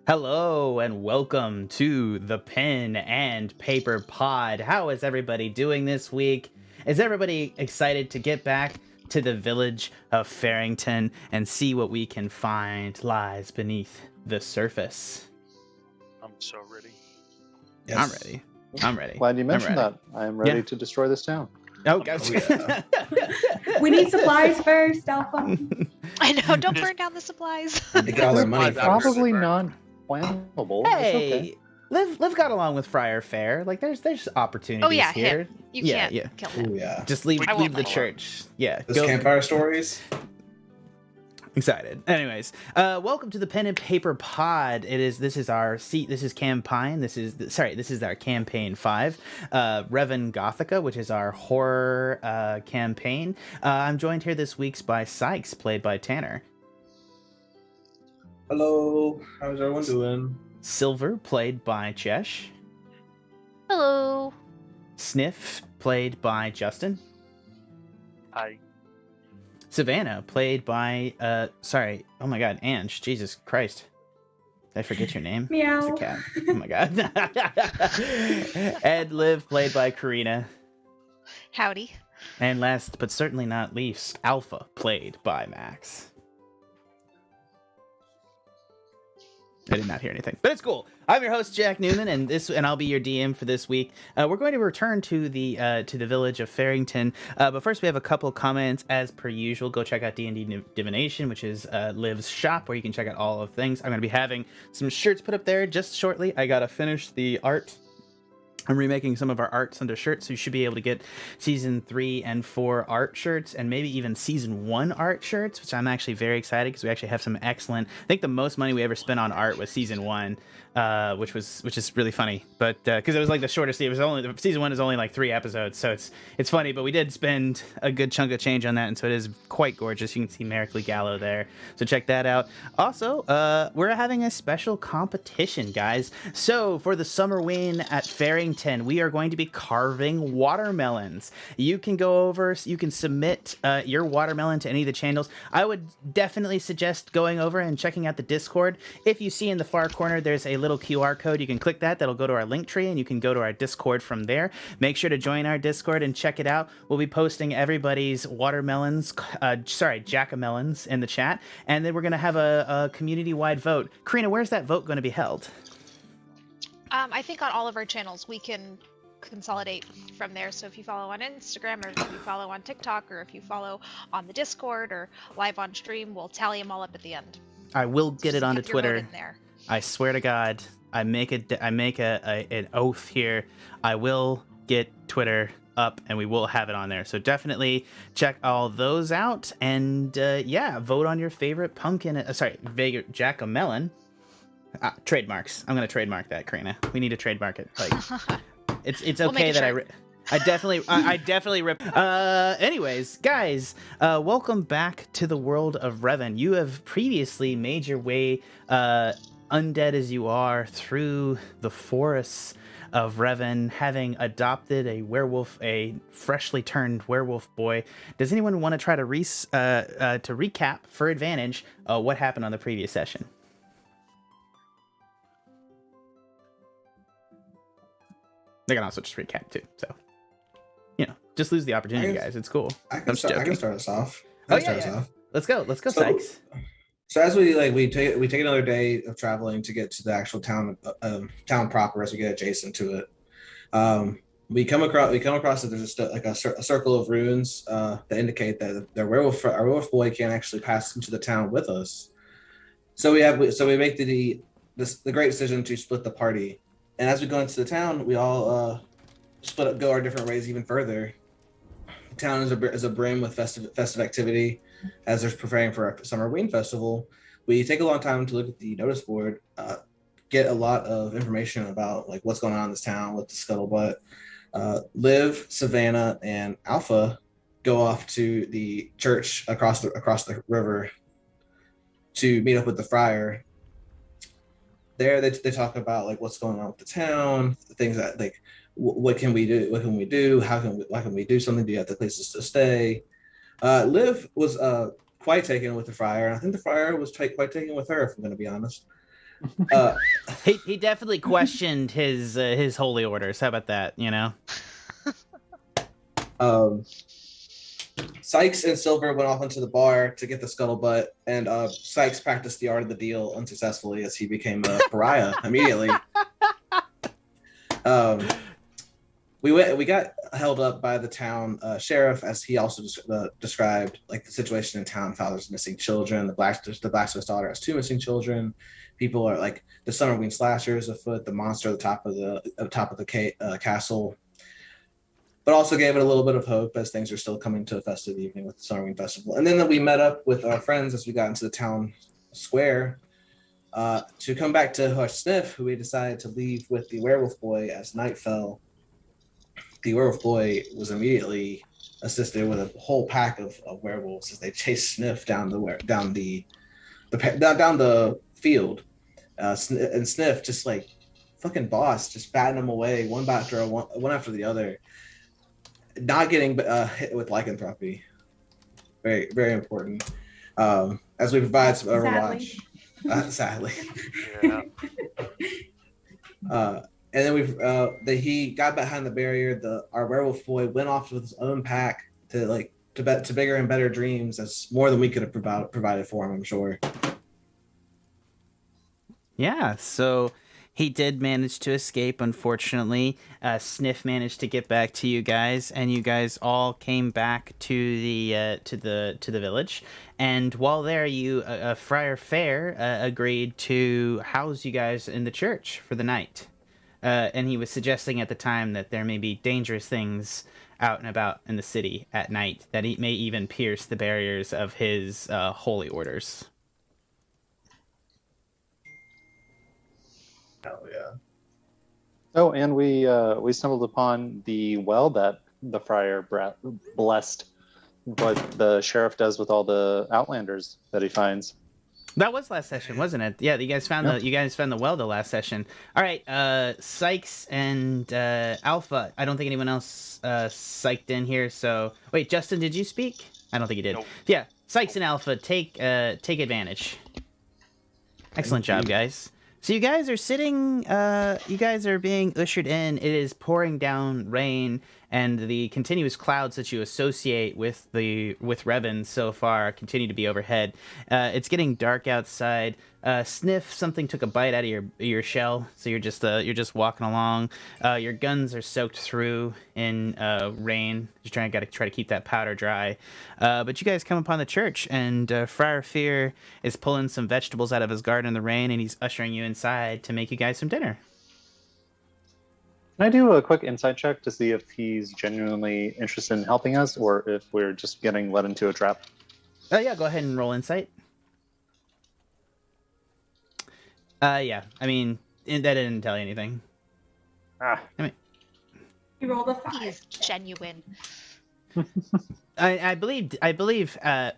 Hello and welcome to the Pen and Paper Pod. How is everybody doing this week? Is everybody excited to get back to the village of Fearrington and see what we can find lies beneath the surface? I'm so ready. Yes. I'm ready. I'm ready. Glad you mentioned that. I'm ready to destroy this town. Oh, gosh. Yeah. We need supplies first, Alpha. I know, don't burn down the supplies. They get all their money. Probably not flammable. Hey, okay. Liv got along with Friar Fair. Like, there's opportunities here. Him. You can't kill him. Ooh, yeah. Just leave the church. Yeah. Those campfire stories. Excited. Anyways, welcome to the Pen and Paper Pod. This is our campaign. This is our campaign 5, Revon Gothica, which is our horror campaign. I'm joined here this week by Sikes, played by Tanner. Hello. How's everyone doing? Silver, played by Chesh. Hello. Sniff, played by Justin. Hi. Savannah, played by oh my god, Ange. Jesus Christ. Did I forget your name? Meow. It's a cat. Oh my god. And Liv, played by Karina. Howdy. And last but certainly not least, Alpha, played by Max. I did not hear anything, but it's cool. I'm your host, Jack Newman, and I'll be your DM for this week. We're going to return to the village of Fearrington, but first we have a couple comments as per usual. Go check out D&D Divination, which is Liv's shop, where you can check out all of things. I'm going to be having some shirts put up there just shortly. I gotta finish the art. I'm remaking some of our arts under shirts, so you should be able to get season 3 and 4 art shirts, and maybe even season 1 art shirts, which I'm actually very excited because we actually have some excellent. I think the most money we ever spent on art was season 1, which is really funny, but because it was like the shortest. Season 1 is only like 3 episodes, so it's funny, but we did spend a good chunk of change on that, and so it is quite gorgeous. You can see Merrickley Gallo there, so check that out. Also, we're having a special competition, guys. So for the Summerween at Fearrington, we are going to be carving watermelons. You can submit your watermelon to any of the channels. I would definitely suggest going over and checking out the Discord. If you see in the far corner, there's a little QR code. You can click that. That'll go to our link tree, and you can go to our Discord from there. Make sure to join our Discord and check it out. We'll be posting everybody's watermelons, jackamelons in the chat, and then we're going to have a community-wide vote. Karina, where's that vote going to be held? I think on all of our channels we can consolidate from there. So if you follow on Instagram, or if you follow on TikTok, or if you follow on the Discord or live on stream, we'll tally them all up at the end. I will get it onto Twitter. There. I swear to God, I make an oath here. I will get Twitter up, and we will have it on there. So definitely check all those out, and vote on your favorite pumpkin. Jackamelon. Trademarks. I'm gonna trademark that, Karina. We need to trademark it. Like, it's okay that I definitely rip. Anyways, guys, welcome back to the world of Revon. You have previously made your way, undead as you are, through the forests of Revon, having adopted a freshly turned werewolf boy. Does anyone want to try to recap for advantage what happened on the previous session? They can also just recap too, so just lose the opportunity, guys. It's cool. I can start us off. Let's go, Sikes. So as we take another day of traveling to get to the actual town proper, as we get adjacent to it. We come across that there's just a circle of runes that indicate that our werewolf boy can't actually pass into the town with us. So we make the great decision to split the party. And as we go into the town, we all go our different ways even further. The town is a brim with festive activity, as they're preparing for our Summerween festival. We take a long time to look at the notice board, get a lot of information about like what's going on in this town, what's the scuttlebutt. Liv, Savannah, and Alpha go off to the church across the river to meet up with the friar. There they talk about like what's going on with the town, the things that like what can we do, why can we do something, do you have the places to stay. Liv was quite taken with the friar, and I think the friar was quite taken with her, if I'm going to be honest. He definitely questioned his holy orders. How about that? You know. Sikes and Silver went off into the bar to get the scuttlebutt, and Sikes practiced the art of the deal unsuccessfully as he became a pariah immediately. We got held up by the town sheriff, as he also described like the situation in town. Father's missing children. The blacksmith's daughter has 2 missing children. People are like the Summerween slashers afoot. The monster at the top of the castle. But also gave it a little bit of hope as things are still coming to a festive evening with the Summerween Festival. And then we met up with our friends as we got into the town square to come back to our Sniff, who we decided to leave with the werewolf boy as night fell. The werewolf boy was immediately assisted with a whole pack of werewolves as they chased Sniff down the field. And Sniff just like fucking boss, just batting them away one after the other. Not getting hit with lycanthropy. Very, very important. As we provide some Overwatch. Sadly. Yeah. And then he got behind the barrier. Our werewolf boy went off with his own pack to bigger and better dreams. That's more than we could have provided for him, I'm sure. Yeah, so he did manage to escape, unfortunately. Sniff managed to get back to you guys, and you guys all came back to the village. And while there, Friar Fair agreed to house you guys in the church for the night. And he was suggesting at the time that there may be dangerous things out and about in the city at night, that he may even pierce the barriers of his holy orders. Hell yeah. Oh, and we stumbled upon the well that the friar blessed, what the sheriff does with all the Outlanders that he finds. That was last session, wasn't it? Yeah, you guys found the well the last session. All right, Sikes and Alpha. I don't think anyone else psyched in here. So wait, Justin, did you speak? I don't think you did. Nope. Yeah, Sikes and Alpha, take advantage. Excellent job, guys. So you guys are sitting, you guys are being ushered in. It is pouring down rain, and the continuous clouds that you associate with Revon so far continue to be overhead. It's getting dark outside. Sniff, something took a bite out of your shell, so you're just walking along. Your guns are soaked through in rain. You're gotta try to keep that powder dry. But you guys come upon the church, and Friar Fear is pulling some vegetables out of his garden in the rain, and he's ushering you inside to make you guys some dinner. Can I do a quick insight check to see if he's genuinely interested in helping us, or if we're just getting led into a trap? Yeah, go ahead and roll insight. Yeah, I mean, that didn't tell you anything. Ah. I mean, You rolled a 5. He's genuine. I believe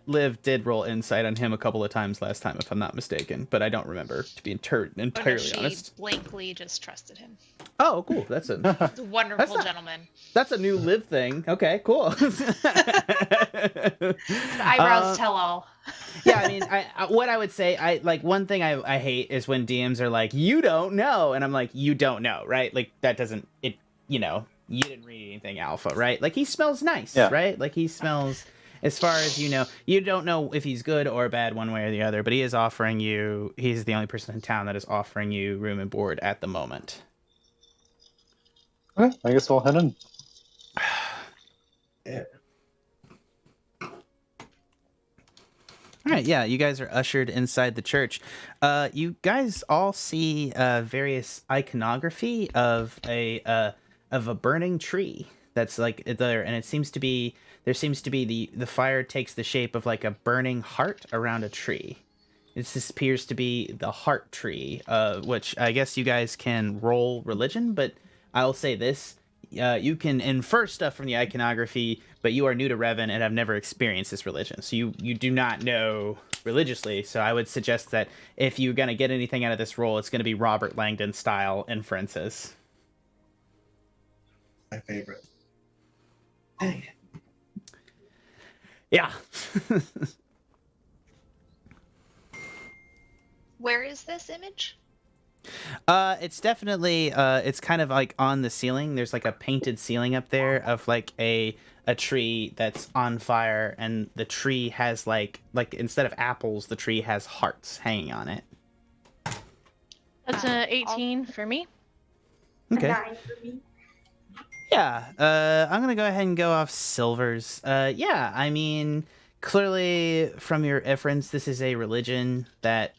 Liv did roll insight on him a couple of times last time, if I'm not mistaken, but I don't remember, to be entirely honest. She blankly just trusted him. Oh, cool. He's a wonderful gentleman. That's a new Liv thing. Okay, cool. The eyebrows tell all. Yeah, I mean, what I would say, one thing I hate is when DMs are like, you don't know, and I'm like, you don't know, right? Like, that doesn't, you didn't read anything, Alpha, right? Like, he smells nice, right? Like, he smells, as far as you know, you don't know if he's good or bad one way or the other, but he is offering you, he's the only person in town that is offering you room and board at the moment. Okay, I guess we'll head in. Yeah. All right, yeah, you guys are ushered inside the church. You guys all see various iconography of a burning tree that's like there, and there seems to be the fire takes the shape of like a burning heart around a tree. This appears to be the heart tree, which I guess you guys can roll religion, but I'll say this. You can infer stuff from the iconography, but you are new to Revon and have never experienced this religion. So you do not know religiously. So I would suggest that if you're going to get anything out of this roll, it's going to be Robert Langdon style inferences. My favorite. Dang it. Yeah. Where is this image? It's definitely it's kind of like on the ceiling. There's like a painted ceiling up there of like a tree that's on fire, and the tree has like instead of apples, the tree has hearts hanging on it. That's an 18 for me. Okay. A 9 for me. Yeah, I'm gonna go ahead and go off silvers. Yeah, I mean, clearly from your efforts, this is a religion that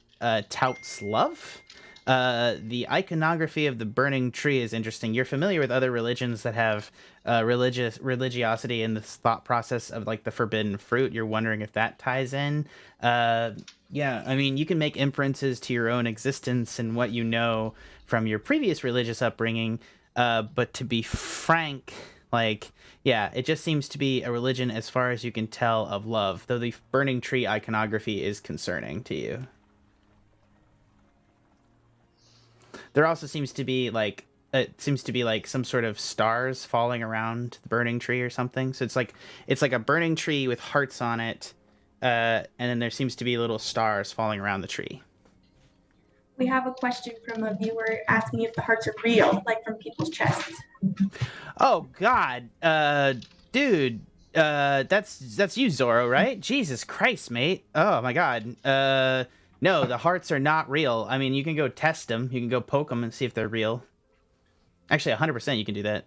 touts love. The iconography of the burning tree is interesting. You're familiar with other religions that have religiosity in this thought process of like the forbidden fruit. You're wondering if that ties in. Yeah, I mean, you can make inferences to your own existence and what you know from your previous religious upbringing. But to be frank, like, yeah, it just seems to be a religion as far as you can tell of love, though the burning tree iconography is concerning to you. There also seems to be like some sort of stars falling around the burning tree or something. So it's like a burning tree with hearts on it, and then there seems to be little stars falling around the tree. We have a question from a viewer asking if the hearts are real, like from people's chests. Oh God, dude, that's you, Zorro, right? Jesus Christ, mate. Oh my God. No, the hearts are not real. I mean, you can go test them. You can go poke them and see if they're real. Actually, 100% you can do that.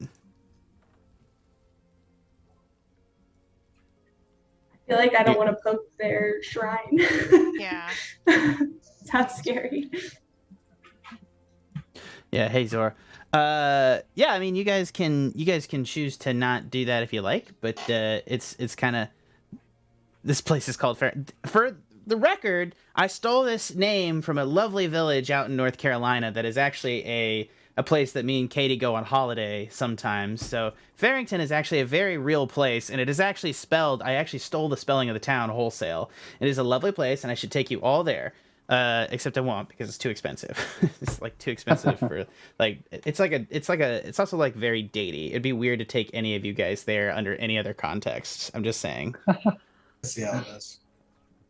I feel like I don't want to poke their shrine. Yeah. Sounds scary. Yeah, hey Zora. Yeah, I mean, you guys can choose to not do that if you like, but it's kind of, this place is called for the record, I stole this name from a lovely village out in North Carolina that is actually a place that me and Katie go on holiday sometimes. So Fearrington is actually a very real place, and it is actually spelled, I actually stole the spelling of the town wholesale. It is a lovely place, and I should take you all there. Except I won't, because it's too expensive. It's like too expensive for like it's also like very datey. It'd be weird to take any of you guys there under any other context. I'm just saying. See how it is.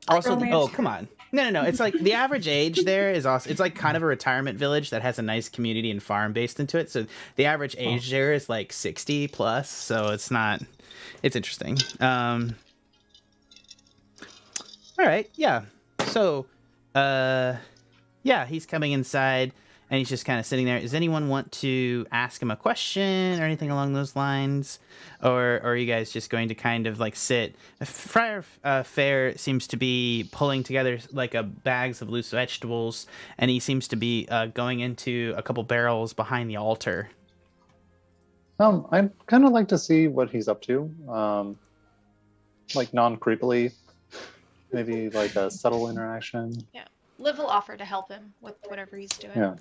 Also, oh come on, no. It's like the average age there is also. It's like kind of a retirement village that has a nice community and farm based into it. So the average age there is like 60 plus. So it's not. It's interesting. All right, yeah. So. Yeah, he's coming inside and he's just kind of sitting there. Does anyone want to ask him a question or anything along those lines? Or are you guys just going to kind of like sit? Friar Fair seems to be pulling together like bags of loose vegetables, and he seems to be going into a couple barrels behind the altar. I'd kind of like to see what he's up to. Like non-creepily. Maybe like a subtle interaction. Yeah. Liv will offer to help him with whatever he's doing. Yeah.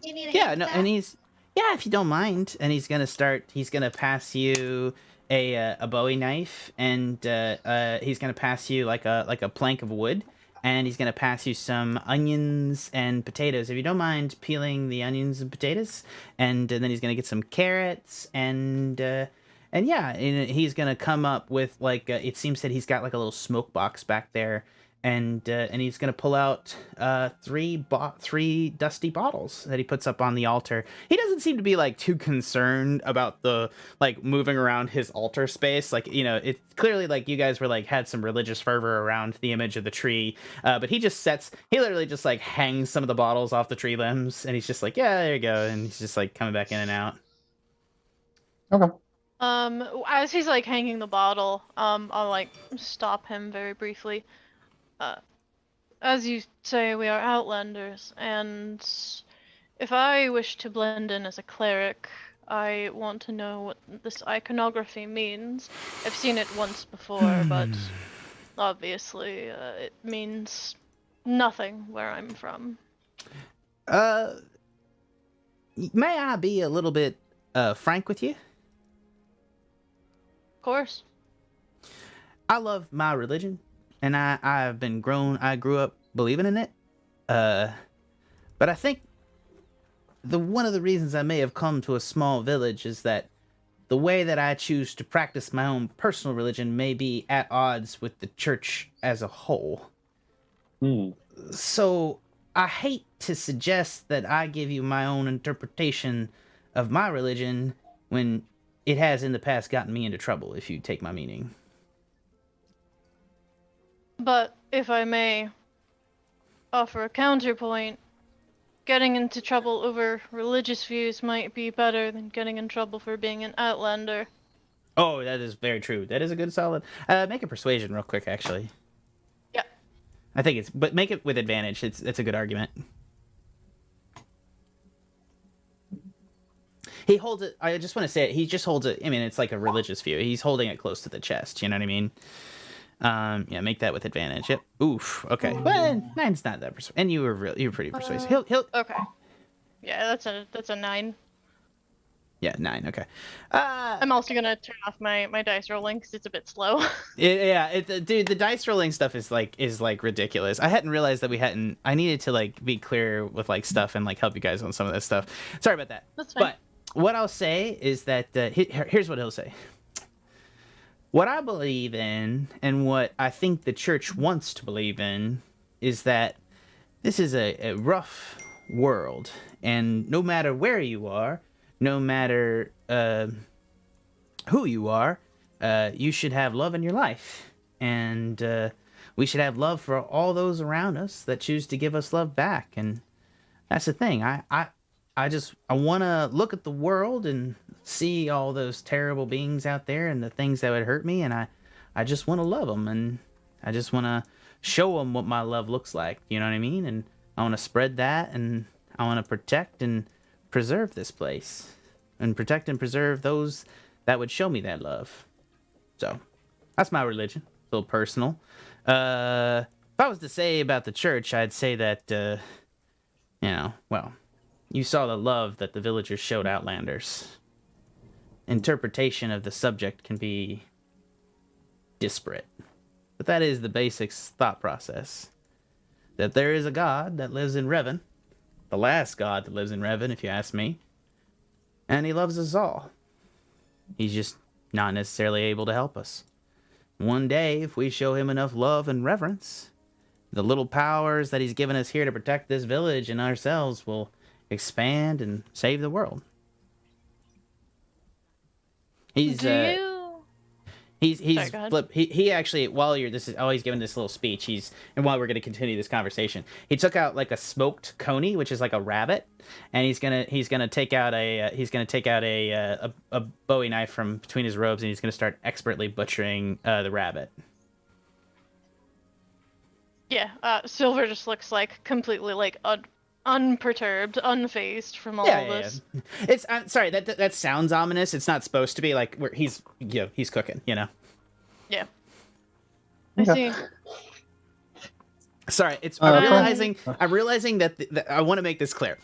You need Yeah, no, and he's if you don't mind, and he's gonna pass you a Bowie knife, and he's gonna pass you like a plank of wood, and he's gonna pass you some onions and potatoes. If you don't mind peeling the onions and potatoes, and then he's gonna get some carrots and yeah, and he's gonna come up with like it seems that he's got like a little smoke box back there, and he's gonna pull out three dusty bottles that he puts up on the altar. He doesn't seem to be like too concerned about the like moving around his altar space. Like, you know, it's clearly like you guys were like had some religious fervor around the image of the tree, but he literally just like hangs some of the bottles off the tree limbs, and he's just like, yeah, there you go, and he's just like coming back in and out. Okay. As he's like hanging the bottle, I'll like stop him very briefly. As you say, we are Outlanders, and if I wish to blend in as a cleric, I want to know what this iconography means. I've seen it once before, but obviously it means nothing where I'm from. May I be a little bit frank with you? Of course. I love my religion, and I grew up believing in it. But I think one of the reasons I may have come to a small village is that the way that I choose to practice my own personal religion may be at odds with the church as a whole. So I hate to suggest that I give you my own interpretation of my religion when it has in the past gotten me into trouble, if you take my meaning. But if I may offer a counterpoint, getting into trouble over religious views might be better than getting in trouble for being an outlander. Oh, that is very true. That is a good solid. Make a persuasion real quick, actually. Yeah. I think but make it with advantage. It's a good argument. He holds it. I just want to say it. He just holds it. I mean, it's like a religious view. He's holding it close to the chest. You know what I mean? Yeah, make that with advantage. Yep. Oof. Okay. Well, 9's not that persuasive. And you were pretty persuasive. He'll. Okay. Yeah, that's a 9. Yeah, 9. Okay. I'm also gonna turn off my dice rolling because it's a bit slow. Dude, the dice rolling stuff is like ridiculous. I hadn't realized that we hadn't. I needed to like be clear with like stuff and like help you guys on some of this stuff. Sorry about that. That's fine. But what I'll say is that here's what he'll say. What I believe in and what I think the church wants to believe in is that this is a rough world, and no matter where you are, no matter who you are, you should have love in your life. And we should have love for all those around us that choose to give us love back. And that's the thing. I want to look at the world and see all those terrible beings out there and the things that would hurt me. And I just want to love them. And I just want to show them what my love looks like. You know what I mean? And I want to spread that. And I want to protect and preserve this place and protect and preserve those that would show me that love. So that's my religion. A little personal. If I was to say about the church, I'd say that, you saw the love that the villagers showed Outlanders. Interpretation of the subject can be disparate, but that is the basic thought process. That there is a God that lives in Revon, the last God that lives in Revon, if you ask me, and he loves us all. He's just not necessarily able to help us. One day, if we show him enough love and reverence, the little powers that he's given us here to protect this village and ourselves will expand and save the world. He's Sorry, go ahead. he actually, while he's giving this little speech, and while we're going to continue this conversation, he took out like a smoked coney, which is like a rabbit, and he's gonna take out a Bowie knife from between his robes, and he's gonna start expertly butchering the rabbit. Yeah, Silver just looks like completely like unperturbed, unfazed from all this. Yeah. It's sorry, that sounds ominous. It's not supposed to be like where he's cooking, you know. Yeah. I see. Sorry, I'm realizing that I want to make this clear.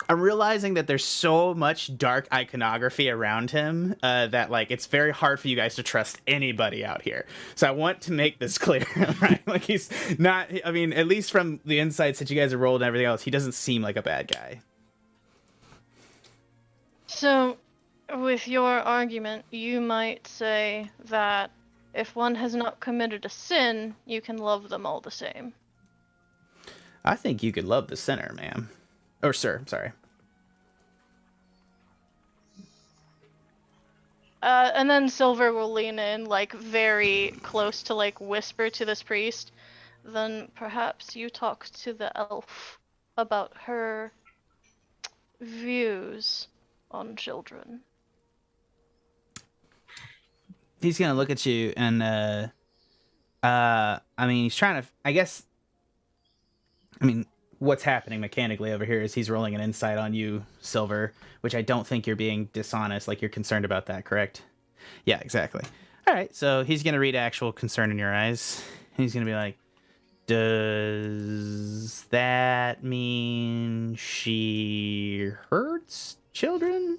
I'm realizing that there's so much dark iconography around him that like it's very hard for you guys to trust anybody out here. So I want to make this clear, right? Like he's not. I mean, at least from the insights that you guys have rolled and everything else, he doesn't seem like a bad guy. So, with your argument, you might say that if one has not committed a sin, you can love them all the same. I think you could love the sinner, ma'am. Or sir, sorry. And then Silver will lean in, like, very close to, like, whisper to this priest. Then perhaps you talk to the elf about her views on children. He's gonna look at you and, I mean, he's trying to, what's happening mechanically over here is he's rolling an insight on you, Silver, which I don't think you're being dishonest, like you're concerned about that, correct? Yeah, exactly. All right, so he's going to read actual concern in your eyes. He's going to be like, does that mean she hurts children?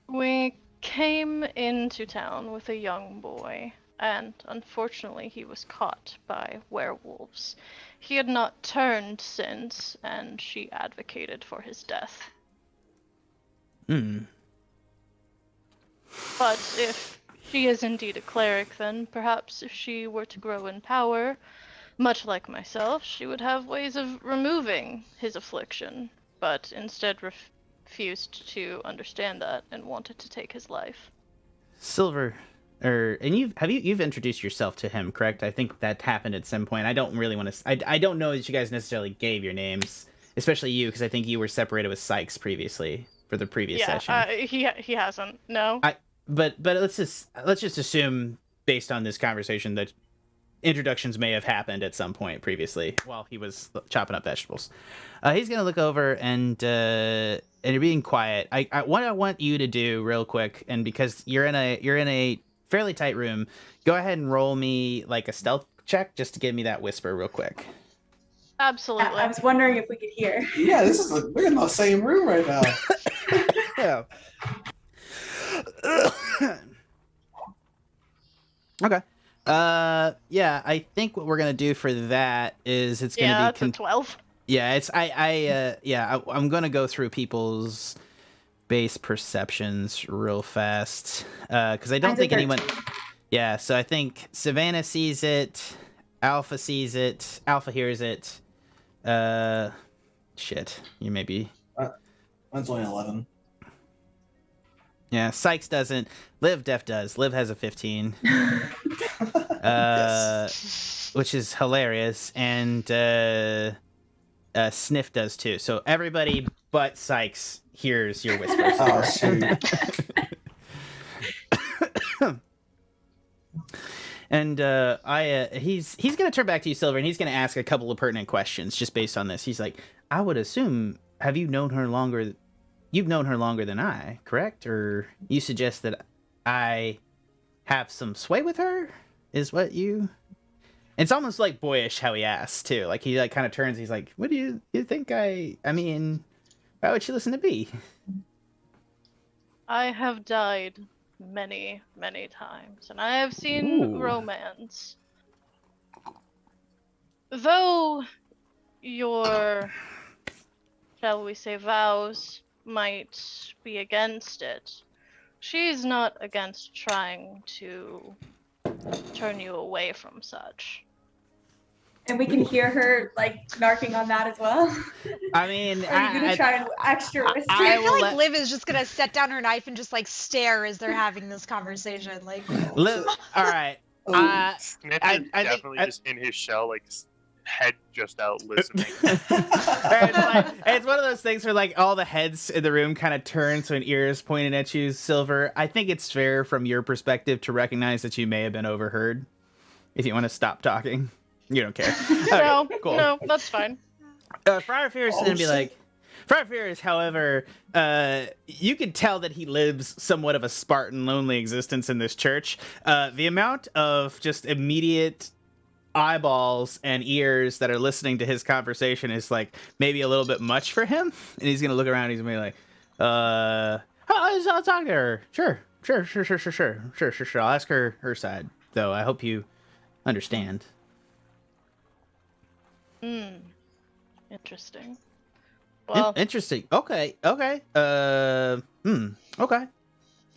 We came into town with a young boy, and unfortunately he was caught by werewolves. He had not turned since, and she advocated for his death. But if she is indeed a cleric, then perhaps if she were to grow in power, Much like myself, she would have ways of removing his affliction, but instead refused to understand that and wanted to take his life. Silver, and you've introduced yourself to him, correct? I think that happened at some point. I don't really want to. I don't know that you guys necessarily gave your names, especially you, because I think you were separated with Sikes previously for the previous session. He hasn't. No. But let's just assume, based on this conversation, that introductions may have happened at some point previously while he was chopping up vegetables. He's gonna look over and you're being quiet. What I want you to do real quick, and because you're in a fairly tight room, go ahead and roll me like a stealth check just to give me that whisper real quick. Absolutely. I was wondering if we could hear. Yeah, we're in the same room right now. Yeah. Okay. Yeah, I think what we're gonna do for that is it's gonna It's a 12. Yeah, I'm gonna go through people's base perceptions real fast because I don't think anyone. Yeah, so I think Savannah sees it, Alpha sees it, Alpha hears it. Shit, you maybe. Mine's only 11. Yeah, Sikes doesn't. Liv Def does. Liv has a 15. Which is hilarious, and Sniff does too. So everybody but Sikes hears your whispers. Oh, shoot. And he's gonna turn back to you, Silver, and he's gonna ask a couple of pertinent questions just based on this. He's like, I would assume, have you known her longer? You've known her longer than I, correct? Or you suggest that I have some sway with her? Is what you... It's almost like boyish how he asks too. Like he like kind of turns. He's like, "What do you think? I mean, why would she listen to me?" I have died many, many times, and I have seen Ooh. romance. Though your, shall we say, vows might be against it, she's not against trying to turn you away from such. And we can hear her like snarking on that as well. I mean, Are you gonna try an extra whisper? I feel like Liv is just gonna set down her knife and just like stare as they're having this conversation. Like, Liv, all right. Sniff I is think- definitely just in his shell, like head just out listening. It's one of those things where like all the heads in the room kind of turn, so an ear is pointing at you, Silver. I think it's fair from your perspective to recognize that you may have been overheard. If you want to stop talking, you don't care. No, Okay, cool. no, that's fine. Friar Fear is gonna be like, Friar Fear is, however, you can tell that he lives somewhat of a Spartan, lonely existence in this church. The amount of just immediate eyeballs and ears that are listening to his conversation is like maybe a little bit much for him, and he's gonna look around. And he's gonna be like, I'll talk to her. Sure. I'll ask her side, though. I hope you understand. Interesting. Well, Interesting. Okay. Okay. Okay.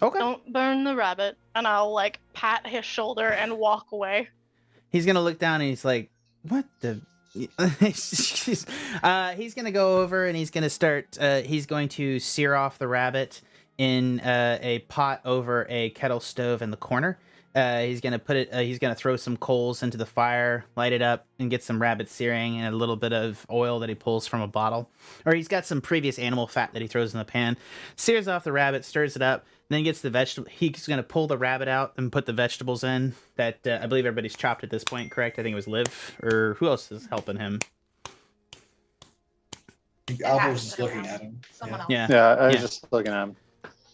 don't burn the rabbit, and I'll like pat his shoulder and walk away. He's gonna look down and he's like, "What the?" He's gonna go over and he's gonna start. He's going to sear off the rabbit in a pot over a kettle stove in the corner. He's gonna put it. He's gonna throw some coals into the fire, light it up, and get some rabbit searing and a little bit of oil that he pulls from a bottle. Or he's got some previous animal fat that he throws in the pan. Sears off the rabbit, stirs it up, then gets the vegetable. He's gonna pull the rabbit out and put the vegetables in. That I believe everybody's chopped at this point, correct? I think it was Liv, or who else is helping him? Alpha was just looking at him. someone else. Yeah. Yeah, I was Yeah. just looking at him.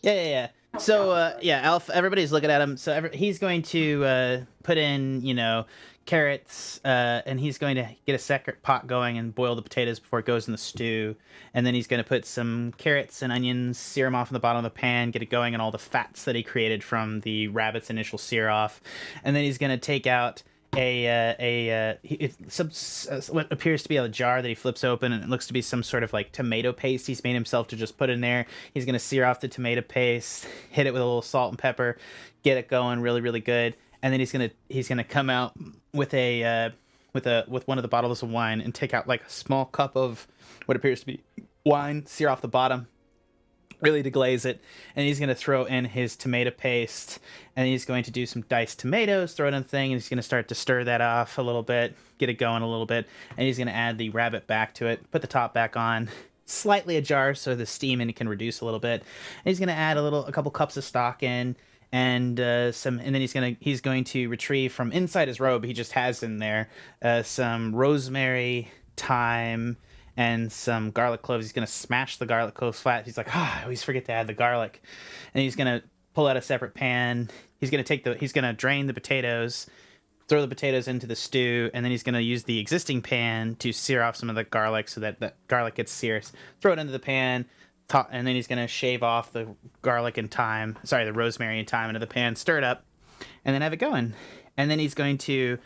Yeah. So, Alpha, everybody's looking at him. So he's going to put in, carrots, and he's going to get a separate pot going and boil the potatoes before it goes in the stew. And then he's going to put some carrots and onions, sear them off in the bottom of the pan, get it going, and all the fats that he created from the rabbit's initial sear off. And then he's going to take out what appears to be a jar that he flips open, and it looks to be some sort of like tomato paste he's made himself to just put in there. He's gonna sear off the tomato paste, hit it with a little salt and pepper, get it going really, really good, and then he's gonna come out with a with one of the bottles of wine and take out like a small cup of what appears to be wine, sear off the bottom, really deglaze it, and he's going to throw in his tomato paste, and he's going to do some diced tomatoes, throw it in the thing, and he's going to start to stir that off a little bit, get it going a little bit, and he's going to add the rabbit back to it, put the top back on, slightly ajar so the steam in it can reduce a little bit, and he's going to add a couple cups of stock in, and then he's going to retrieve from inside his robe, he just has in there some rosemary, thyme, and some garlic cloves. He's going to smash the garlic cloves flat. He's like, I always forget to add the garlic. And he's going to pull out a separate pan. He's going to drain the potatoes, throw the potatoes into the stew, and then he's going to use the existing pan to sear off some of the garlic so that the garlic gets seared. Throw it into the pan, and then he's going to shave off the the rosemary and thyme into the pan, stir it up, and then have it going. And then he's going to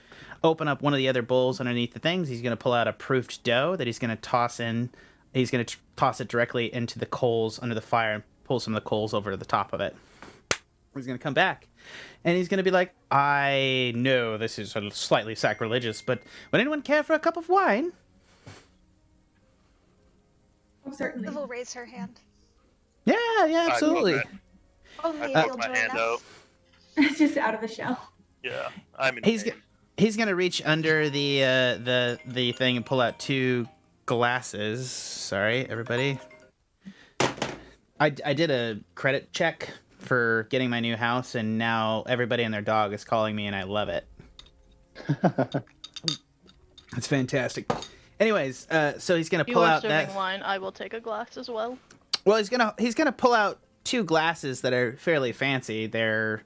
open up one of the other bowls underneath the things. He's going to pull out a proofed dough that he's going to toss in. He's going to toss it directly into the coals under the fire and pull some of the coals over to the top of it. He's going to come back and he's going to be like, I know this is slightly sacrilegious, but would anyone care for a cup of wine? Oh, certainly. Liv will raise her hand. Yeah, absolutely. Only I if put you'll my join hand us. out. It's just out of the shell. Yeah, I'm in He's gonna reach under the thing and pull out 2 glasses. Sorry, everybody. I did a credit check for getting my new house, and now everybody and their dog is calling me, and I love it. It's fantastic. Anyways, so he's gonna You pull are out serving that. wine. I will take a glass as well. Well, he's gonna pull out 2 glasses that are fairly fancy. They're,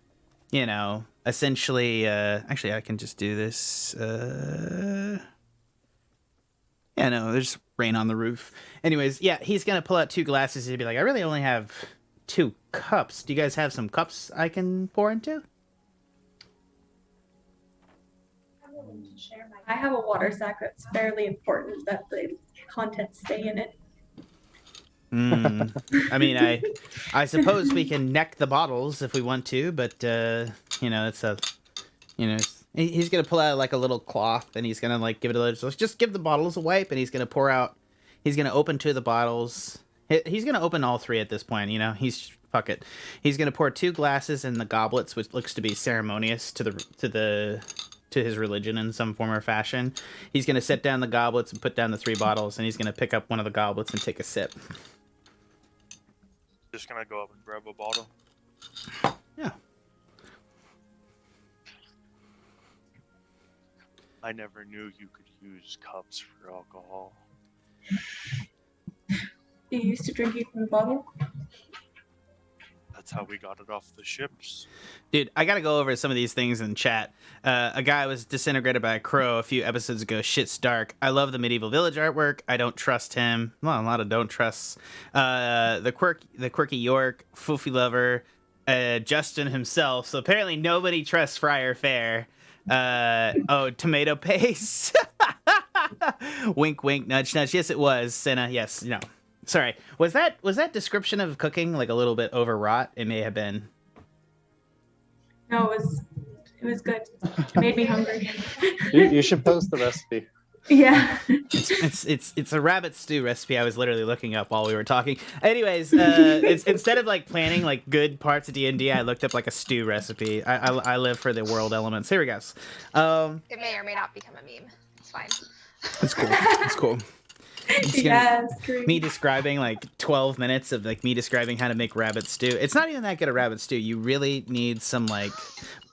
essentially. Actually, I can just do this. There's rain on the roof. Anyways, yeah, he's gonna pull out 2 glasses. He'd be like, I really only have 2 cups. Do you guys have some cups I can pour into? I have a water sack that's fairly important that the contents stay in it. I mean, I suppose we can neck the bottles if we want to, but it's a, he's gonna pull out like a little cloth and he's gonna like give it a little, just give the bottles a wipe, and he's gonna open 2 of the bottles. He's gonna open all 3 at this point. Fuck it. He's gonna pour 2 glasses in the goblets, which looks to be ceremonious to his religion in some form or fashion. He's gonna set down the goblets and put down the 3 bottles, and he's gonna pick up one of the goblets and take a sip. Just gonna go up and grab a bottle. Yeah. I never knew you could use cups for alcohol. You used to drinking from the bottle? That's how we got it off the ships. Dude, I gotta go over some of these things in chat. A guy was disintegrated by a crow a few episodes ago. Shit's dark. I love the medieval village artwork. I don't trust him. Well, a lot of don't trusts. The quirky York, Foofy Lover, Justin himself. So apparently nobody trusts Friar Fair. Tomato paste. Wink, wink, nudge, nudge. Yes, it was. Senna, yes, no. Sorry. Was that description of cooking like a little bit overwrought? It may have been. No, it was good. It made me hungry. You should post the recipe. Yeah. It's a rabbit stew recipe I was literally looking up while we were talking. Anyways, it's instead of like planning like good parts of D&D, I looked up like a stew recipe. I live for the world elements. Here we go. It may or may not become a meme. It's fine. It's cool. It's cool. Yes. Me describing like 12 minutes of like me describing how to make rabbit stew. It's not even that good a rabbit stew. You really need some like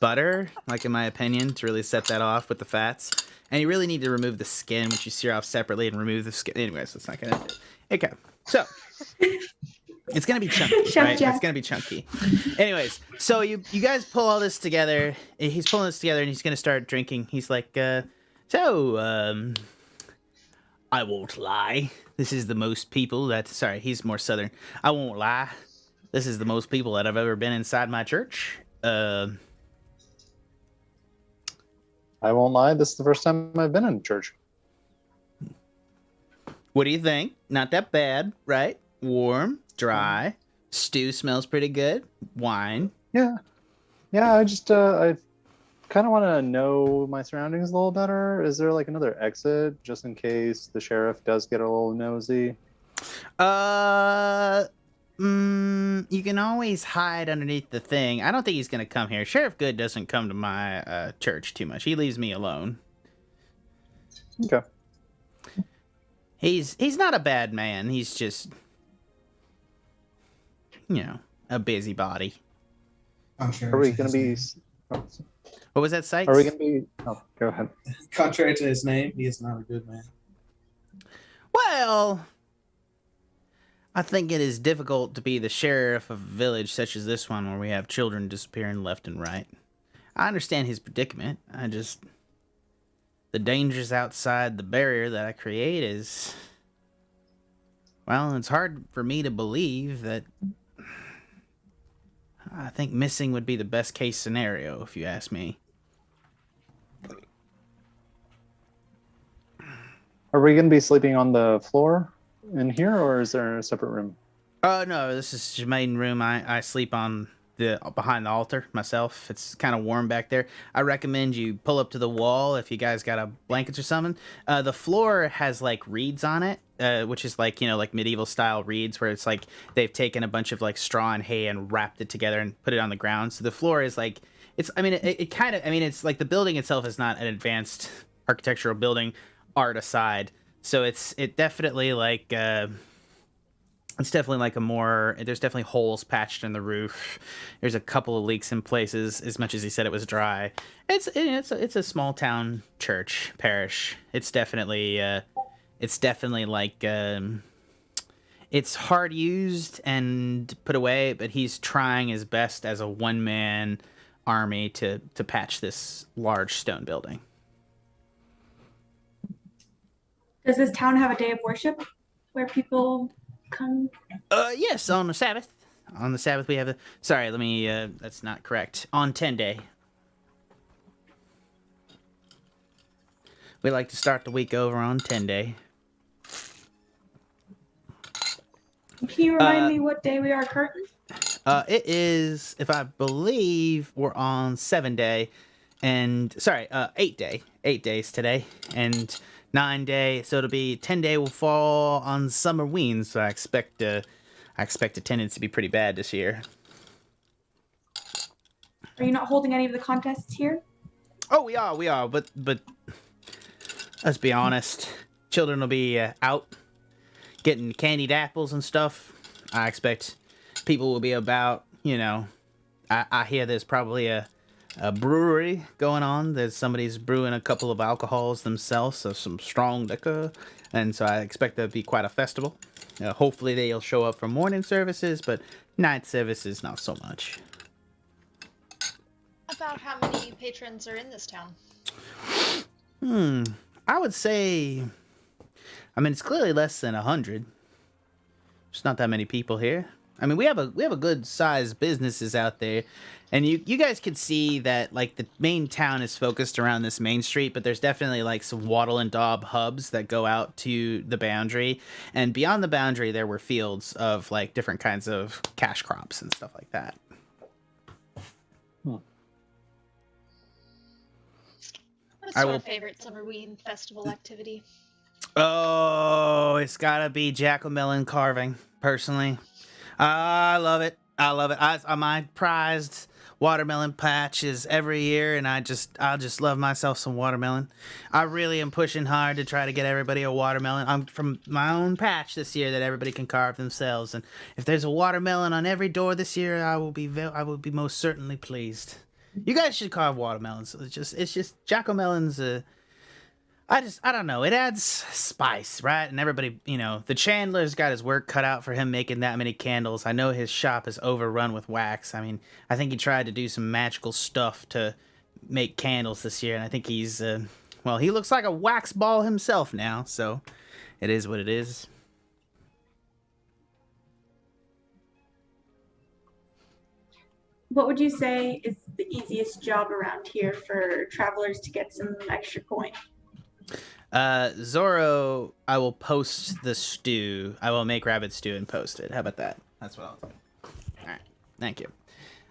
butter, like in my opinion, to really set that off with the fats. And you really need to remove the skin, which you sear off separately, and remove the skin. Anyways, it's not gonna. Okay, so it's gonna be chunky, right? It's gonna be chunky. Anyways, so you guys pull all this together. He's pulling this together, and he's gonna start drinking. He's like, I won't lie. This is the most people that. Sorry, he's more southern. I won't lie. This is the most people that have ever been inside my church. I won't lie. This is the first time I've been in church. What do you think? Not that bad, right? Warm, dry. Stew smells pretty good. Wine. Yeah. I just I kind of want to know my surroundings a little better. Is there like another exit just in case the sheriff does get a little nosy? You can always hide underneath the thing. I don't think he's gonna come here. Sheriff Good doesn't come to my church too much. He leaves me alone. Okay. He's not a bad man. He's just, a busybody. Are we going to be... Oh, What was that, Sikes? are we going to be... Oh, go ahead. Contrary to his name, he is not a good man. Well, I think it is difficult to be the sheriff of a village such as this one where we have children disappearing left and right. I understand his predicament. The dangers outside the barrier that I create is... Well, it's hard for me to believe that... I think missing would be the best case scenario, if you ask me. Are we going to be sleeping on the floor in here, or is there a separate room? No, this is the main room. I sleep on behind the altar myself. It's kind of warm back there. I recommend you pull up to the wall if you guys got a blankets or something. The floor has like reeds on it, which is like, like medieval style reeds where it's like they've taken a bunch of like straw and hay and wrapped it together and put it on the ground. So the floor is like, it's like the building itself is not an advanced architectural building, art aside. So it's definitely like, it's definitely like there's definitely holes patched in the roof. There's a couple of leaks in places, as much as he said it was dry. It's a small town church, parish. It's definitely like, it's hard used and put away, but he's trying his best as a one-man army to patch this large stone building. Does this town have a day of worship where people come? Yes, on the Sabbath. On the Sabbath we have sorry, let me, that's not correct. On 10 day. We like to start the week over on 10 day. Can you remind me what day we are currently? It is, if I believe, we're on 7 day, and, 8 day. 8 days today, and 9 day, so it'll be 10 day will fall on Summerween, so I expect attendance to be pretty bad this year. Are you not holding any of the contests here? Oh, we are, but let's be honest, children will be out getting candied apples and stuff. I expect people will be about, I hear there's probably a brewery going on. Somebody's brewing a couple of alcohols themselves, so some strong liquor, and so I expect there'll be quite a festival. Hopefully they'll show up for morning services, but night services not so much. About how many patrons are in this town? I would say, it's clearly less than 100. There's not that many people here. We have a good sized businesses out there, and you guys can see that like the main town is focused around this main street, but there's definitely like some wattle and daub hubs that go out to the boundary, and beyond the boundary there were fields of like different kinds of cash crops and stuff like that. What's your favorite Summerween festival activity? Oh, it's gotta be jack-o'-melon carving, personally. I love it. My prized watermelon patch is every year, and I'll just love myself some watermelon. I really am pushing hard to try to get everybody a watermelon. I'm from my own patch this year that everybody can carve themselves, and if there's a watermelon on every door this year, I will be most certainly pleased. You guys should carve watermelons. It's just jack-o'-melons. I don't know. It adds spice, right? And everybody, the Chandler's got his work cut out for him making that many candles. I know his shop is overrun with wax. I think he tried to do some magical stuff to make candles this year, and I think he's, he looks like a wax ball himself now, so it is what it is. What would you say is the easiest job around here for travelers to get some extra coin? Zorro, I will post the stew. I will make rabbit stew and post it. How about that? That's what I'll do. All right. Thank you.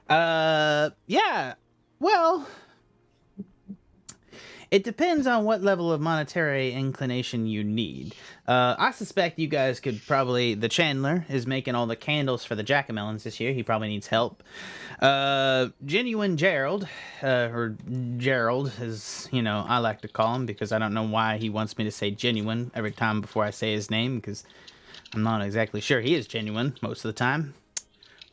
Yeah. Well, It depends on what level of monetary inclination you need. I suspect you guys could probably... The Chandler is making all the candles for the jack-o'-melons this year. He probably needs help. Genuine Gerald, or Gerald, as, you know, I like to call him, because I don't know why he wants me to say genuine every time before I say his name, because I'm not exactly sure he is genuine most of the time.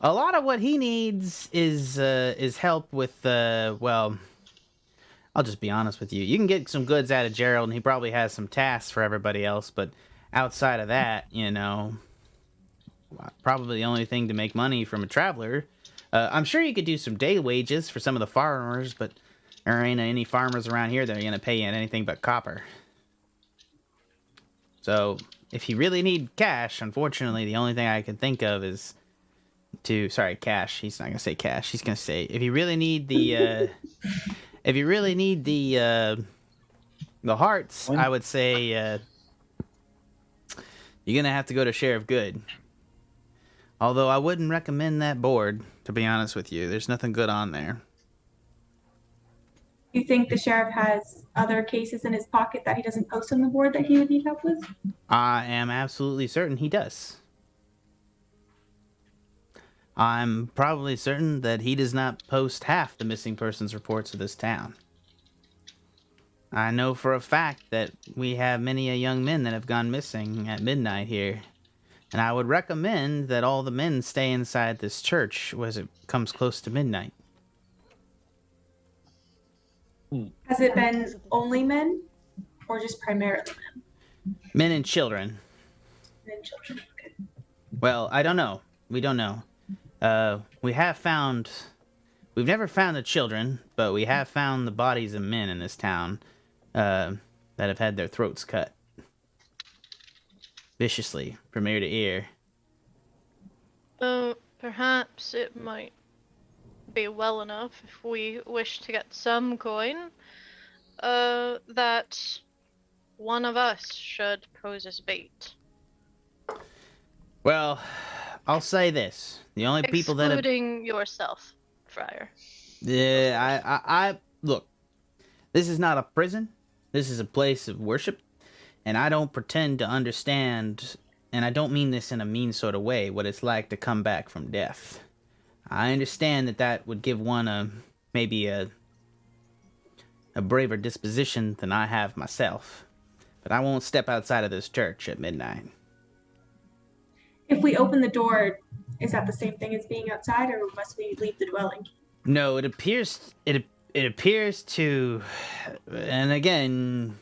A lot of what he needs is help with, well... I'll just be honest with you. You can get some goods out of Gerald, and he probably has some tasks for everybody else, but outside of that, you know, probably the only thing to make money from a traveler. I'm sure you could do some day wages for some of the farmers, but there ain't any farmers around here that are going to pay you anything but copper. So, if you really need cash, unfortunately, the only thing I can think of is to... Sorry, cash. He's not going to say cash. He's going to say, if you really need the... If you really need the hearts, I would say you're gonna have to go to Sheriff Good. Although I wouldn't recommend that board, to be honest with you. There's nothing good on there. You think the sheriff has other cases in his pocket that he doesn't post on the board that he would need help with? I am absolutely certain he does. I'm probably certain that he does not post half the missing persons reports of this town. I know for a fact that we have many a young men that have gone missing at midnight here, and I would recommend that all the men stay inside this church as it comes close to midnight. Has it been only men, or just primarily men? Men and children. Men and children, okay. Well, I don't know. We don't know. We've never found the children, but we have found the bodies of men in this town, that have had their throats cut. Viciously, from ear to ear. Perhaps it might be well enough if we wish to get some coin, that one of us should pose as bait. Well, I'll say this. The only people that have... Excluding yourself, Friar. Yeah, I look, this is not a prison. This is a place of worship. And I don't pretend to understand, and I don't mean this in a mean sort of way, what it's like to come back from death. I understand that would give one maybe a braver disposition than I have myself. But I won't step outside of this church at midnight. If we open the door, is that the same thing as being outside, or must we leave the dwelling? No, it appears to, and again,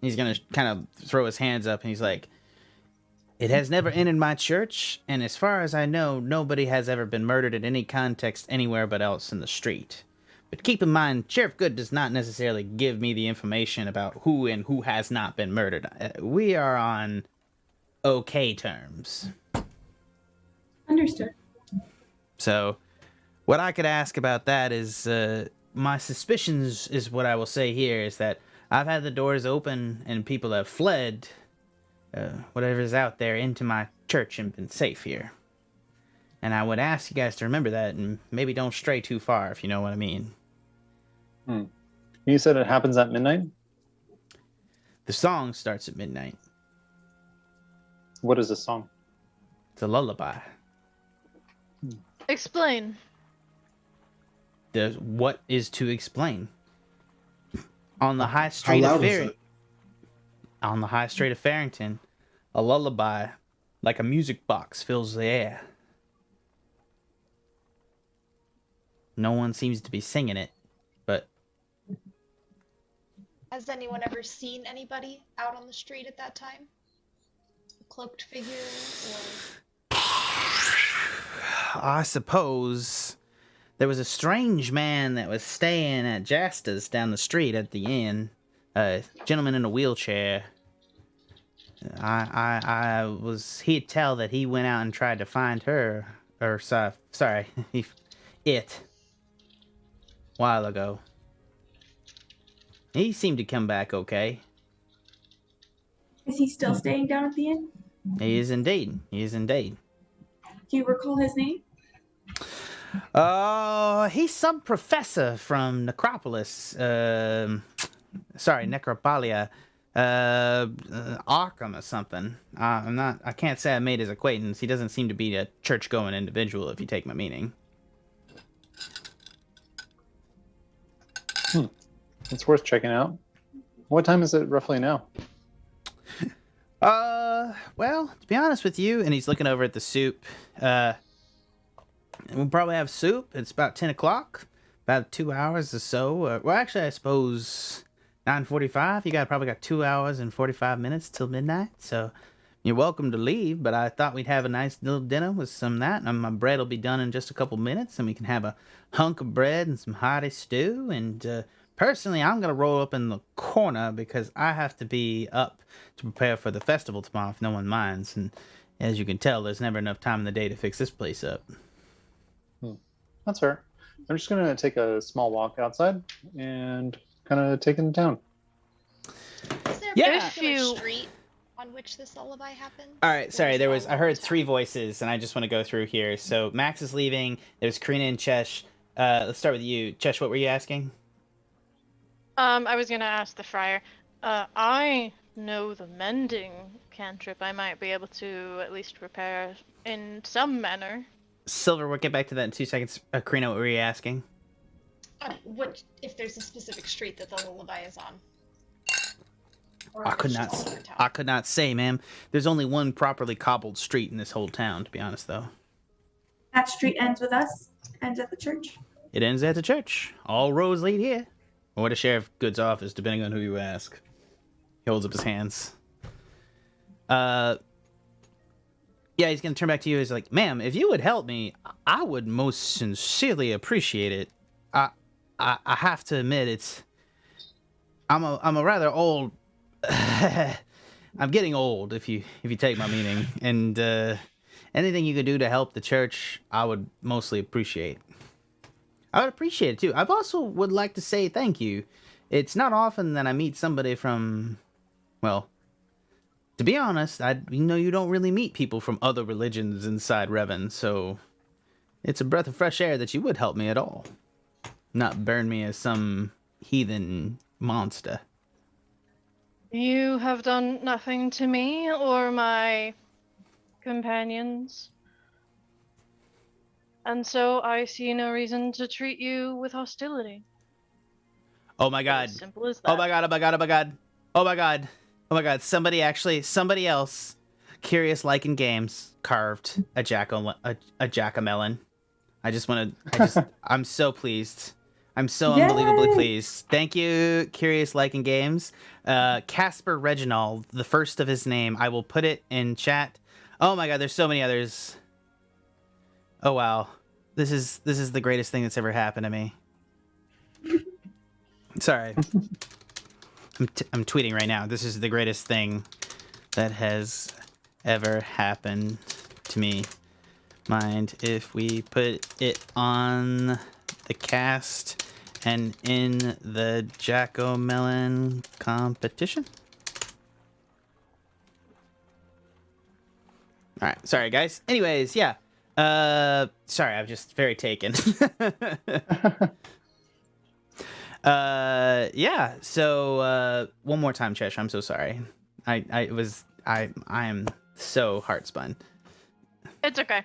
he's gonna kind of throw his hands up, and he's like, it has never entered my church, and as far as I know, nobody has ever been murdered in any context anywhere but else in the street. But keep in mind, Sheriff Good does not necessarily give me the information about who and who has not been murdered. We are on okay terms. Understood. So, what I could ask about that is, my suspicions is what I will say here, is that I've had the doors open and people have fled, whatever's out there, into my church and been safe here. And I would ask you guys to remember that and maybe don't stray too far, if you know what I mean. You said it happens at midnight? The song starts at midnight. What is the song? It's a lullaby. Explain. What is to explain? On the high street How of loud is it? On the high street of Fearrington, a lullaby like a music box fills the air. No one seems to be singing it, but Has anyone ever seen anybody out on the street at that time? A cloaked figure or... I suppose there was a strange man that was staying at Jasta's down the street at the inn. A gentleman in a wheelchair. He'd tell that he went out and tried to find her, or sorry, it, a while ago. He seemed to come back okay. Is he still staying down at the inn? He is indeed. He is indeed. Do you recall his name? He's some professor from Necropolis. sorry, necrophilia, Arkham or something. I can't say I made his acquaintance. He doesn't seem to be a church-going individual, if you take my meaning. It's worth checking out. What time is it roughly now? Well, to be honest with you, and he's looking over at the soup, we'll probably have soup. It's about 10 o'clock, about 2 hours or so. Well, actually, I suppose 9:45. You probably got 2 hours and 45 minutes till midnight, so you're welcome to leave, but I thought we'd have a nice little dinner with some of that, and my bread will be done in just a couple minutes, and we can have a hunk of bread and some hearty stew, and, personally, I'm going to roll up in the corner because I have to be up to prepare for the festival tomorrow if no one minds. And as you can tell, there's never enough time in the day to fix this place up. That's fair. I'm just going to take a small walk outside and kind of take in the town. Is there a Yeah. particular street on which this lullaby happened? All right, sorry, I heard three voices. voices, and I just want to go through here. So Max is leaving. There's Karina and Chesh. Let's start with you. Chesh, what were you asking? I was gonna ask the friar. I know the mending cantrip. I might be able to at least repair in some manner. Silver, we'll get back to that in 2 seconds. Karina, what were you asking? What if there's a specific street that the lullaby is on? Or I if could it's not. just all over town? I could not say, ma'am. There's only one properly cobbled street in this whole town, to be honest, though. That street ends with us, ends at the church. It ends at the church. All roads lead here. Or the sheriff goods office, depending on who you ask. He holds up his hands. Yeah, he's gonna turn back to you. He's like, "Ma'am, if you would help me, I would most sincerely appreciate it. I have to admit, I'm a rather old. I'm getting old, if you take my meaning, and anything you could do to help the church, I would mostly appreciate." I would appreciate it too. I've also would like to say thank you. It's not often that I meet somebody from, well, to be honest, you don't really meet people from other religions inside Revon, so it's a breath of fresh air that you would help me at all. Not burn me as some heathen monster. You have done nothing to me or my companions. And so I see no reason to treat you with hostility. Oh my god. As simple as that. Oh my god, oh my god, oh my god. Oh my god. Oh my god. Somebody else, curious like in games, carved a jack-o'-melon. I'm so pleased. I'm so Yay! unbelievably pleased. Thank you, curious like in games. Casper Reginald, the first of his name. I will put it in chat. Oh my god, there's so many others. Oh wow. This is the greatest thing that's ever happened to me. Sorry. I'm tweeting right now. This is the greatest thing that has ever happened to me. Mind if we put it on the cast and in the Jack-o'-melon competition? All right, sorry guys. Anyways, yeah. Sorry, I'm just very taken. Yeah. So, one more time, Chesh. I'm so sorry. I am so heartspun. It's okay.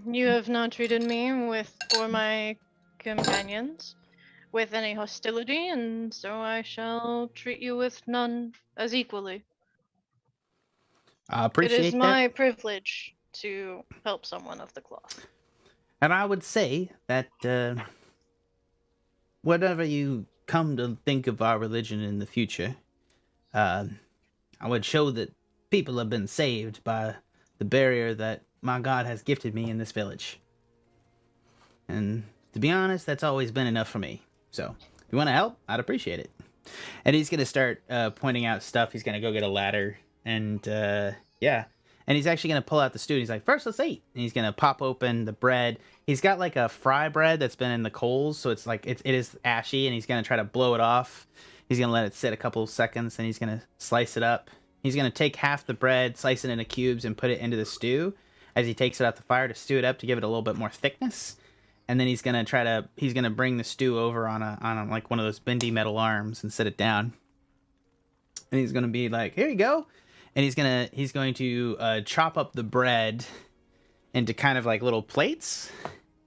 You have not treated me or my companions with any hostility, and so I shall treat you with none as equally. I appreciate It is that. my privilege to help someone of the cloth. And I would say that, whatever you come to think of our religion in the future, I would show that people have been saved by the barrier that my God has gifted me in this village. And to be honest, that's always been enough for me. So, if you want to help, I'd appreciate it. And he's going to start pointing out stuff. He's going to go get a ladder. And, yeah. And he's actually going to pull out the stew. He's like, first, let's eat. And he's going to pop open the bread. He's got like a fry bread that's been in the coals. So it's like, it is ashy. And he's going to try to blow it off. He's going to let it sit a couple of seconds. And he's going to slice it up. He's going to take half the bread, slice it into cubes, and put it into the stew as he takes it out the fire to stew it up to give it a little bit more thickness. and then he's gonna bring the stew over on a like one of those bendy metal arms and set it down. And he's gonna be like, "Here you go," and he's going to chop up the bread into kind of like little plates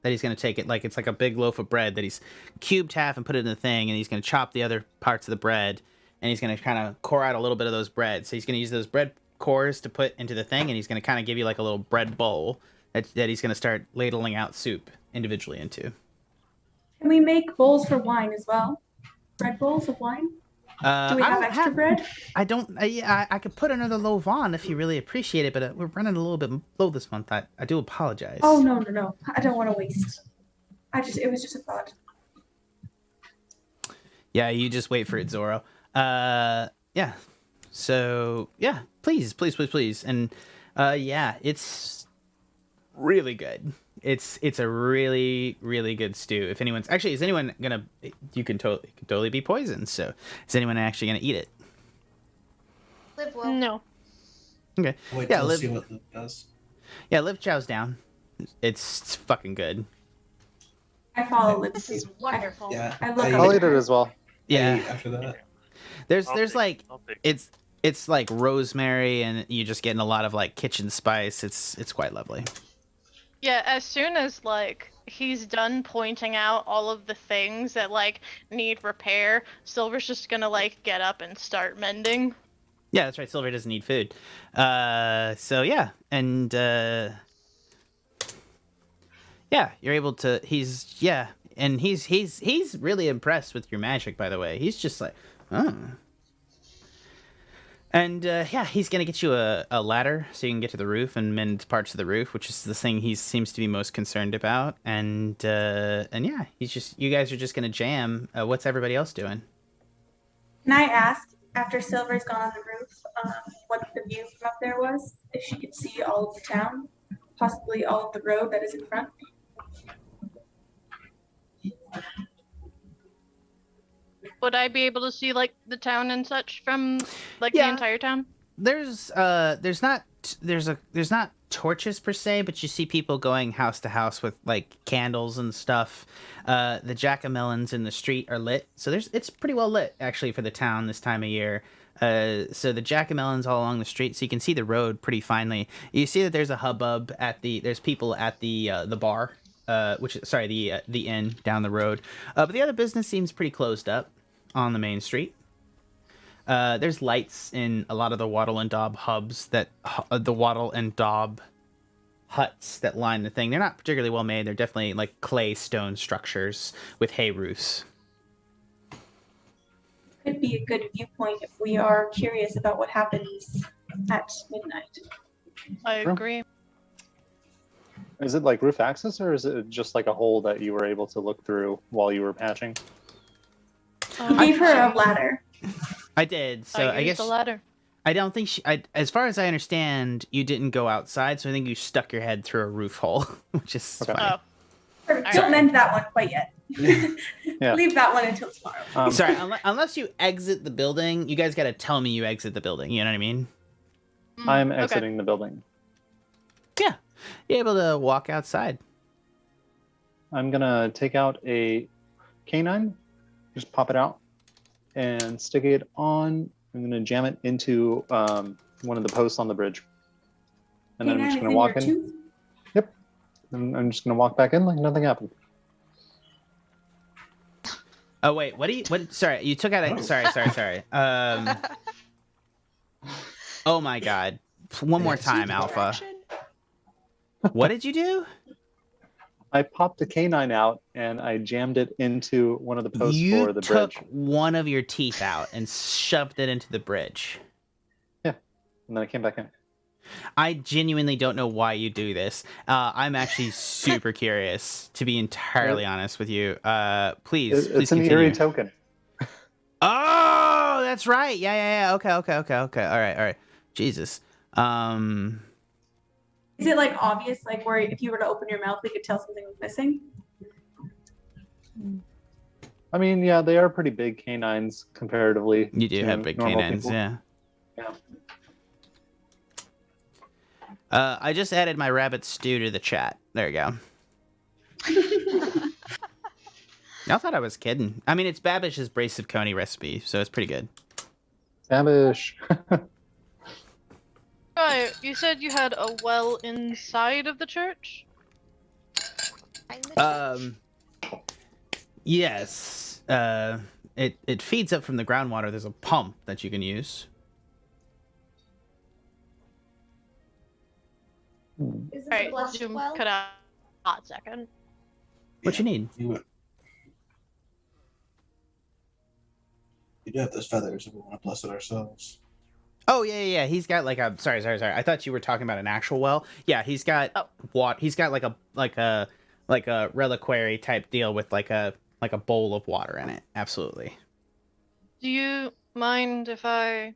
that he's gonna take it like it's like a big loaf of bread that he's cubed half and put it in the thing, and he's gonna chop the other parts of the bread, and he's gonna kind of core out a little bit of those bread. So he's gonna use those bread cores to put into the thing, and he's gonna kind of give you like a little bread bowl that he's gonna start ladling out soup individually into. Can we make bowls for wine as well? Bread bowls of wine? Do we have extra bread? I don't. I could put another loaf on if you really appreciate it, but we're running a little bit low this month. I do apologize. Oh, no. I don't want to waste. It was just a thought. Yeah, you just wait for it, Zoro. Yeah. So, yeah, please. And, yeah, it's really good. It's a really, really good stew. If anyone's actually, is anyone gonna? You can totally be poisoned. So, is anyone actually gonna eat it? Liv will. No. Okay. Wait, Yeah, let's see what Liv does. Yeah, Liv chows down. It's fucking good. I follow Liv. This is wonderful. Yeah, I look I'll up eat to it her. as well. Yeah. After that, There's I'll like take it. it's like rosemary, and you're just getting a lot of like kitchen spice. It's quite lovely. Yeah, as soon as like he's done pointing out all of the things that like need repair, Silver's just gonna like get up and start mending. Yeah, that's right. Silver doesn't need food. So yeah, and yeah, you're able to. He's really impressed with your magic. By the way, he's just like, oh. And yeah, he's gonna get you a ladder so you can get to the roof and mend parts of the roof, which is the thing he seems to be most concerned about. And yeah, you guys are just gonna jam. What's everybody else doing? Can I ask, after Silver's gone on the roof, what the view from up there was? If she could see all of the town, possibly all of the road that is in front? Would I be able to see like the town and such from like Yeah. the entire town? There's not torches per se, but you see people going house to house with like candles and stuff. The jack-o'-melons in the street are lit, so it's pretty well lit actually for the town this time of year. So the jack-o'-melons all along the street, so you can see the road pretty finely. You see that there's a hubbub there's people at the bar, the inn down the road. But the other business seems pretty closed up on the main street. There's lights in a lot of the wattle and daub huts that line the thing. They're not particularly well made. They're definitely like clay stone structures with hay roofs. Could be a good viewpoint if we are curious about what happens at midnight. I Sure. agree. Is it like roof access, or is it just like a hole that you were able to look through while you were patching? We gave her a ladder. I did, so I used guess the ladder. I don't think as far as I understand, you didn't go outside, so I think you stuck your head through a roof hole, which is Okay. funny. Oh, Perfect. Alright. Don't mend that one quite yet. Yeah. Leave that one until tomorrow. Sorry, unless you exit the building, you guys got to tell me you exit the building. You know what I mean? I'm okay. exiting the building. Yeah, you're able to walk outside. I'm gonna take out a canine, just pop it out, and stick it on. I'm gonna jam it into one of the posts on the bridge, and then I'm just Canine gonna is in walk your in. tooth? Yep. And I'm just gonna walk back in like nothing happened. Oh wait, sorry, you took out a sorry. Oh my god. One more time, Alpha. What did you do? I popped a canine out and I jammed it into one of the posts You for the took bridge. one of your teeth out and shoved it into the bridge. And then I came back in. I genuinely don't know why you do this. I'm actually super curious, to be entirely honest with you. Please It's an continue. eerie token. Oh, that's right. Yeah. Okay. All right. Jesus. Is it like obvious, like where if you were to open your mouth, we could tell something was missing? I mean, yeah, they are pretty big canines comparatively. You do to have big normal canines, people. yeah. Yeah. I just added my rabbit stew to the chat. There you go. I thought I was kidding. I mean, it's Babish's brace of coney recipe, so it's pretty good. Babish. Right, you said you had a well inside of the church? Yes. It feeds up from the groundwater. There's a pump that you can use. Is this a Alright, blessed Zoom well? cut out a hot second. What you need? You do have those feathers if we want to bless it ourselves. Oh yeah. He's got like a sorry. I thought you were talking about an actual well. Yeah, he's got He's got like a reliquary type deal with like a bowl of water in it. Absolutely. Do you mind if I...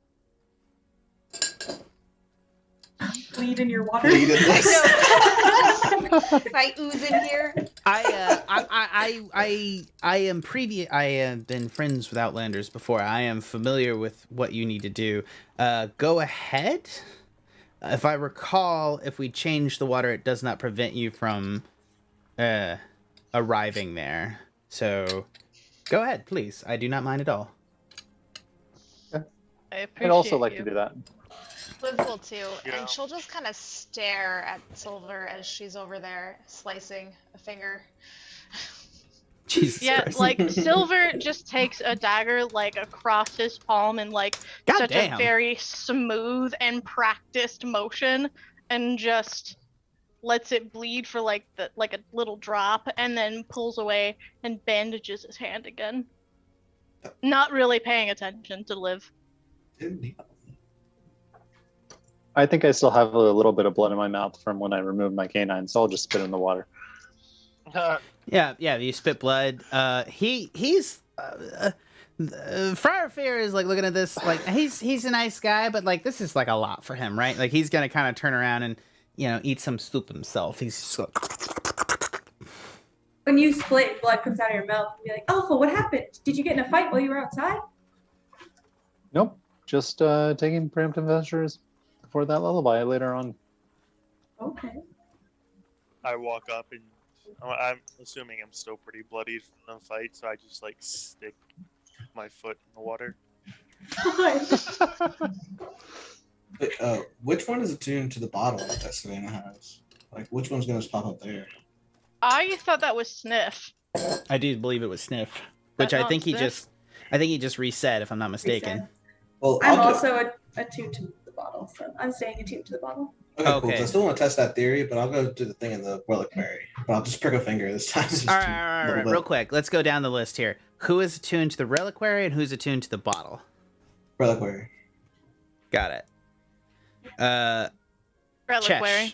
Bleed in your water? Bleed in this. If I ooze in here. I have been friends with Outlanders before. I am familiar with what you need to do. Go ahead. If I recall, if we change the water, it does not prevent you from arriving there. So go ahead, please. I do not mind at all. I appreciate I'd also like you. to do that. Liv will too, Yeah. and she'll just kind of stare at Silver as she's over there slicing a finger. Jesus Yeah, Christ. like Silver just takes a dagger like across his palm in like God such damn. a very smooth and practiced motion, and just lets it bleed for like a little drop, and then pulls away and bandages his hand again. Not really paying attention to Liv. I think I still have a little bit of blood in my mouth from when I removed my canine, so I'll just spit in the water. Yeah, you spit blood. He's Friar Fair is like looking at this like he's a nice guy, but like this is like a lot for him, right? Like he's gonna kind of turn around and eat some soup himself. He's just like... When you split and blood comes out of your mouth, you'll be like, oh, what happened? Did you get in a fight while you were outside? Nope, just taking preemptive measures for that lullaby later on. Okay. I walk up and I'm assuming I'm still pretty bloodied from the fight, so I just like stick my foot in the water. Wait, which one is attuned to the bottle that Savannah has? Like, which one's gonna pop up there? I thought that was Sniff. I do believe it was Sniff, which That's I think not he just reset, if I'm not mistaken. Reset. Well, I'm I'll do- also attuned to the bottle, so I'm staying attuned to the bottle. Okay, cool. Okay. So I still want to test that theory, but I'll go do the thing in the reliquary. But I'll just prick a finger this time. Just All a right, little bit. real quick. Let's go down the list here. Who is attuned to the reliquary and who's attuned to the bottle? Reliquary. Got it. Reliquary. Chesh.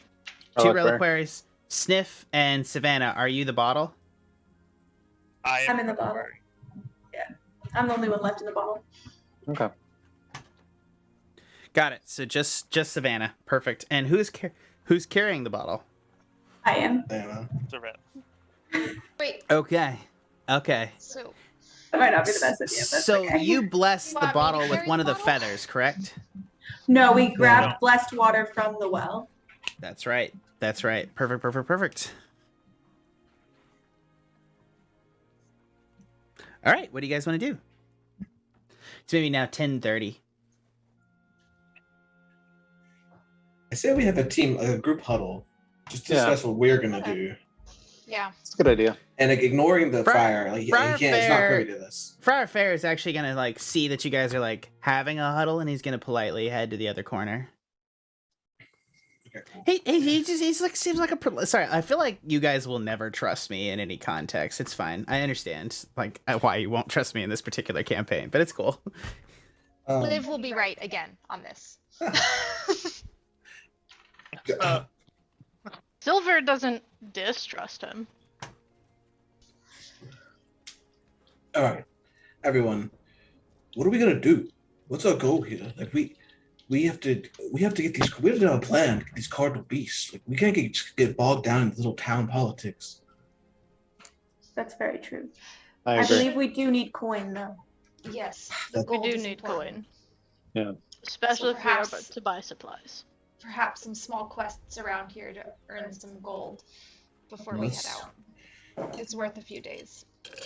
Two Reliquary. reliquaries. Sniff and Savannah. Are you the bottle? I'm in the bottle. I'm the only one left in the bottle. Okay. Got it. So just Savannah. Perfect. And who's carrying the bottle? I am. Damn. Wait, Okay. so That might not be the best idea, but So okay. you blessed You the want me to bottle with carry one the of the bottle? feathers, correct? No, we grabbed No. blessed water from the well. That's right. Perfect. All right. What do you guys want to do? It's maybe now 10:30. I say we have a group huddle, just to Yeah. discuss what we're gonna do, yeah. It's a good idea. and like ignoring the Friar- fire. Like Friar he can't. It's not Fair- privy to this. Friar Fair is actually gonna like see that you guys are like having a huddle, and he's gonna politely head to the other corner. Okay, cool. He's like seems like a sorry. I feel like you guys will never trust me in any context. It's fine. I understand like why you won't trust me in this particular campaign, but it's cool. Liv will be right again on this. Silver doesn't distrust him. All right, everyone. What are we gonna do? What's our goal here? Like we have to get these. We have to have a plan. To get these cardinal beasts. Like we can't get bogged down in little town politics. That's very true. I I agree. believe we do need coin, though. Yes. We We gold do is need important. coin. Yeah. Especially So if we are perhaps- about to buy supplies. Perhaps some small quests around here to earn some gold before we head Let's- out. It's worth a few days.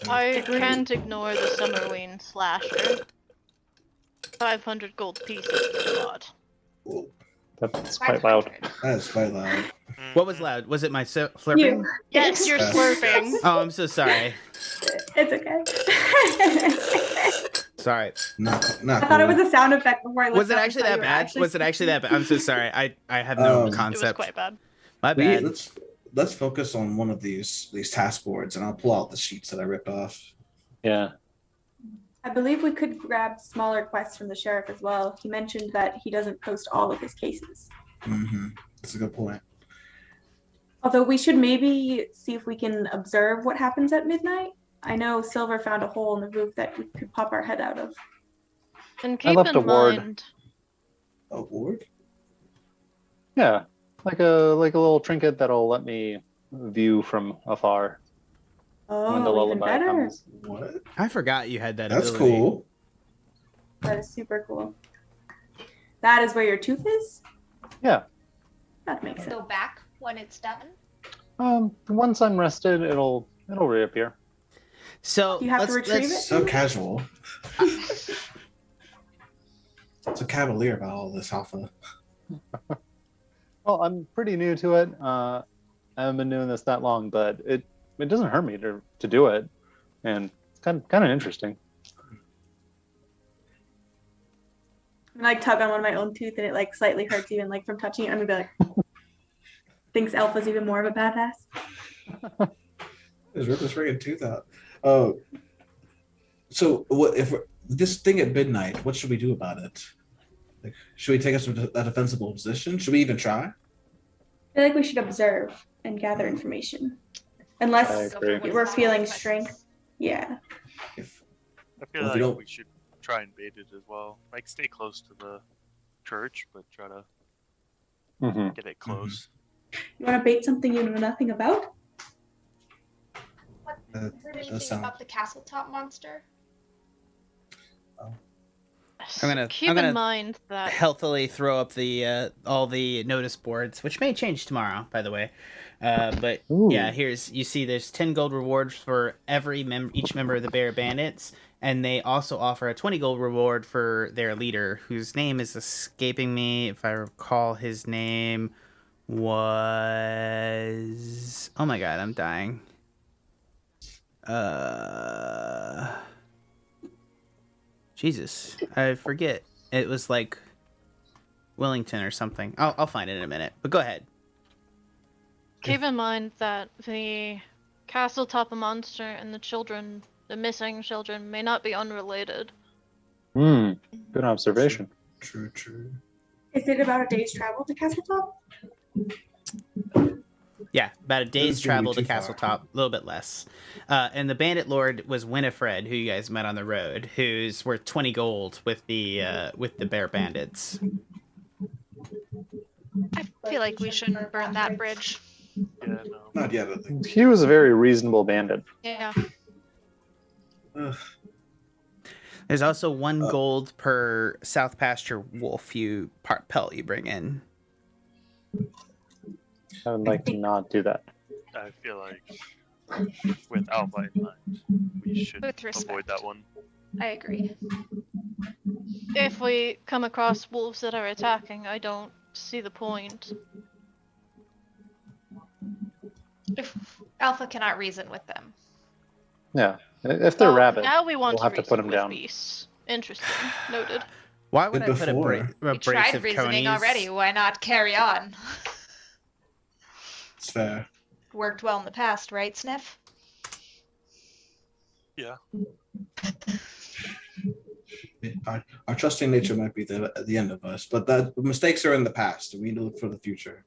I can't ignore the Summerween slasher. 500 gold pieces is a lot. That's quite loud. 500. That's quite loud. What was loud? Was it my slurping? You. Yes, you're Yes. slurping. Oh, I'm so sorry. It's okay. Sorry. Not I thought it cool. was a sound effect before I looked Was it up and actually saw you that were bad? actually Was it actually that bad? I'm so sorry. I have no It was concept. It was quite bad. My bad. Let's focus on one of these task boards, and I'll pull out the sheets that I ripped off. Yeah. I believe we could grab smaller quests from the sheriff as well. He mentioned that he doesn't post all of his cases. Mm-hmm. That's a good point. Although we should maybe see if we can observe what happens at midnight. I know Silver found a hole in the roof that we could pop our head out of. And keep left a in ward. mind, A ward? Yeah. Like a little trinket that'll let me view from afar when the Oh, even lullaby better. comes. What? I forgot you had that That's ability. cool. That is super cool. That is where your tooth is? Yeah. That makes sense. Go back when it's done. Once I'm rested, it'll reappear. So You have to retrieve it? So casual. So cavalier about all this, Alpha. Well, I'm pretty new to it. I haven't been doing this that long, but it doesn't hurt me to do it, and it's kind of interesting. I like tug on one of my own tooth and it like slightly hurts even like from touching it. I'm gonna be like, thinks Alpha's even more of a badass. Just rip this friggin' tooth out. So what if this thing at midnight? What should we do about it? Like, should we take us to a defensible position? Should we even try? I feel like we should observe and gather information. I Unless agree. we're feeling strength. Yeah. If I feel Well, if you like don't- we should try and bait it as well. Like, stay close to the church, but try to Mm-hmm. get it close. You want to bait something you know nothing about? What, Uh, heard does anything sound- about the castle top monster? Keep in mind that Healthily throw up the all the notice boards, which may change tomorrow, by the way. But Ooh. yeah, you see there's 10 gold rewards for each member of the Bear Bandits, and they also offer a 20 gold reward for their leader, whose name is escaping me. If I recall, his name was, oh my god, I'm dying. Jesus, I forget. It was like Wellington or something. I'll find it in a minute. But go ahead. keep in mind that the castle top monster and the missing children, may not be unrelated. Good observation. True. Is it about a day's travel to Castletop? Yeah, about a day's This is gonna be travel to too far. Castletop, a little bit less. And the bandit lord was Winifred, who you guys met on the road, who's worth 20 gold with the bear bandits. I feel like we shouldn't burn that bridge. Yeah, no. Not yet, I think. He was a very reasonable bandit. Yeah. Ugh. There's also 1 gold per South Pasture wolf pelt you bring in. I would like to not do that. I feel like with Alpha in mind, we should With respect. avoid that one. I agree. If we come across wolves that are attacking, I don't see the point. If Alpha cannot reason with them. Yeah. If they're Oh, rabbit, now we want we'll have to reason put 'em with down. beasts. Interesting. Noted. Why would But I put a, before- a We brace tried of reasoning conies? already. Why not carry on? It's fair. Worked well in the past, right, Sniff? Yeah. Our trusting nature might be at the end of us, but the mistakes are in the past. We need to look for the future.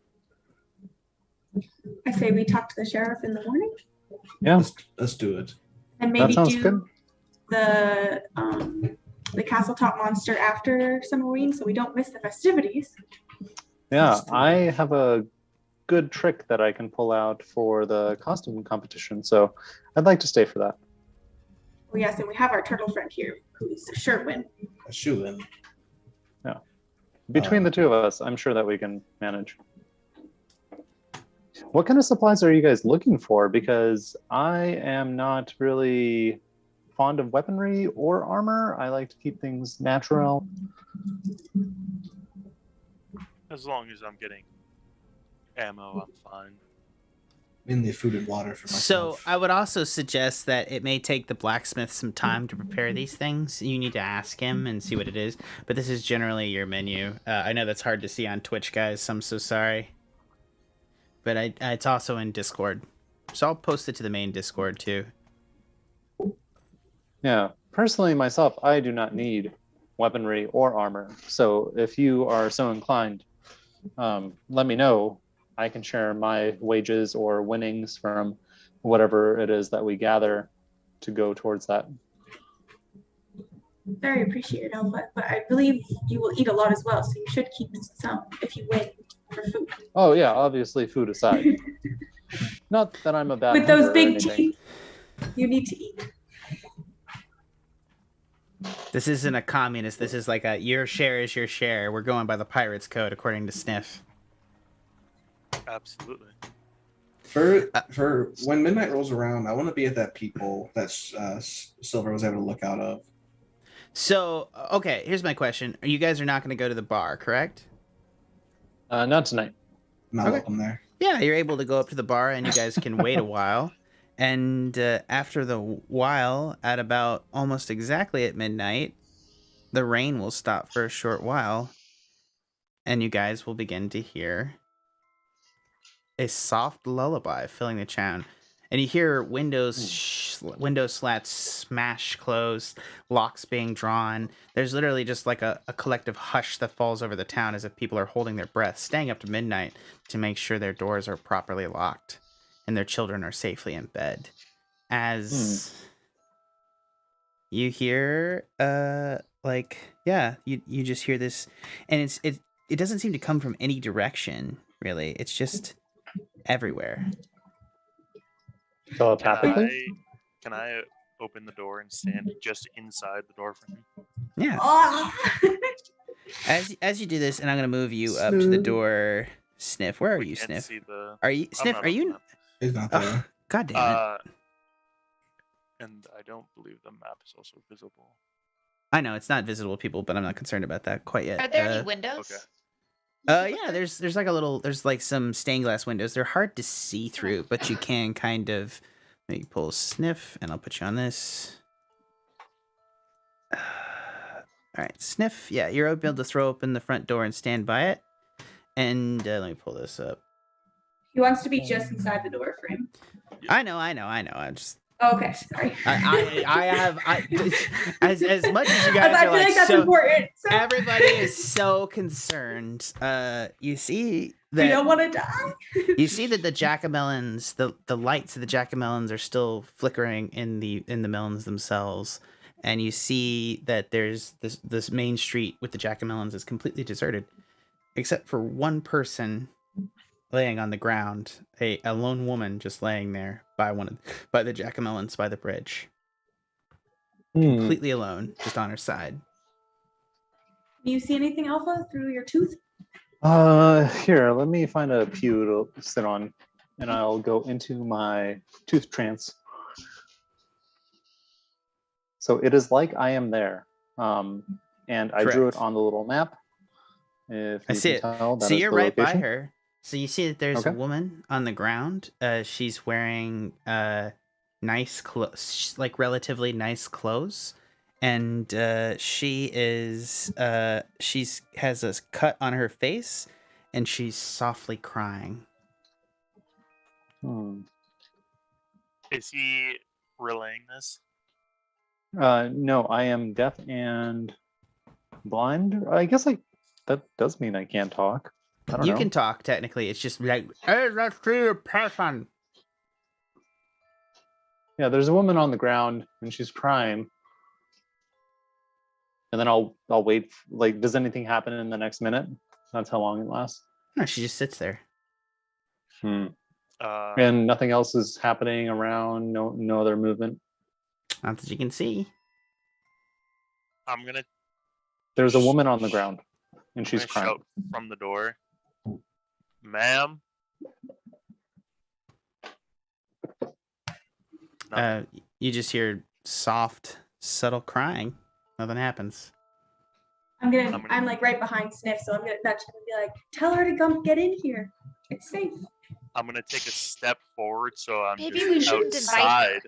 I say we talk to the sheriff in the morning Yeah, Let's do it. and that maybe sounds do good. the Castletop monster after Summerween so we don't miss the festivities. Yeah, I have a good trick that I can pull out for the costume competition, so I'd like to stay for that. Oh yes, and we have our turtle friend here who's a sure win. A shoe in. Between the two of us, I'm sure that we can manage. What kind of supplies are you guys looking for? Because I am not really fond of weaponry or armor. I like to keep things natural. As long as I'm getting ammo, I'm fine. Mainly food and water for So myself. I would also suggest that it may take the blacksmith some time to prepare these things. You need to ask him and see what it is. But this is generally your menu. I know that's hard to see on Twitch, guys, so I'm so sorry. But it's also in Discord. So I'll post it to the main Discord too. Yeah, personally myself, I do not need weaponry or armor. So if you are so inclined, let me know. I can share my wages or winnings from whatever it is that we gather to go towards that. Very appreciated, Alpha. But I believe you will eat a lot as well, so you should keep some if you win for food. Oh yeah, obviously food aside. Not that I'm a bad With those hunter or big anything. teeth, you need to eat. This isn't a communist. This is like a your share is your share. We're going by the Pirates Code, according to Sniff. Absolutely. For when midnight rolls around, I want to be at that peephole that Silver was able to look out of. So, okay, here's my question. You guys are not going to go to the bar, correct? Not tonight. Not Okay. welcome there. Yeah, you're able to go up to the bar and you guys can wait a while. And after the while, at about almost exactly at midnight, the rain will stop for a short while. And you guys will begin to hear a soft lullaby filling the town. And you hear window slats smash closed, locks being drawn. There's literally just like a collective hush that falls over the town as if people are holding their breath, staying up to midnight to make sure their doors are properly locked and their children are safely in bed. As you hear, you just hear this, and it doesn't seem to come from any direction, really. It's just everywhere. Telepathically? Can I open the door and stand just inside the door for him? Yeah. Ah! As you do this, and I'm gonna move you up to the door. Sniff, where are We you, can't Sniff? see the- Are you I'm Sniff? not Are on you? the map. He's not there. Oh, God damn it! And I don't believe the map is also visible. I know it's not visible, people, but I'm not concerned about that quite yet. Are there any windows? okay. Yeah, there's like some stained glass windows. They're hard to see through, but you can kind of maybe pull Sniff, and I'll put you on this. All right, Sniff. Yeah, you're able to throw open the front door and stand by it. And let me pull this up. He wants to be just inside the door frame. I know. I'm just. Oh, okay, sorry. I have as much as you guys I are feel like that's so important. So everybody is so concerned. You see we don't that want to die. you see that the jackamelons, the lights of the jackamelons are still flickering in the melons themselves, and you see that there's this main street with the jackamelons is completely deserted, except for one person laying on the ground, a lone woman just laying there by the jackamelons by the bridge, completely alone, just on her side. Do you see anything, Alpha, through your tooth? Here, let me find a pew to sit on, and I'll go into my tooth trance. So it is like I am there, and I drew it Correct. on the little map. If I you see can it. tell, that So is you're the right by location. her. So you see that there's Okay. a woman on the ground. She's wearing nice clothes, like relatively nice clothes, and she has a cut on her face, and she's softly crying. Is he relaying this? No, I am deaf and blind. I guess that does mean I can't talk. I don't You know. can talk technically. It's just like, hey, let's see your person. Yeah, there's a woman on the ground and she's crying. And then I'll wait. Like, does anything happen in the next minute? That's how long it lasts. No, she just sits there. And nothing else is happening around. No other movement. Not that you can see. I'm gonna There's a woman on the ground, and she's I'm gonna crying. shout from the door, "Ma'am, You just hear soft, subtle crying. Nothing happens. I'm like right behind Sniff, so I'm gonna nudge him and be like, "Tell her to come get in here. It's safe." I'm gonna take a step forward, so I'm Maybe just we shouldn't invite outside.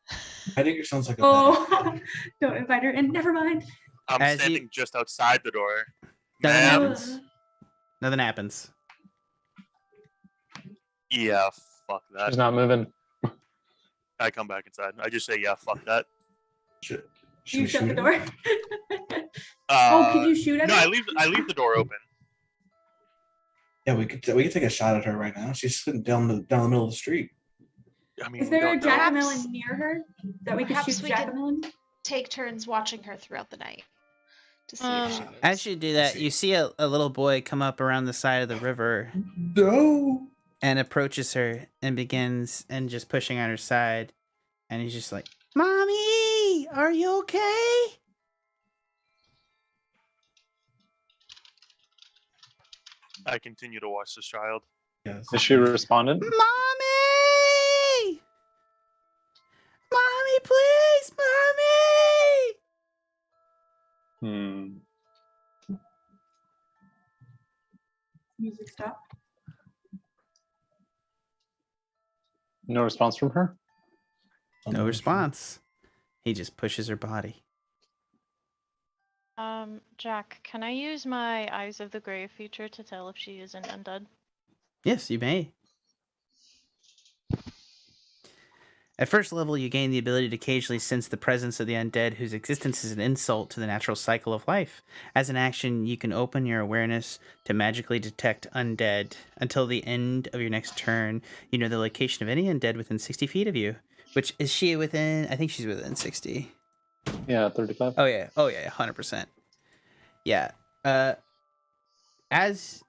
her. I think it sounds like a Oh, don't invite her in. Never mind. I'm As standing just outside the door. Nothing Ma'am. happens. Nothing happens. Yeah, fuck that. She's not moving. I come back inside. I just say, yeah, fuck that. Should You we shut shoot the her? door. Oh, can you shoot at No, her? I leave the door open. Yeah, we could take a shot at her right now. She's sitting down the middle of the street. I mean, Is we there a don't know. jack-o'-melon near her that we could Perhaps shoot we the could- jack-o'-melon? Take turns watching her throughout the night to see if she moves. As you do that, you see a little boy come up around the side of the river No. and approaches her and begins and just pushing on her side. And he's just like, "Mommy, are you okay?" I continue to watch this child. Yes. Is she responded? Mommy! Mommy, please, Mommy! Music stop. No response from her? No response. He just pushes her body. Jack, can I use my Eyes of the Grave feature to tell if she isn't undead? Yes, you may. At first level, you gain the ability to occasionally sense the presence of the undead whose existence is an insult to the natural cycle of life. As an action, you can open your awareness to magically detect undead. Until the end of your next turn, you know the location of any undead within 60 feet of you. Which, is she within? I think she's within 60. Yeah, 35. Oh yeah, 100%. Yeah. As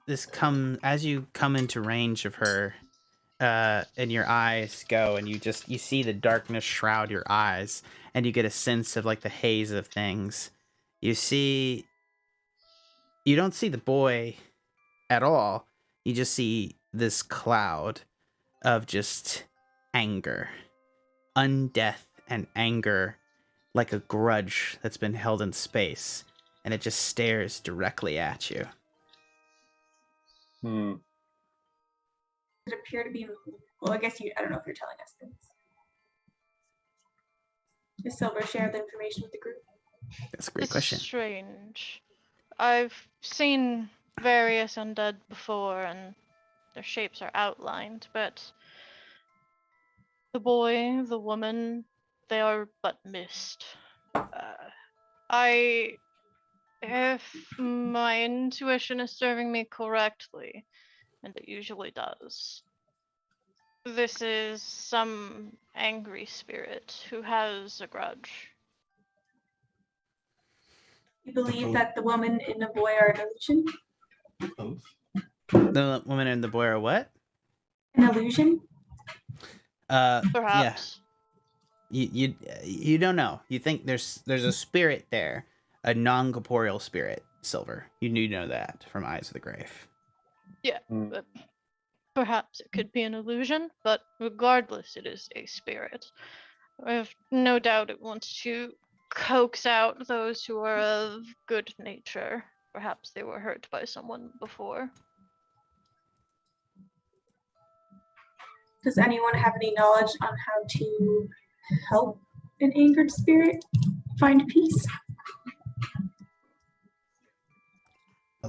you come into range of her, and your eyes go, and you see the darkness shroud your eyes, and you get a sense of like the haze of things. You don't see the boy at all. You just see this cloud of just anger, undeath, and anger, like a grudge that's been held in space, and it just stares directly at you. Does it appear to be? Well, I guess I don't know if you're telling us things. Does Silver share the information with the group? That's a great It's question. strange. I've seen various undead before, and their shapes are outlined, but the boy, the woman, they are but mist. If my intuition is serving me correctly, and it usually does, this is some angry spirit who has a grudge. You believe that the woman and the boy are an illusion? Both. The woman and the boy are what? An illusion? Perhaps. Yeah. You don't know. You think there's a spirit there, a non-corporeal spirit, Silver. You do know that from Eyes of the Grave. Yeah, but perhaps it could be an illusion, but regardless, it is a spirit. I have no doubt it wants to coax out those who are of good nature. Perhaps they were hurt by someone before. Does anyone have any knowledge on how to help an angered spirit find peace?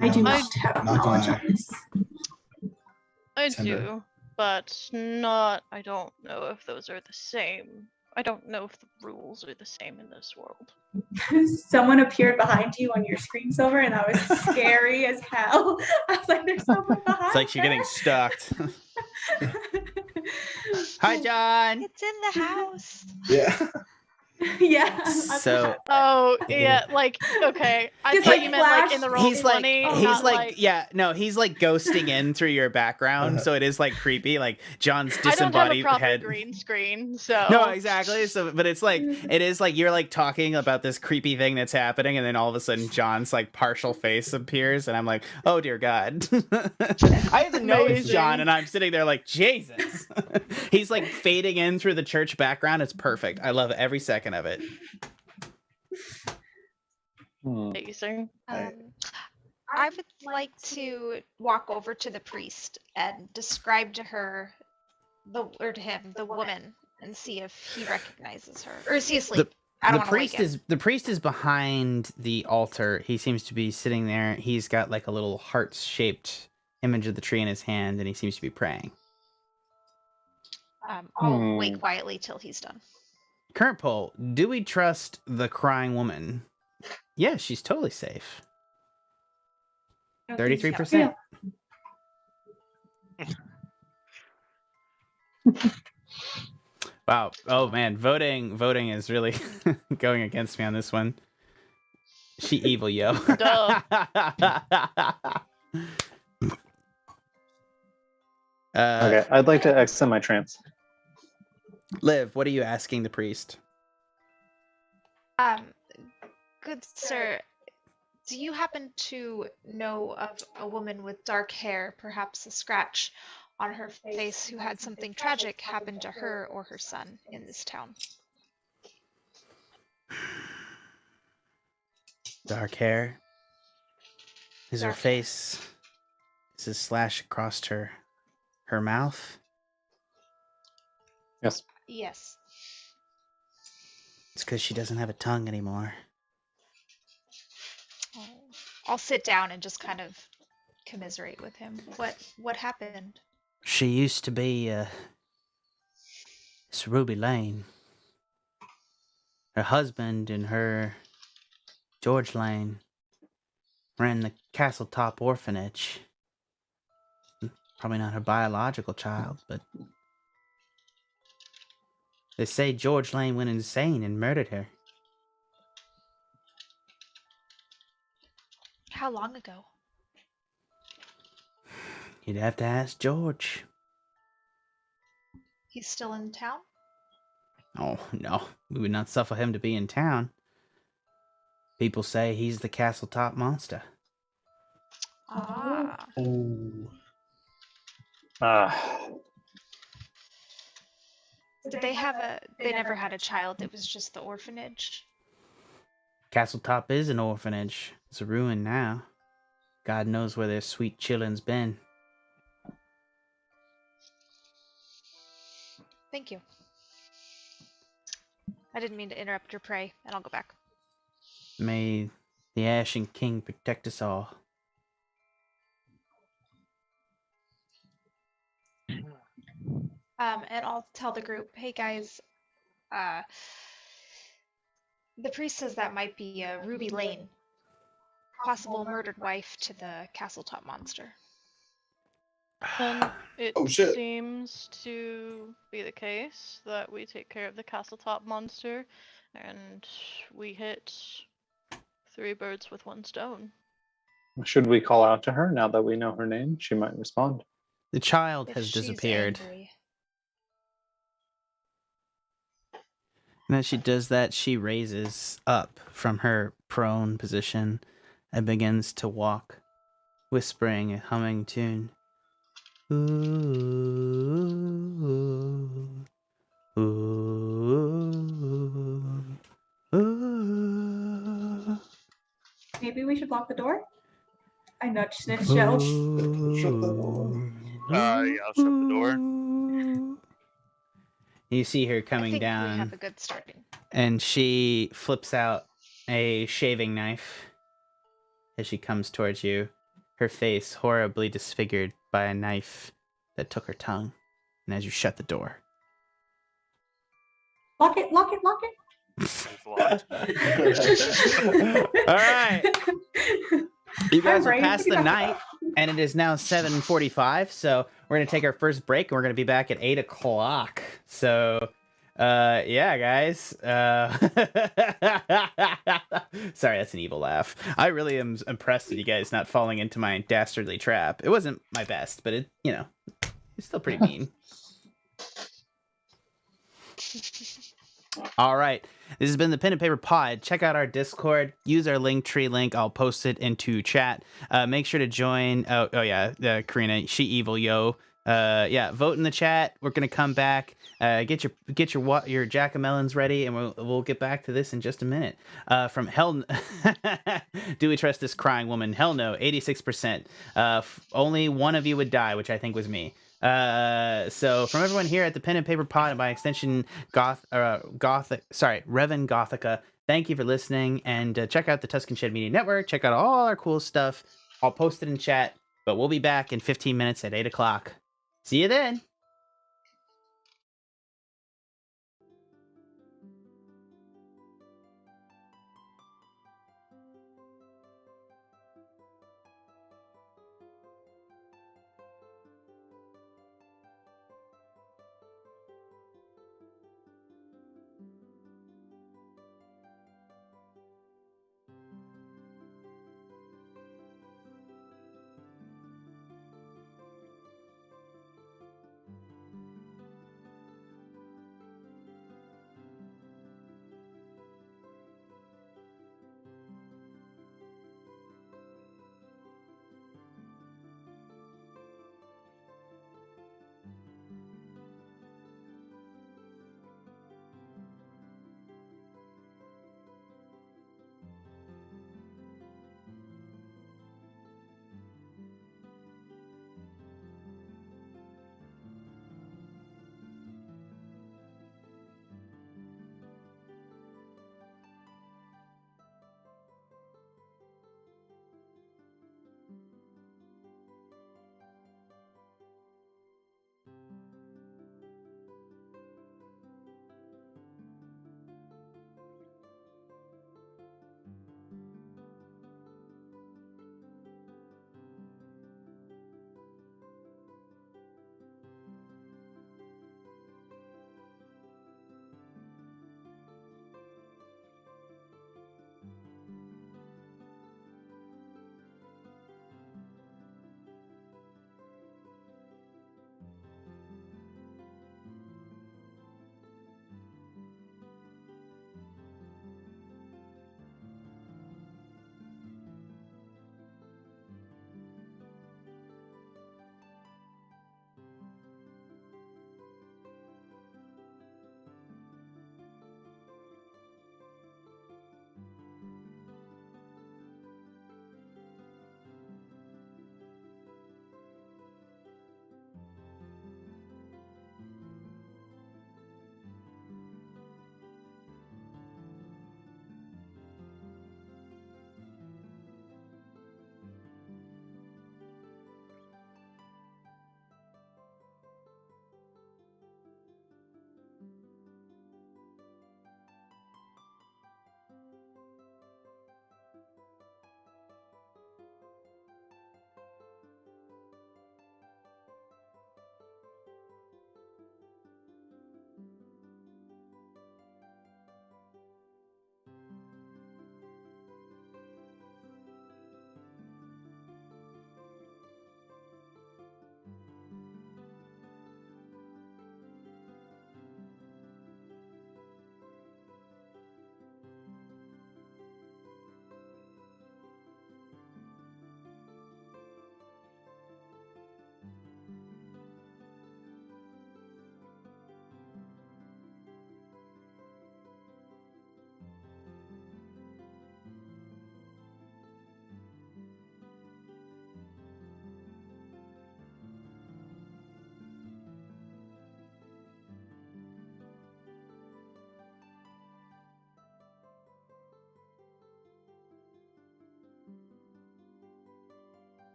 I do not have knowledge on this. I Tender. do, but I don't know if those are the same. I don't know if the rules are the same in this world. Someone appeared behind you on your screen, Silver, and that was scary as hell. I was like, there's someone behind It's like she's getting her. stalked. Hi, John. It's in the house. Yeah. Yeah. So Oh yeah, like okay. I Just, thought like, you meant like in flash- the he's like roll20, he's not like yeah no he's like ghosting in through your background, so it is like creepy, like John's I don't have a disembodied proper head. green screen, so No, exactly. So, but it's like it is like you're like talking about this creepy thing that's happening, and then all of a sudden John's like partial face appears, and I'm like, oh dear God. I didn't know it's John, Amazing. and I'm sitting there like Jesus. He's like fading in through the church background. It's perfect. I love every second of it. amazing. I would like to walk over to the priest and describe to her to him the woman and see if he recognizes her, or is he asleep? I don't want to wake him. The priest is behind the altar. He seems to be sitting there. He's got like a little heart-shaped image of the tree in his hand, and he seems to be praying. I'll wait quietly till he's done. Current poll: do we trust the crying woman? Yeah, she's totally safe. 33%. Wow. Oh man, voting is really going against me on this one. She evil, yo. Duh. Okay, I'd like to extend my trance. Liv, what are you asking the priest? Good sir, do you happen to know of a woman with dark hair, perhaps a scratch on her face, who had something tragic happen to her or her son in this town? Dark hair. Is her Dark hair. face? Is a slash across her mouth? Yes. Yes. It's because she doesn't have a tongue anymore. Oh. I'll sit down and just kind of commiserate with him. What happened? She used to be it's Ruby Lane. Her husband and her, George Lane, ran the Castletop orphanage. Probably not her biological child, but they say George Lane went insane and murdered her. How long ago? You'd have to ask George. He's still in town? Oh, no. We would not suffer him to be in town. People say he's the Castletop monster. Ah. Oh. Did they have they never had a child, it was just the orphanage? Castletop is an orphanage. It's a ruin now. God knows where their sweet chillun's been. Thank you. I didn't mean to interrupt your prey, and I'll go back. May the Ashen King protect us all. And I'll tell the group, hey guys, the priest says that might be Ruby Lane, possible murdered wife to the Castletop monster. And it Oh, shit. seems to be the case that we take care of the Castletop monster, and we hit 3 birds with 1 stone. Should we call out to her now that we know her name? She might respond. The child If has she's disappeared. angry. And as she does that, she raises up from her prone position and begins to walk, whispering a humming tune. Ooh, ooh, ooh, Maybe we should lock the door? I nudge Sniff Shell. Shut the door. Yeah, I'll shut the door. You see her I coming think we down, have a good starting. and she flips out a shaving knife as she comes towards you, her face horribly disfigured by a knife that took her tongue. And as you shut the door, Lock it, lock it, lock it. It's locked. all right, you guys I'm are ready past to the go. night, and it is now 7:45. So we're gonna take our first break, and we're gonna be back at 8 o'clock. So Yeah, guys. Sorry, that's an evil laugh. I really am impressed with you guys not falling into my dastardly trap. It wasn't my best, but it, it's still pretty mean. All right. This has been the Pen and Paper Pod. Check out our Discord. Use our Linktree link. I'll post it into chat. Make sure to join. Oh yeah, Karina, she evil yo. Yeah, vote in the chat. We're gonna come back. Get your jackamelons ready, and we'll get back to this in just a minute. From hell, do we trust this crying woman? Hell no. 86%. Only one of you would die, which I think was me. So from everyone here at the Pen and Paper Pod, and by extension, Revon Gothica, thank you for listening, and check out the Tuscan Shed Media Network. Check out all our cool stuff. I'll post it in chat, but we'll be back in 15 minutes at 8 o'clock. See you then.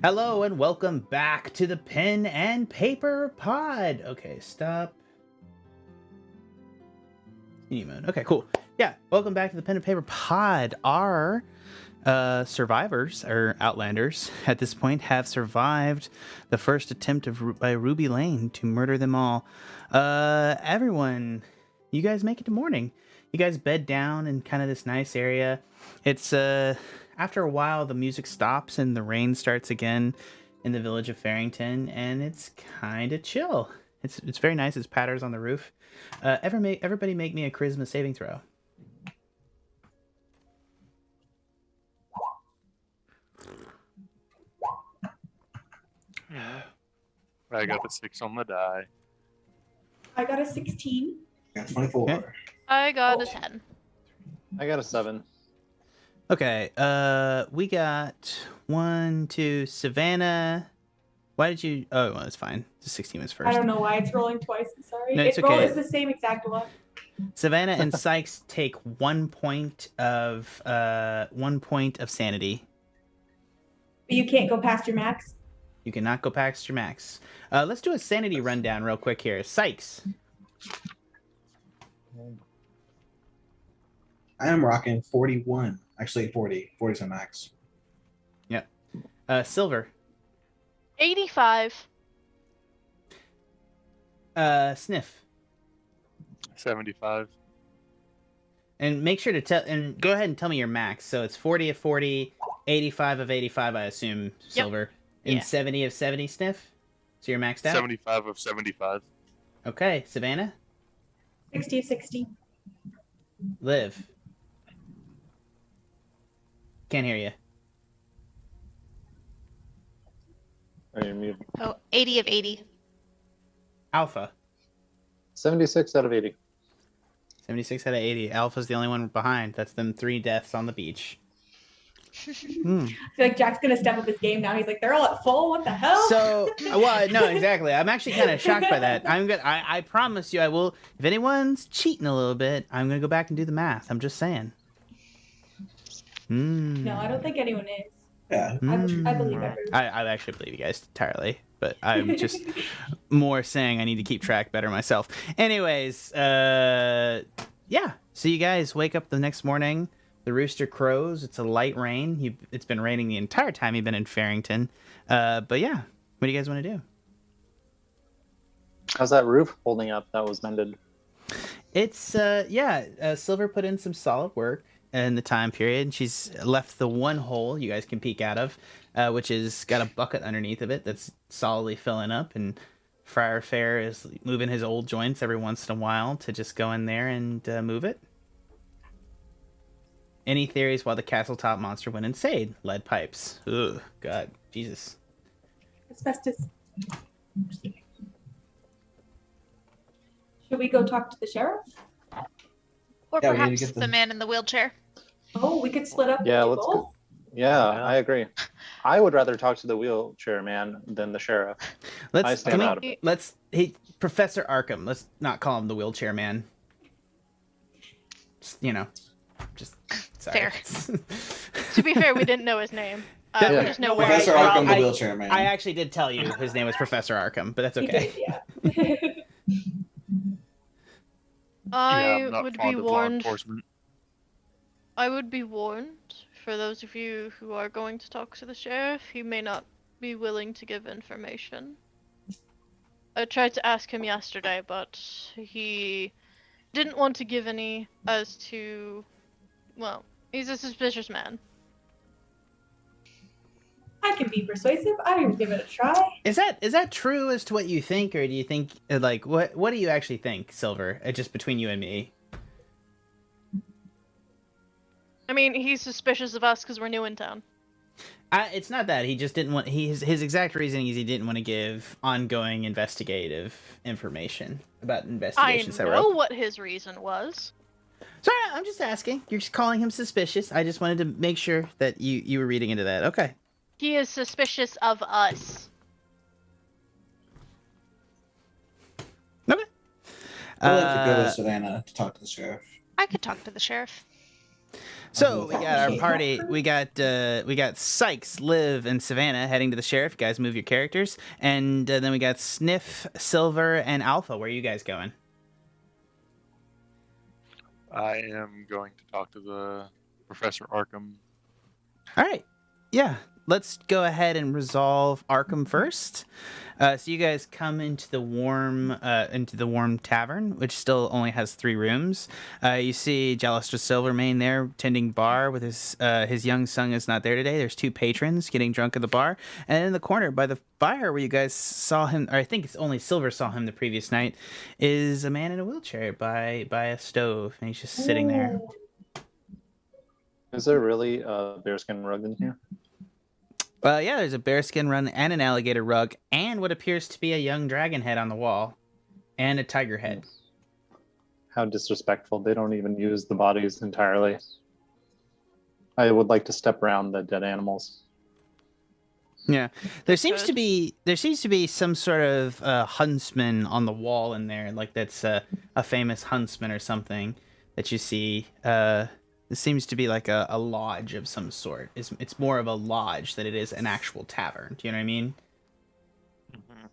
Hello and welcome back to the Pen and Paper Pod. Okay, stop. Mode. Okay, cool. Yeah, welcome back to the Pen and Paper Pod. Our survivors, or Outlanders, at this point have survived the first attempt by Ruby Lane to murder them all. Everyone, you guys make it to morning. You guys bed down in kind of this nice area. It's after a while the music stops and the rain starts again in the village of Fearrington, and it's kind of chill. It's very nice. It's patters on the roof. Everybody make me a charisma saving throw. I got a 6 on the die. I got a 16. Got 24. Okay. I got a 10. I got a 7. Okay, we got 1, 2, Savannah. Why did you... Oh, well, it's fine. The 16 was first. I don't know why it's rolling twice. I'm sorry. No, it's It's okay. the same exact one. Savannah and Sikes take 1 point of sanity. But you can't go past your max. You cannot go past your max. Let's do a sanity rundown real quick here. Sikes. I am rocking 41. Actually, 40. 40's my max. Yep. Silver. 85. Sniff. 75. And make sure to tell, and go ahead and tell me your max. So it's 40 of 40, 85 of 85, I assume, Silver. And Yeah. 70 of 70, Sniff? So you're maxed out? 75 of 75. Okay, Savannah? 60 of 60. Liv? Can't hear you. Are you muted? Oh, 80 of 80. Alpha? 76 out of 80. 76 out of 80. Alpha's the only one behind. That's them 3 deaths on the beach. Hmm. I feel like Jack's gonna step up his game now. He's like, they're all at full. What the hell? So, well, no, exactly. I'm actually kind of shocked by that. I promise you, I will. If anyone's cheating a little bit, I'm gonna go back and do the math. I'm just saying. No, I don't think anyone is. Yeah. I believe everyone. I actually believe you guys entirely, but I'm just more saying I need to keep track better myself. Anyways, yeah. So you guys wake up the next morning. The rooster crows. It's a light rain. It's been raining the entire time you've been in Fearrington. But yeah, what do you guys want to do? How's that roof holding up that was mended? It's Silver put in some solid work in the time period. She's left the one hole you guys can peek out of, which is got a bucket underneath of it that's solidly filling up, and Friar Fair is moving his old joints every once in a while to just go in there and move it. Any theories why the castle top monster went insane? Lead pipes. Ugh, God, Jesus. Asbestos. Should we go talk to the sheriff? Or Yeah, we need to perhaps get the them. man in the wheelchair. Oh, we could split up. Yeah, and do let's both. go. Yeah, I agree. I would rather talk to the wheelchair man than the sheriff. I Let's stand can out of we, it. let's Professor Arkham. Let's not call him the wheelchair man. Just sorry. Fair. To be fair, we didn't know his name. Yeah. We just know where Professor he's Arkham, from. the wheelchair man. I actually did tell you his name was Professor Arkham, but that's He okay. did, yeah. I I'm not would fond be of law warned. enforcement. I would be warned, for those of you who are going to talk to the sheriff, he may not be willing to give information. I tried to ask him yesterday, but he didn't want to give any as to, well, he's a suspicious man. I can be persuasive. I would give it a try. Is that true as to what you think, or do you think like what do you actually think, Silver? Just between you and me. I mean, he's suspicious of us because we're new in town. It's not that he just didn't want. His exact reasoning is he didn't want to give ongoing investigative information about I investigations that were know up. what his reason was. Sorry, I'm just asking. You're just calling him suspicious. I just wanted to make sure that you were reading into that. Okay. He is suspicious of us. Okay. I'd like to go with Savannah to talk to the sheriff. I could talk to the sheriff. So we got our party. We got Sikes, Liv, and Savannah heading to the sheriff. You guys move your characters, and then we got Sniff, Silver, and Alpha. Where are you guys going? I am going to talk to the Professor Arkham. All right. Yeah. Let's go ahead and resolve Arkham first. So you guys come into the warm tavern, which still only has 3 rooms. You see Jalestra Silvermane there tending bar with his young son is not there today. There's 2 patrons getting drunk at the bar, and in the corner by the fire where you guys saw him, or I think it's only Silver saw him the previous night, is a man in a wheelchair by a stove, and he's just sitting there. Is there really a bearskin rug in here? Yeah, there's a bearskin rug and an alligator rug, and what appears to be a young dragon head on the wall, and a tiger head. How disrespectful. They don't even use the bodies entirely. I would like to step around the dead animals. Yeah, there seems to be some sort of huntsman on the wall in there, like that's a famous huntsman or something that you see. It seems to be like a lodge of some sort. It's more of a lodge than it is an actual tavern. Do you know what I mean? Mm-hmm.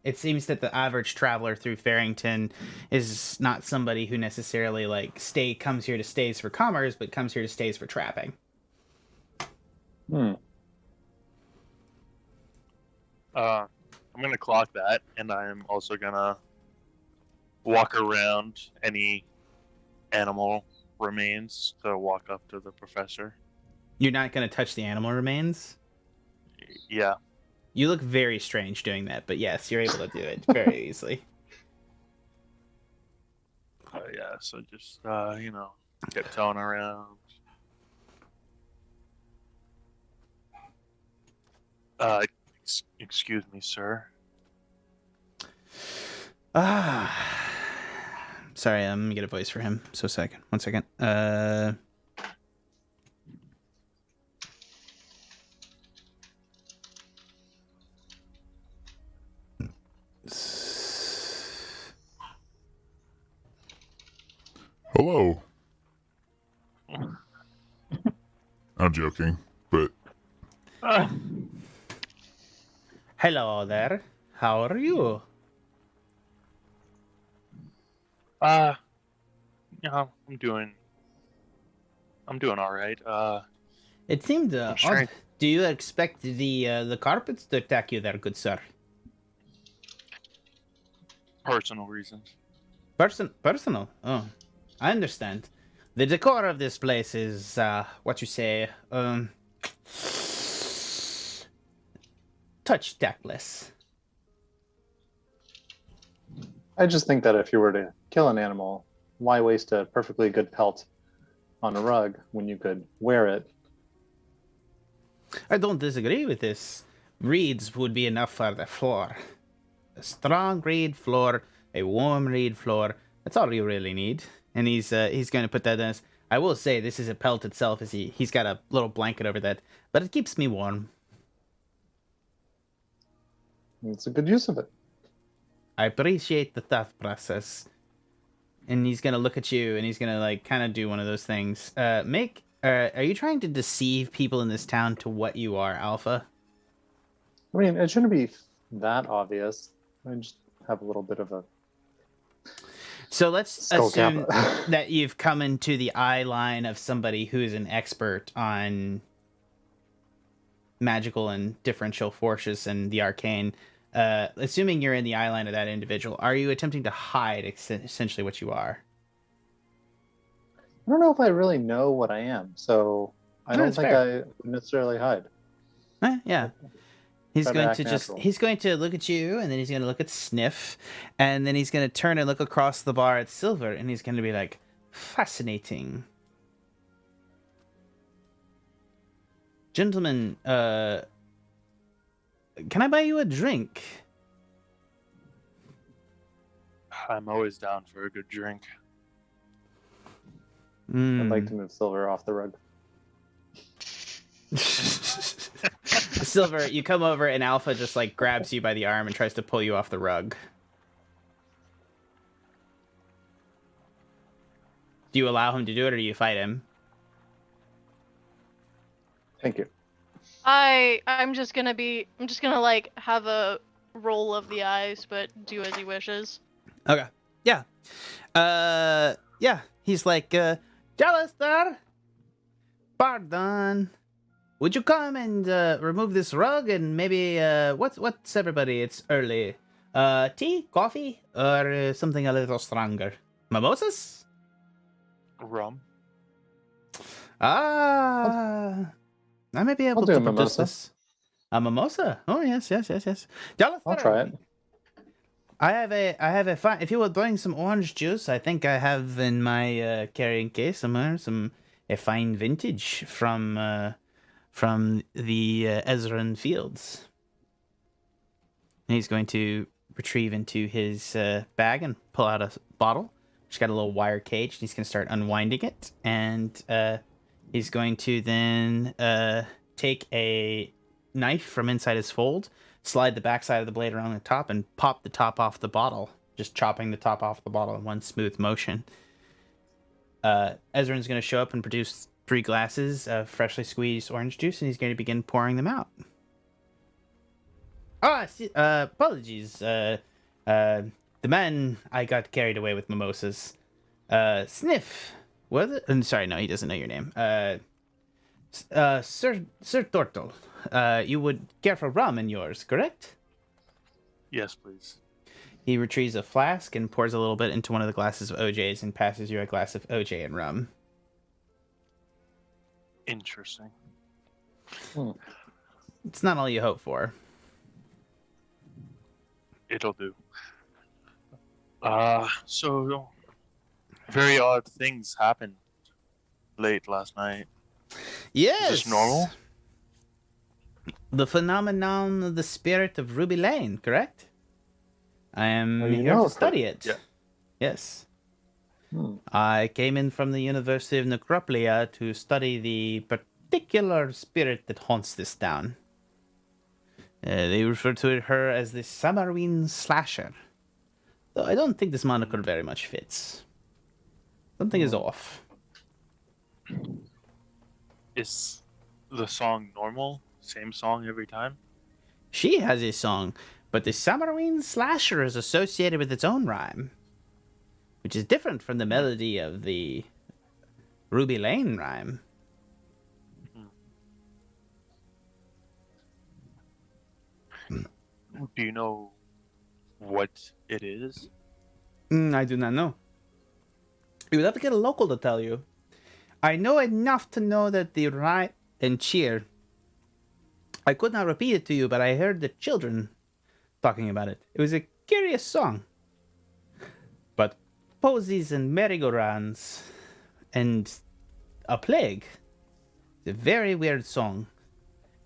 It seems that the average traveler through Fearrington is not somebody who necessarily comes here to stays for commerce, but comes here to stays for trapping. Hmm. I'm gonna clock that, and I'm also gonna walk around any animal remains to walk up to the professor. You're not going to touch the animal remains? Yeah. You look very strange doing that, but yes, you're able to do it very easily. Yeah, so just, tiptoeing around. Excuse me, sir. Sorry, let me get a voice for him. So second. 1 second. Hello. I'm joking, but... Hello there. How are you? I'm doing all right. It seemed I'm odd. trying- Do you expect the carpets to attack you there, good sir? Personal reasons. Personal? Oh, I understand. The decor of this place is, what you say, touch tactless. I just think that if you were to kill an animal, why waste a perfectly good pelt on a rug when you could wear it? I don't disagree with this. Reeds would be enough for the floor. A strong reed floor, a warm reed floor. That's all you really need. And he's going to put that in. I will say this is a pelt itself. He's got a little blanket over that, but it keeps me warm. It's a good use of it. I appreciate the thought process. And he's gonna look at you, and he's gonna kind of do one of those things. Are you trying to deceive people in this town to what you are, Alpha? I mean, it shouldn't be that obvious. I just have a little bit of a... So let's Skull assume Kappa. that you've come into the eye line of somebody who is an expert on magical and differential forces and the arcane. Assuming you're in the eye line of that individual, are you attempting to hide essentially what you are? I don't know if I really know what I am, so I No, don't that's think fair. I would necessarily hide. Yeah. He's Try to going act to natural. he's going to look at you, and then he's going to look at Sniff, and then he's going to turn and look across the bar at Silver, and he's going to be like, fascinating. Gentlemen, can I buy you a drink? I'm always down for a good drink. I'd like to move Silver off the rug. Silver, you come over and Alpha just grabs you by the arm and tries to pull you off the rug. Do you allow him to do it, or do you fight him? Thank you. I'm just gonna like have a roll of the eyes, but do as he wishes. Okay. Yeah. Yeah. He's like, Jalister, pardon. Would you come and remove this rug and maybe what's everybody? It's early. Tea, coffee, or something a little stronger. Mimosas? Rum. I may be able I'll do to a produce mimosa. this. A mimosa? Oh yes. Jalister, I'll try it. I have a fine. If you would bring some orange juice, I think I have in my carrying case somewhere a fine vintage from the Ezran fields. And he's going to retrieve into his bag and pull out a bottle. It's got a little wire cage. And he's going to start unwinding it, and he's going to then take a knife from inside his fold, slide the backside of the blade around the top, and pop the top off the bottle, just chopping the top off the bottle in one smooth motion. Ezran's going to show up and produce 3 glasses of freshly squeezed orange juice, and he's going to begin pouring them out. Apologies. The man, I got carried away with mimosas. Sniff. Was it? Sorry, no, he doesn't know your name. Sir Tortle. You would care for rum in yours, correct? Yes, please. He retrieves a flask and pours a little bit into one of the glasses of OJ's and passes you a glass of OJ and rum. Interesting. It's not all you hope for. It'll do. So very odd things happened late last night. Yes. Is this normal? The phenomenon of the spirit of Ruby Lane, correct? I am you here know to of study her. it. Yeah. Yes. Hmm. I came in from the University of Necroplia to study the particular spirit that haunts this town. They refer to her as the Summerween Slasher. Though I don't think this moniker very much fits. Something is off. Is the song normal? Same song every time? She has a song, but the Summerween Slasher is associated with its own rhyme, which is different from the melody of the Ruby Lane rhyme. Do you know what it is? I do not know. You would have to get a local to tell you. I know enough to know that the rhyme and cheer. I could not repeat it to you, but I heard the children talking about it. It was a curious song. But posies and merry-go-rounds and a plague. It's a very weird song.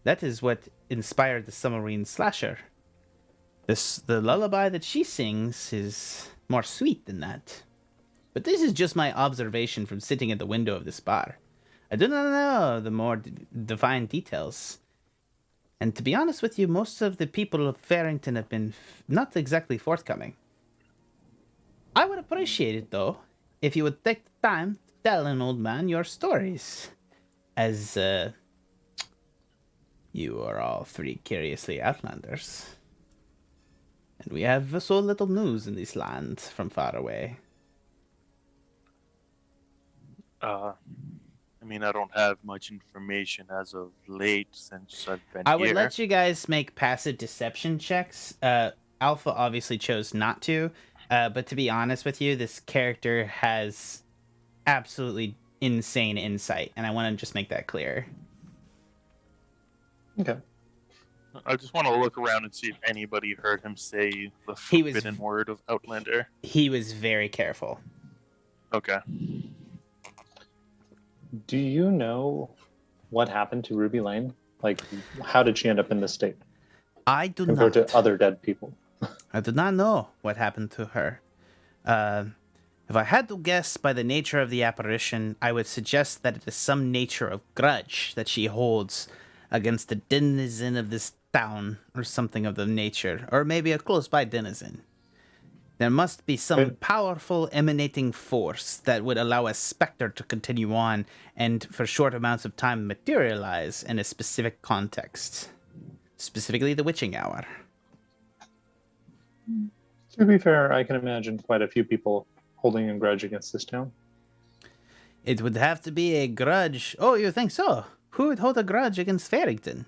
That is what inspired the Summerween Slasher. The lullaby that she sings is more sweet than that. But this is just my observation from sitting at the window of this bar. I do not know the more defined details. And to be honest with you, most of the people of Fearrington have been not exactly forthcoming. I would appreciate it, though, if you would take the time to tell an old man your stories. As, you are all 3 curiously Outlanders. And we have so little news in this land from far away. I mean, I don't have much information as of late since I've been I would here. let you guys make passive deception checks. Alpha obviously chose not to, but to be honest with you, this character has absolutely insane insight, and I want to just make that clear. Okay. I just want to look around and see if anybody heard him say the He was- forbidden word of Outlander. He was very careful. Okay. Do you know what happened to Ruby Lane? Like, how did she end up in this state I do compared not. to other dead people? I do not know what happened to her. If I had to guess by the nature of the apparition, I would suggest that it is some nature of grudge that she holds against a denizen of this town, or something of the nature, or maybe a close-by denizen. There must be some Right. powerful emanating force that would allow a specter to continue on and for short amounts of time materialize in a specific context. Specifically the witching hour. To be fair, I can imagine quite a few people holding a grudge against this town. It would have to be a grudge. Oh, you think so? Who would hold a grudge against Fearrington?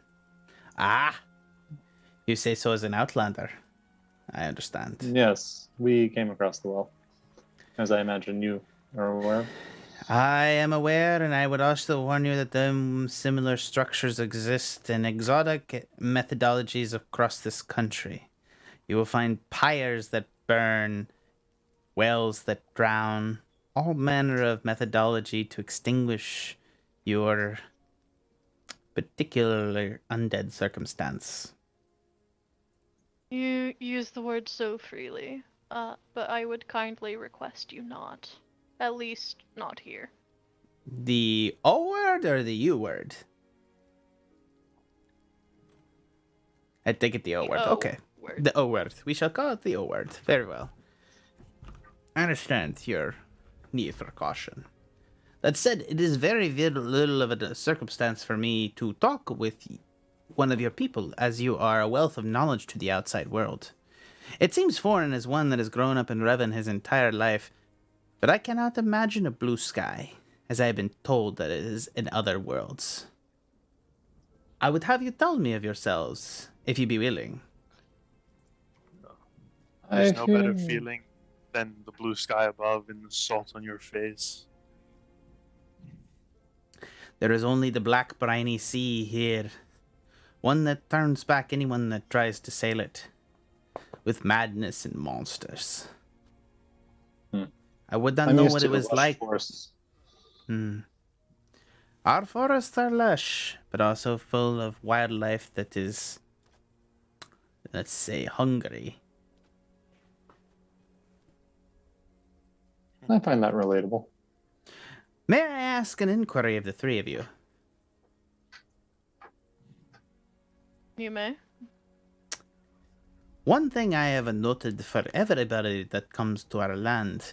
Ah, you say so as an outlander. I understand. Yes, we came across the well, as I imagine you are aware. I am aware, and I would also warn you that similar structures exist in exotic methodologies across this country. You will find pyres that burn, wells that drown, all manner of methodology to extinguish your particular undead circumstance. You use the word so freely, but I would kindly request you not. At least, not here. The O word or the U word? I take it the O The word. O Okay. word. The O word. We shall call it the O word. Very well. I understand your need for caution. That said, it is very little of a circumstance for me to talk with one of your people, as you are a wealth of knowledge to the outside world. It seems foreign as one that has grown up in Revon his entire life, but I cannot imagine a blue sky, as I have been told that it is in other worlds. I would have you tell me of yourselves, if you be willing. There's no better feeling than the blue sky above and the salt on your face. There is only the black briny sea here, one that turns back anyone that tries to sail it, with madness and monsters. I would not I'm know used what to it was lush like. forests. Our forests are lush, but also full of wildlife that is, let's say, hungry. I find that relatable. May I ask an inquiry of the three of you? You may. One thing I have noted for everybody that comes to our land,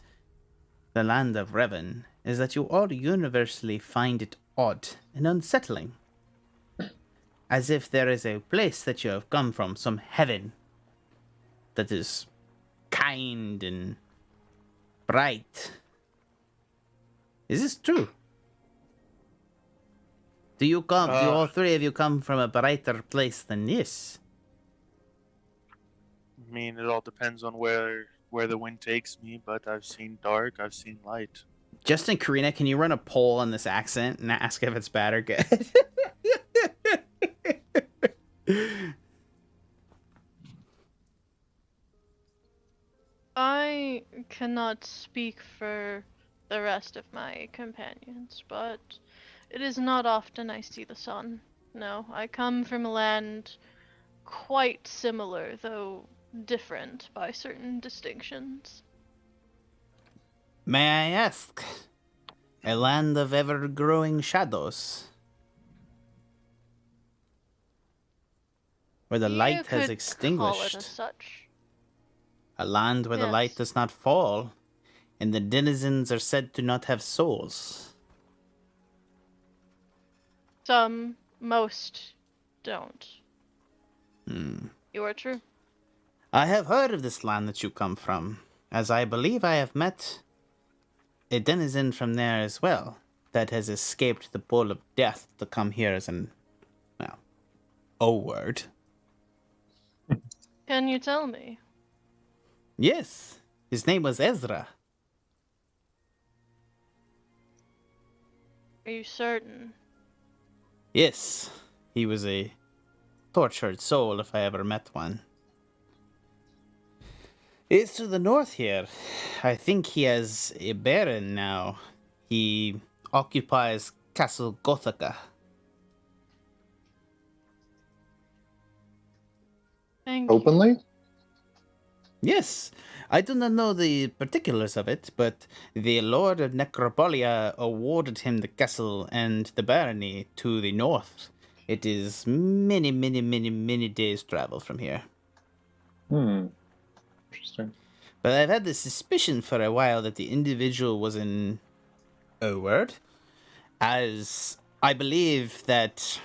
the land of Revon, is that you all universally find it odd and unsettling. As if there is a place that you have come from, some heaven, that is kind and bright. Is this true? Do all three of you come from a brighter place than this? I mean, it all depends on where the wind takes me, but I've seen dark, I've seen light. Justin, Karina, can you run a poll on this accent and ask if it's bad or good? I cannot speak for the rest of my companions, but it is not often I see the sun. No, I come from a land quite similar, though different by certain distinctions. May I ask? A land of ever-growing shadows. Where the light has You could call it extinguished. as such. A land where the light Yes. does not fall, and the denizens are said to not have souls. Some, most, don't. Hmm. You are true. I have heard of this land that you come from, as I believe I have met a denizen from there as well, that has escaped the bowl of death to come here as an, well, O-word. Can you tell me? Yes, his name was Ezra. Are you certain? Yes, he was a tortured soul if I ever met one. It's to the north here. I think he has a baron now. He occupies Castle Gothica. Thank you. Openly? Yes, I do not know the particulars of it, but the Lord of Necropolia awarded him the castle and the barony to the north. It is many, many, many, many days' travel from here. Interesting. But I've had the suspicion for a while that the individual was an O-word, as I believe that,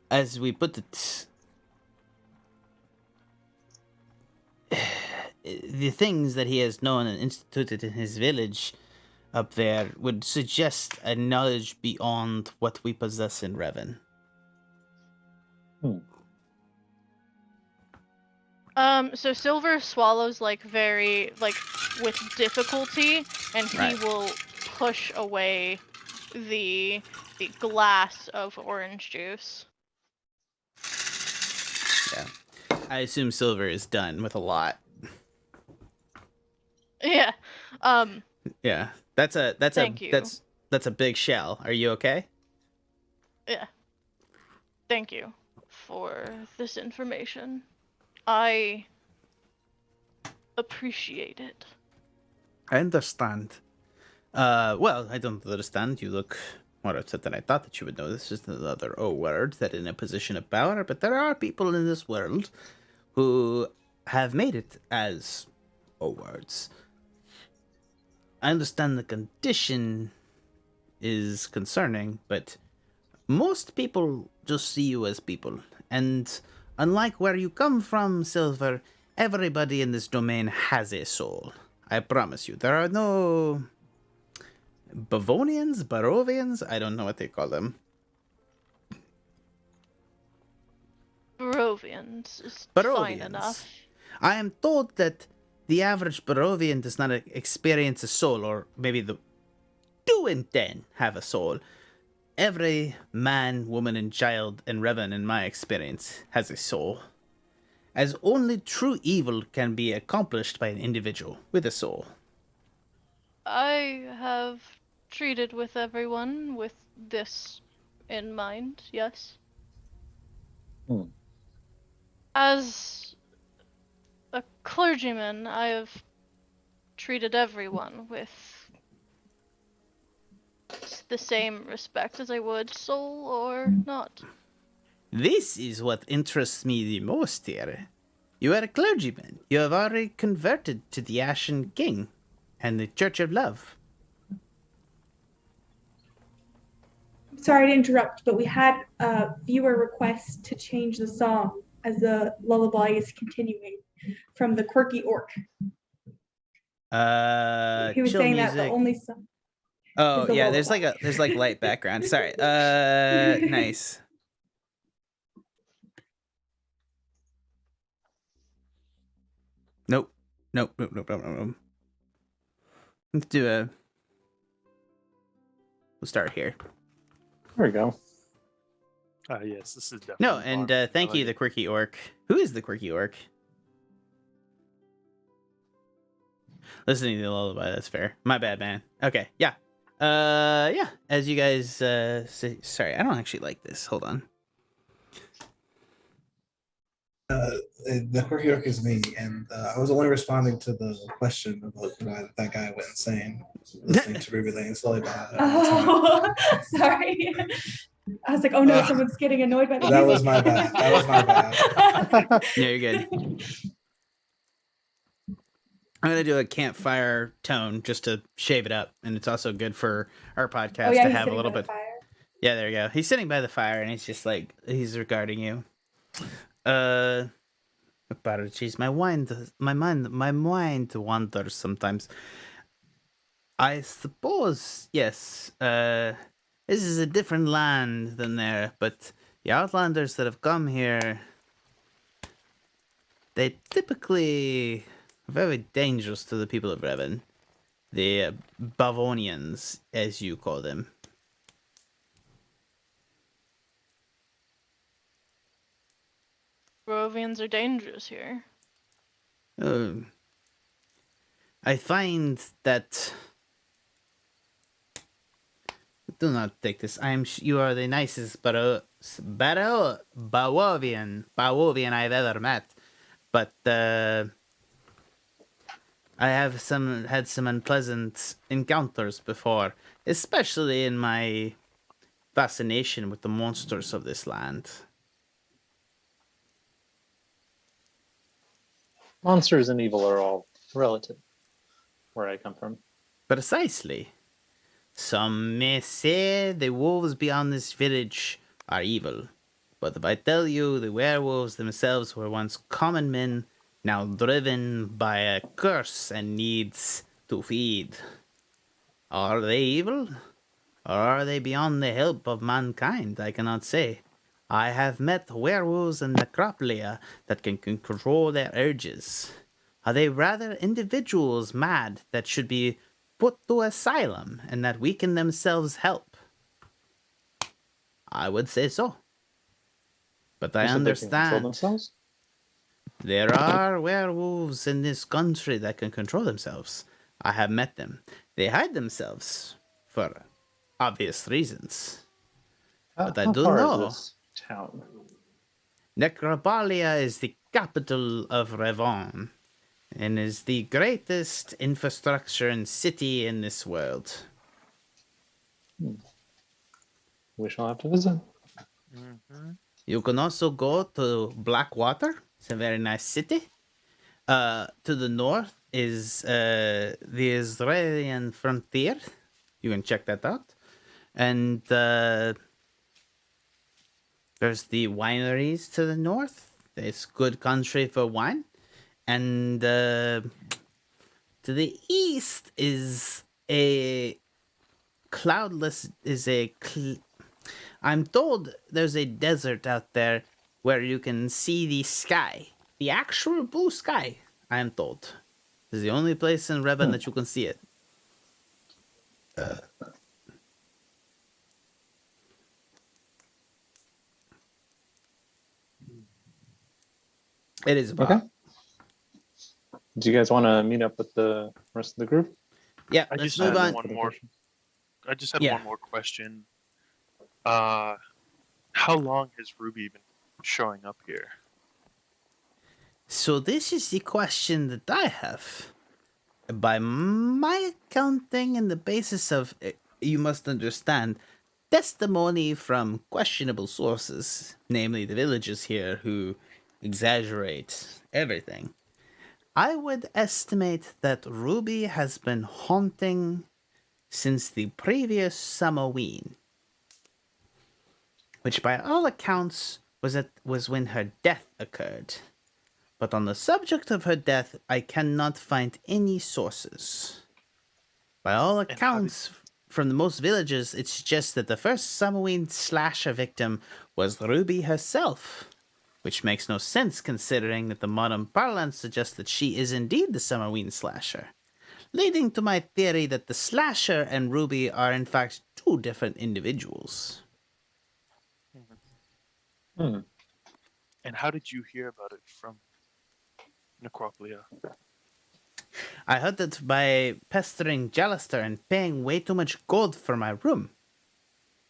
as we put it, the things that he has known and instituted in his village up there would suggest a knowledge beyond what we possess in Revon. So Silver swallows very with difficulty, and he Right. will push away the glass of orange juice. Yeah. I assume Silver is done with a lot. Yeah. Yeah. That's Thank you. That's a big shell. Are you okay? Yeah. Thank you for this information. I appreciate it. I understand. Well, I don't understand. You look more upset than I thought that you would know. This is another O word that in a position of power, but there are people in this world who have made it as O words. I understand the condition is concerning, but most people just see you as people. And unlike where you come from, Silver, everybody in this domain has a soul. I promise you. There are no Bavonians, Barovians, I don't know what they call them. Barovians is fine Barovians. enough. I am told that the average Barovian does not experience a soul, or maybe the 2 in 10 have a soul. Every man, woman, and child in Revon, in my experience, has a soul. As only true evil can be accomplished by an individual with a soul. I have treated with everyone with this in mind, yes. As a clergyman, I have treated everyone with the same respect as I would soul or not. This is what interests me the most here. You are a clergyman. You have already converted to the Ashen King and the Church of Love. Sorry to interrupt, but we had a viewer request to change the song as the lullaby is continuing from the Quirky Orc. He was Chill saying music. that the only song. Oh the yeah, there's lullaby. like light background. Sorry. Nice. Nope. Let's do a. We'll start here. There we go. Yes, this is definitely No, and fun. thank I you, like the it. Quirky Orc. Who is the Quirky Orc? Listening to the lullaby, that's fair. My bad, man. Okay, yeah. Yeah, as you guys say, sorry, I don't actually like this. Hold on. The quirky orc is me, and I was only responding to the question about why that guy went insane, listening to Ruby Lane slowly by. Oh, sorry. I was like, oh no, someone's getting annoyed by the That music. was my bad. That was my bad. Yeah, you're good. I'm gonna do a campfire tone just to shave it up, and it's also good for our podcast Oh yeah, to he's have a sitting little by the bit. fire. Yeah, there you go. He's sitting by the fire, and he's just like he's regarding you. Apologies, my mind wanders sometimes. I suppose yes. This is a different land than there, but the Outlanders that have come here, they typically are very dangerous to the people of Revon. The Bavonians, as you call them. Barovians are dangerous here. I find that. Do not take this. You are the nicest Barovian I've ever met, but I have had some unpleasant encounters before, especially in my fascination with the monsters of this land. Monsters and evil are all relative where I come from. Precisely. Some may say the wolves beyond this village are evil, but if I tell you the werewolves themselves were once common men, now driven by a curse and needs to feed. Are they evil? Or are they beyond the help of mankind? I cannot say. I have met werewolves in Necropolia that can control their urges. Are they rather individuals mad that should be put to asylum and that we can themselves help? I would say so. But I You said they can control understand themselves? there are werewolves in this country that can control themselves. I have met them. They hide themselves for obvious reasons. But I How do far know. is this town? Necropolia is the capital of Revon and is the greatest infrastructure and city in this world. We shall have to visit. You can also go to Blackwater. It's a very nice city. To the north is the Israeli frontier. You can check that out. And there's the wineries to the north. It's good country for wine. And to the east is a cloudless, I'm told there's a desert out there where you can see the sky. The actual blue sky, I am told. It's the only place in Revon that you can see it. It is about. Okay. Do you guys want to meet up with the rest of the group? Yeah, I let's just move had on. one more. I just had Yeah. one more question. How long has Ruby been showing up here? So this is the question that I have. By my accounting and the basis of, you must understand, testimony from questionable sources, namely the villagers here who exaggerate everything, I would estimate that Ruby has been haunting since the previous Summerween, which by all accounts was when her death occurred. But on the subject of her death, I cannot find any sources. By all accounts, from the most villagers, it suggests that the first Summerween slasher victim was Ruby herself, which makes no sense considering that the modern parlance suggests that she is indeed the Summerween slasher, leading to my theory that the slasher and Ruby are in fact two different individuals. And how did you hear about it from Necropolia? I heard it by pestering Jalister and paying way too much gold for my room.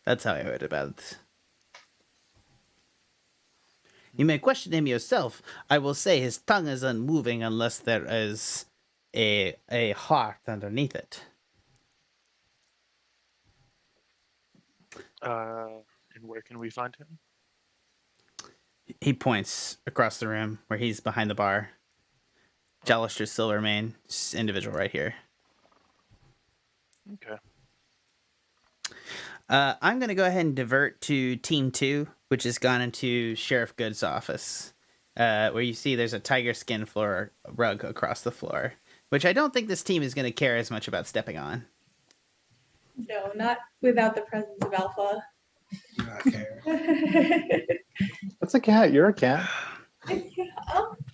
That's how I heard about it. You may question him yourself. I will say his tongue is unmoving unless there is a heart underneath it. And where can we find him? He points across the room where he's behind the bar. Jalister Silvermane, individual right here. Okay. I'm going to go ahead and divert to Team 2, which has gone into Sheriff Good's office, where you see there's a tiger skin floor rug across the floor, which I don't think this team is going to care as much about stepping on. No, not without the presence of Alpha. Do not care. That's a cat. You're a cat.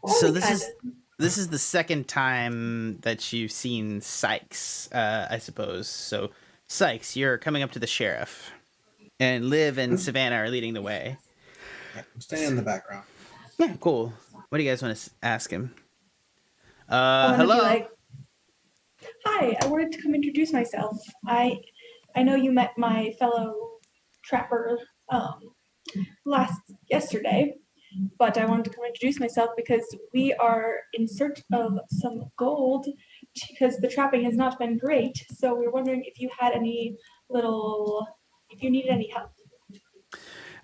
So this is the second time that you've seen Sikes, I suppose. So Sikes, you're coming up to the sheriff, and Liv and Savannah are leading the way. I'm staying in the background. Yeah, cool. What do you guys want to ask him? I wanna be Hello. like, hi, I wanted to come introduce myself. I know you met my fellow trapper yesterday, but I wanted to come introduce myself because we are in search of some gold because the trapping has not been great. So we were wondering if you had if you needed any help.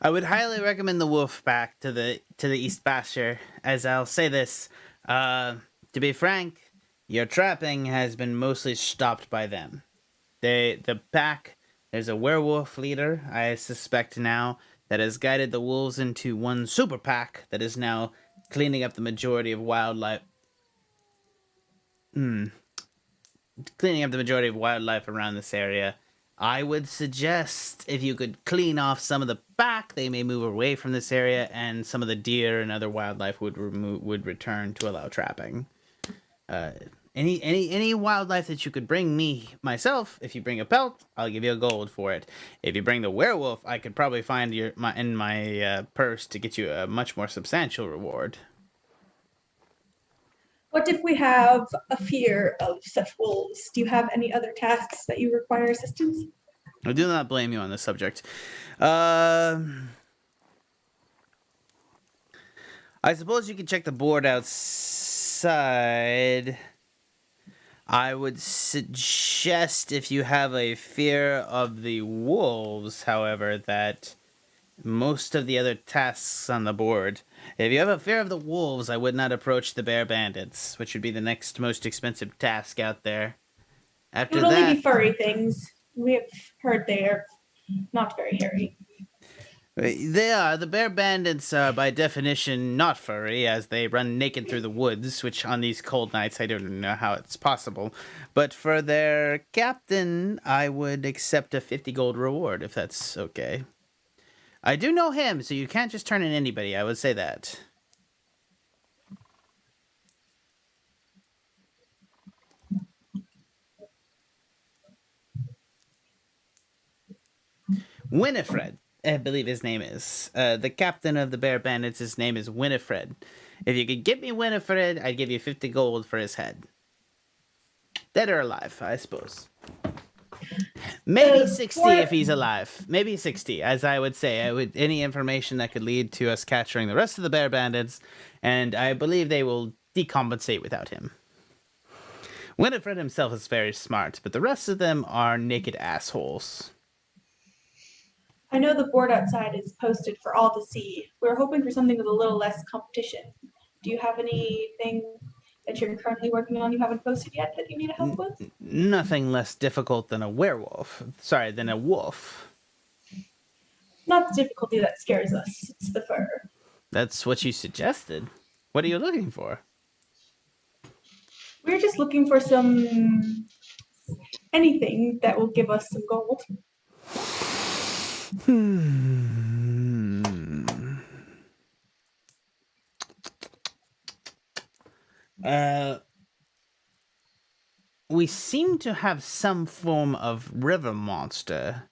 I would highly recommend the wolf pack to the East Pasture, as I'll say this. To be frank, your trapping has been mostly stopped by them. The pack, there's a werewolf leader, I suspect now, that has guided the wolves into one super pack that is now cleaning up the majority of wildlife. Cleaning up the majority of wildlife around this area. I would suggest if you could clean off some of the pack, they may move away from this area, and some of the deer and other wildlife would return to allow trapping. Any wildlife that you could bring me myself, if you bring a pelt, I'll give you a gold for it. If you bring the werewolf, I could probably find in my purse to get you a much more substantial reward. What if we have a fear of such wolves? Do you have any other tasks that you require assistance? I do not blame you on this subject. I suppose you can check the board outside. I would suggest if you have a fear of the wolves, however, that most of the other tasks on the board. If you have a fear of the wolves, I would not approach the bear bandits, which would be the next most expensive task out there. After It would that, only be furry things. We have heard they are not very hairy. they are. The bear bandits are by definition not furry, as they run naked through the woods, which on these cold nights I don't know how it's possible. But for their captain, I would accept a 50 gold reward, if that's okay. I do know him, so you can't just turn in anybody, I would say that. Winifred, I believe his name is. The captain of the bear bandits, his name is Winifred. If you could get me Winifred, I'd give you 50 gold for his head. Dead or alive, I suppose. Maybe 60 if he's alive. Maybe 60, as I would say. Any information that could lead to us capturing the rest of the bear bandits, and I believe they will decompensate without him. Winifred himself is very smart, but the rest of them are naked assholes. I know the board outside is posted for all to see. We're hoping for something with a little less competition. Do you have anything that you're currently working on you haven't posted yet that you need help with? Nothing less difficult than a werewolf. Sorry, than a wolf. Not the difficulty that scares us. It's the fur. That's what you suggested. What are you looking for? We're just looking for anything that will give us some gold. We seem to have some form of river monster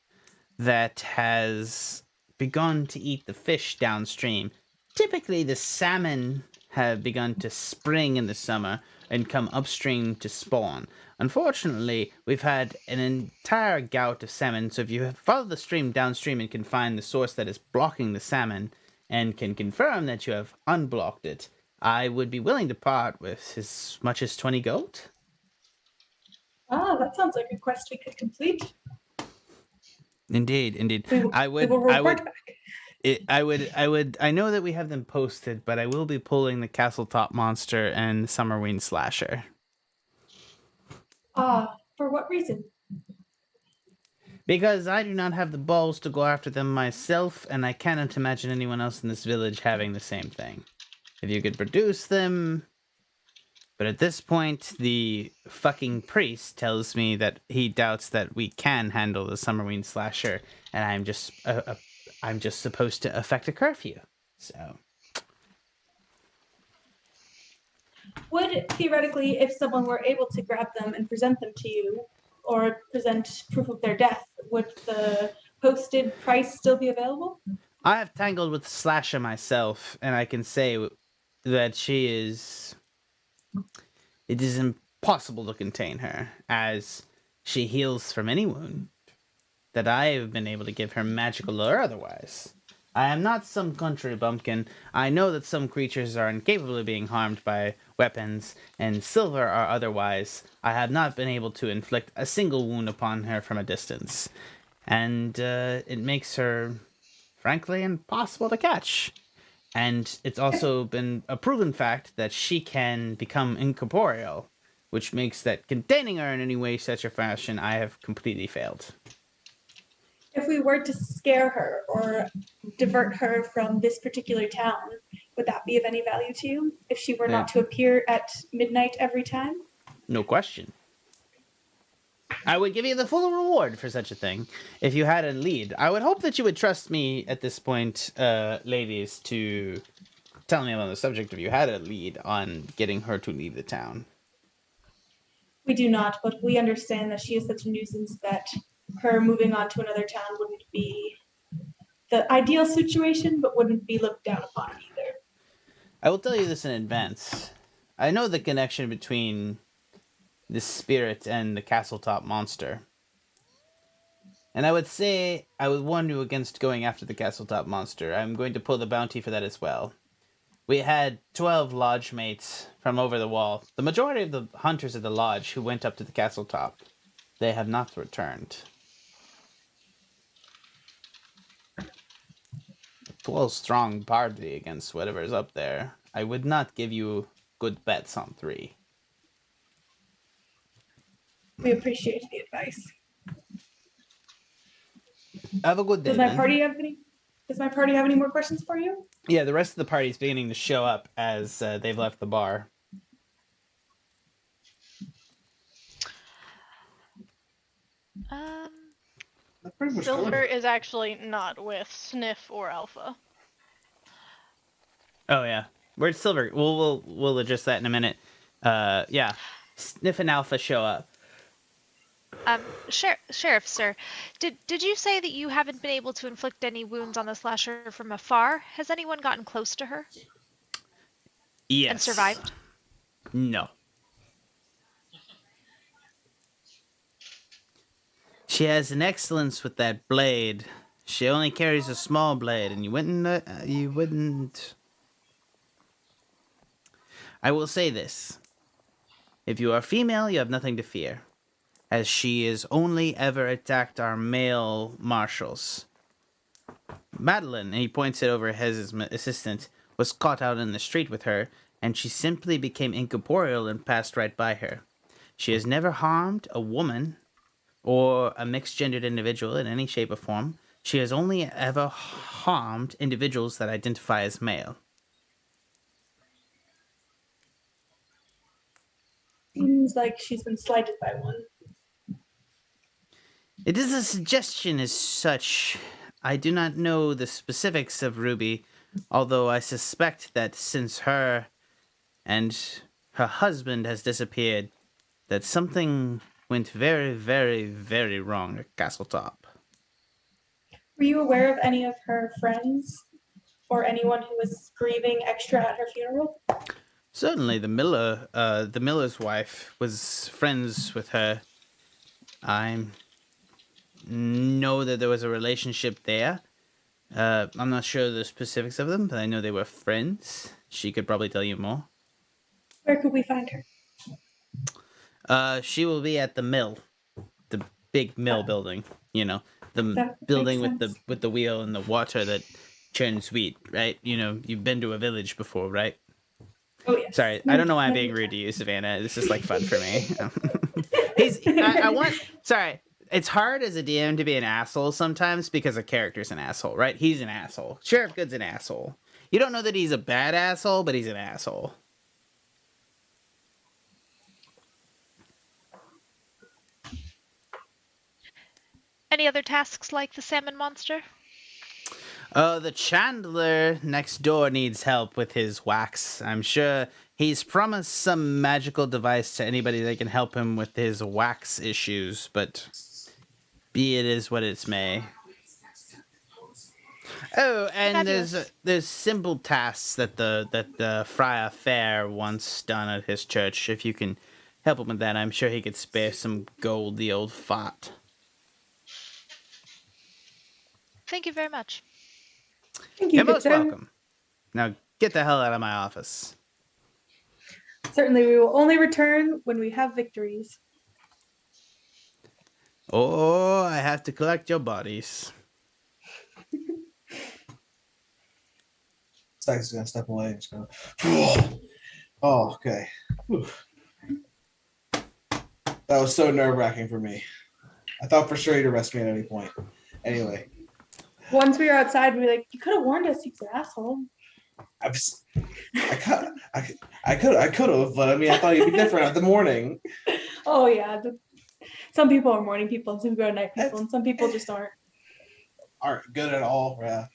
that has begun to eat the fish downstream. Typically, the salmon have begun to spring in the summer and come upstream to spawn. Unfortunately, we've had an entire gout of salmon, so if you follow the stream downstream and can find the source that is blocking the salmon and can confirm that you have unblocked it, I would be willing to part with as much as 20 gold. Ah, that sounds like a quest we could complete. Indeed. I know that we have them posted, but I will be pulling the Castletop Monster and Summerween Slasher. For what reason? Because I do not have the balls to go after them myself, and I cannot imagine anyone else in this village having the same thing. If you could produce them... But at this point, the fucking priest tells me that he doubts that we can handle the Summerween Slasher, and I'm just supposed to effect a curfew. So... Would, theoretically, if someone were able to grab them and present them to you, or present proof of their death, would the posted price still be available? I have tangled with Slasher myself, and I can say that she is... It is impossible to contain her, as she heals from any wound that I have been able to give her, magical or otherwise. I am not some country bumpkin. I know that some creatures are incapable of being harmed by weapons, and silver or otherwise. I have not been able to inflict a single wound upon her from a distance, and it makes her, frankly, impossible to catch. And it's also been a proven fact that she can become incorporeal, which makes that containing her in any way, such a fashion, I have completely failed. If we were to scare her or divert her from this particular town, would that be of any value to you? If she were not to appear at midnight every time? No question. I would give you the full reward for such a thing if you had a lead. I would hope that you would trust me at this point, ladies, to tell me on the subject if you had a lead on getting her to leave the town. We do not, but we understand that she is such a nuisance that her moving on to another town wouldn't be the ideal situation, but wouldn't be looked down upon either. I will tell you this in advance. I know the connection between the spirit and the castle top monster. And I would say I would warn you against going after the castle top monster. I'm going to pull the bounty for that as well. We had 12 lodge mates from over the wall. The majority of the hunters of the lodge who went up to the castle top, they have not returned. 12 strong party against whatever's up there. I would not give you good bets on 3. We appreciate the advice. Have a good day. Does my party have any more questions for you? Yeah, the rest of the party is beginning to show up as they've left the bar. Silver is actually not with Sniff or Alpha. Oh yeah, where's Silver? We'll address that in a minute. Yeah, Sniff and Alpha show up. Sheriff, sir, did you say that you haven't been able to inflict any wounds on the slasher from afar? Has anyone gotten close to her? Yes. And survived? No. She has an excellence with that blade. She only carries a small blade, and you wouldn't. I will say this. If you are female, you have nothing to fear, as she has only ever attacked our male marshals. Madeline, and he points it over his assistant, was caught out in the street with her, and she simply became incorporeal and passed right by her. She has never harmed a woman or a mixed-gendered individual in any shape or form. She has only ever harmed individuals that identify as male. Seems like she's been slighted by one. It is a suggestion as such. I do not know the specifics of Ruby, although I suspect that since her and her husband has disappeared, that something went very, very, very wrong at Castletop. Were you aware of any of her friends or anyone who was grieving extra at her funeral? Certainly, the miller's wife was friends with her. I know that there was a relationship there. I'm not sure the specifics of them, but I know they were friends. She could probably tell you more. Where could we find her? She will be at the mill, the big mill building. You know, the That building makes with the wheel and the water that churns wheat, right? You know, you've been to a village before, right? Oh, yes. Sorry, I don't know why I'm being rude to you, Savannah. This is like fun for me. Sorry, it's hard as a DM to be an asshole sometimes because a character's an asshole, right? He's an asshole. Sheriff Good's an asshole. You don't know that he's a bad asshole, but he's an asshole. Any other tasks like the salmon monster? The Chandler next door needs help with his wax. I'm sure he's promised some magical device to anybody that can help him with his wax issues, but be it is what it may. Oh, and there's simple tasks that the Friar Fair wants done at his church. If you can help him with that, I'm sure he could spare some gold, the old fart. Thank you very much. Thank you. You're most sir. welcome. Now get the hell out of my office. Certainly, we will only return when we have victories. Or I have to collect your bodies. Sikes is gonna step away and just go. Oh, okay. Whew. That was so nerve-wracking for me. I thought for sure he'd arrest me at any point. Anyway, Once we were outside, we were like, you could have warned us, you asshole. I could have, but I mean, I thought he'd be different at the morning. Oh yeah, some people are morning people, and some people are night people, and some people just aren't. Aren't good at all, yeah.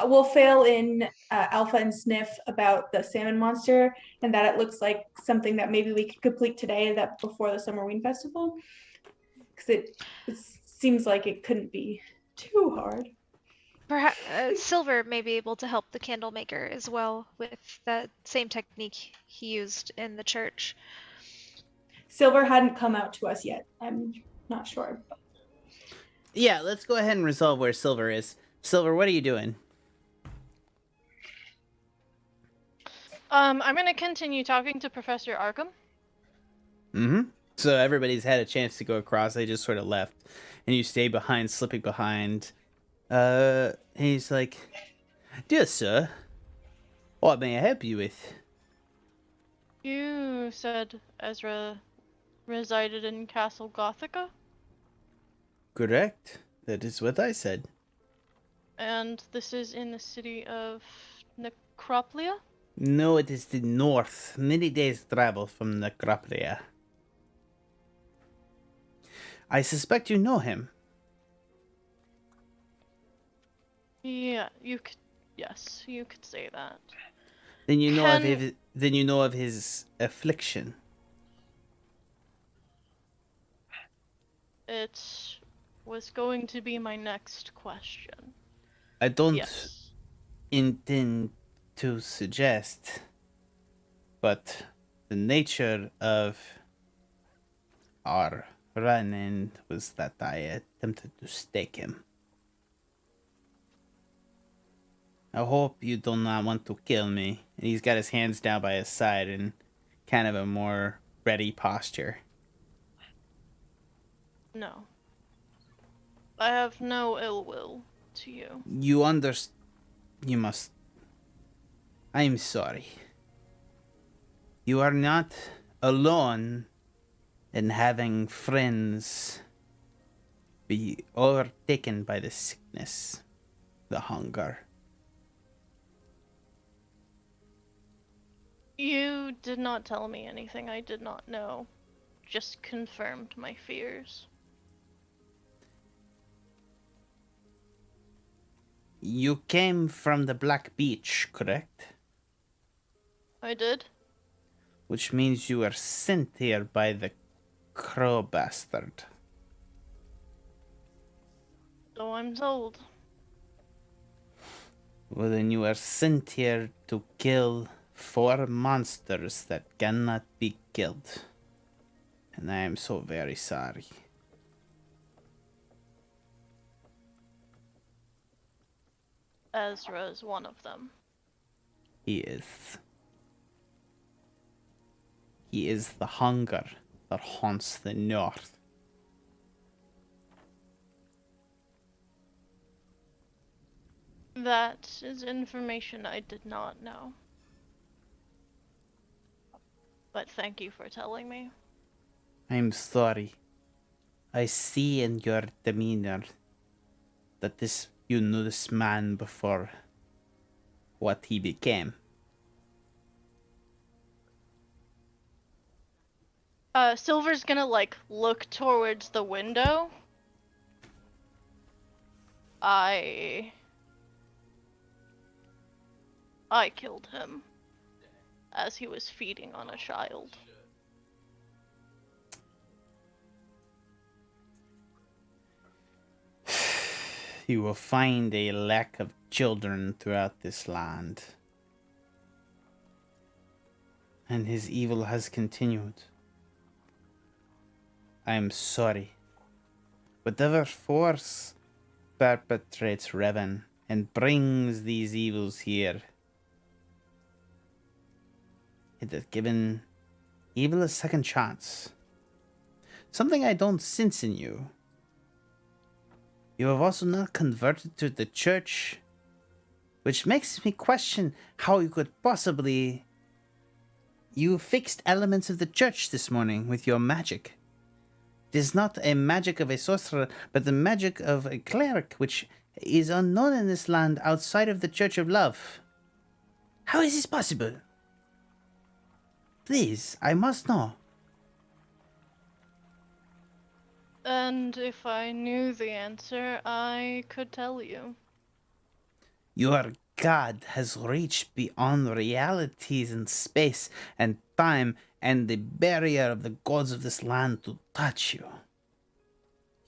We'll fail in Alpha and Sniff about the salmon monster, and that it looks like something that maybe we could complete today, that before the Summerween festival, because it seems like it couldn't be too hard. Perhaps Silver may be able to help the candle maker as well with that same technique he used in the church. Silver hadn't come out to us yet. I'm not sure. Yeah, let's go ahead and resolve where Silver is. Silver, what are you doing? I'm gonna continue talking to Professor Arkham. Mm-hmm. So everybody's had a chance to go across. They just sort of left. And you stay behind, slipping behind. He's like, "Dear sir, what may I help you with?" You said Ezra resided in Castle Gothica? Correct. That is what I said. And this is in the city of Necroplia? No, it is the north. Many days' travel from Necroplia. I suspect you know him. Yeah, you could. Yes, you could say that. Then you know of his. Then you know of his affliction. It was going to be my next question. I don't Yes. intend to suggest, but the nature of our run-in was that I attempted to stake him. I hope you do not want to kill me. And he's got his hands down by his side in kind of a more ready posture. No. I have no ill will to you. You you must. I'm sorry. You are not alone in having friends be overtaken by the sickness, the hunger. You did not tell me anything I did not know. Just confirmed my fears. You came from the Black Beach, correct? I did? Which means you were sent here by the Crow Bastard. So I'm told. Well, then you were sent here to kill 4 monsters that cannot be killed. And I am so very sorry. Ezra is one of them. He is. He is the hunger that haunts the north. That is information I did not know. But thank you for telling me. I'm sorry. I see in your demeanor that you knew this man before what he became. Silver's gonna, look towards the window. I killed him as he was feeding on a child. You will find a lack of children throughout this land. And his evil has continued. I am sorry. Whatever force perpetrates Revon and brings these evils here, it has given evil a second chance. Something I don't sense in you. You have also not converted to the church which makes me question how you could possibly... You fixed elements of the church this morning with your magic. It is not a magic of a sorcerer, but the magic of a cleric, which is unknown in this land outside of the Church of Love. How is this possible? Please, I must know. And if I knew the answer, I could tell you. Your God has reached beyond realities in space and time and the barrier of the gods of this land to touch you.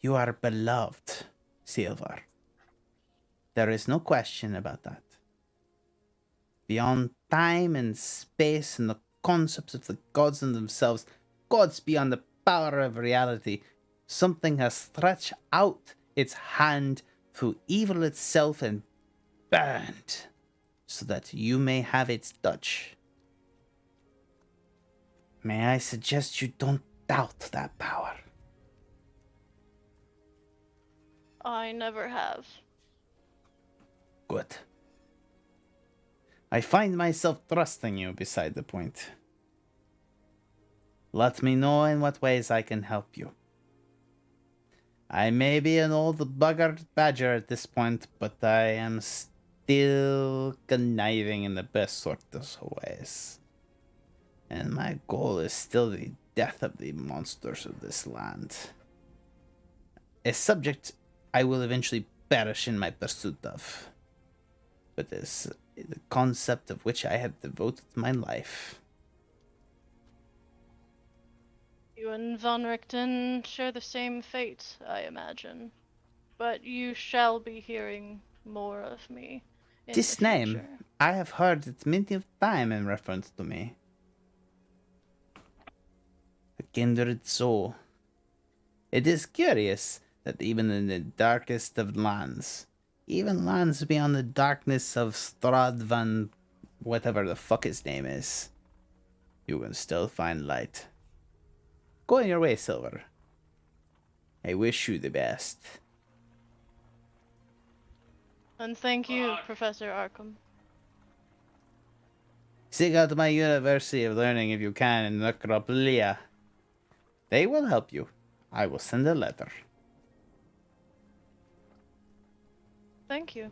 You are beloved, Silver. There is no question about that. Beyond time and space and the concepts of the gods and themselves, gods beyond the power of reality, something has stretched out its hand through evil itself and burned, so that you may have its touch. May I suggest you don't doubt that power? I never have. Good. I find myself trusting you beside the point. Let me know in what ways I can help you. I may be an old badger at this point, but I am still conniving in the best sort of ways. And my goal is still the death of the monsters of this land. A subject I will eventually perish in my pursuit of. But is the concept of which I have devoted my life. You and Von Richten share the same fate, I imagine. But you shall be hearing more of me in This the name, future. I have heard it many of time in reference to me. A kindred soul. It is curious that even in the darkest of lands, even lands beyond the darkness of Stradvan, whatever the fuck his name is, you can still find light. Go on your way, Silver. I wish you the best. And thank you, Professor Arkham. Seek out my University of Learning if you can in Necroplia. They will help you. I will send a letter. Thank you.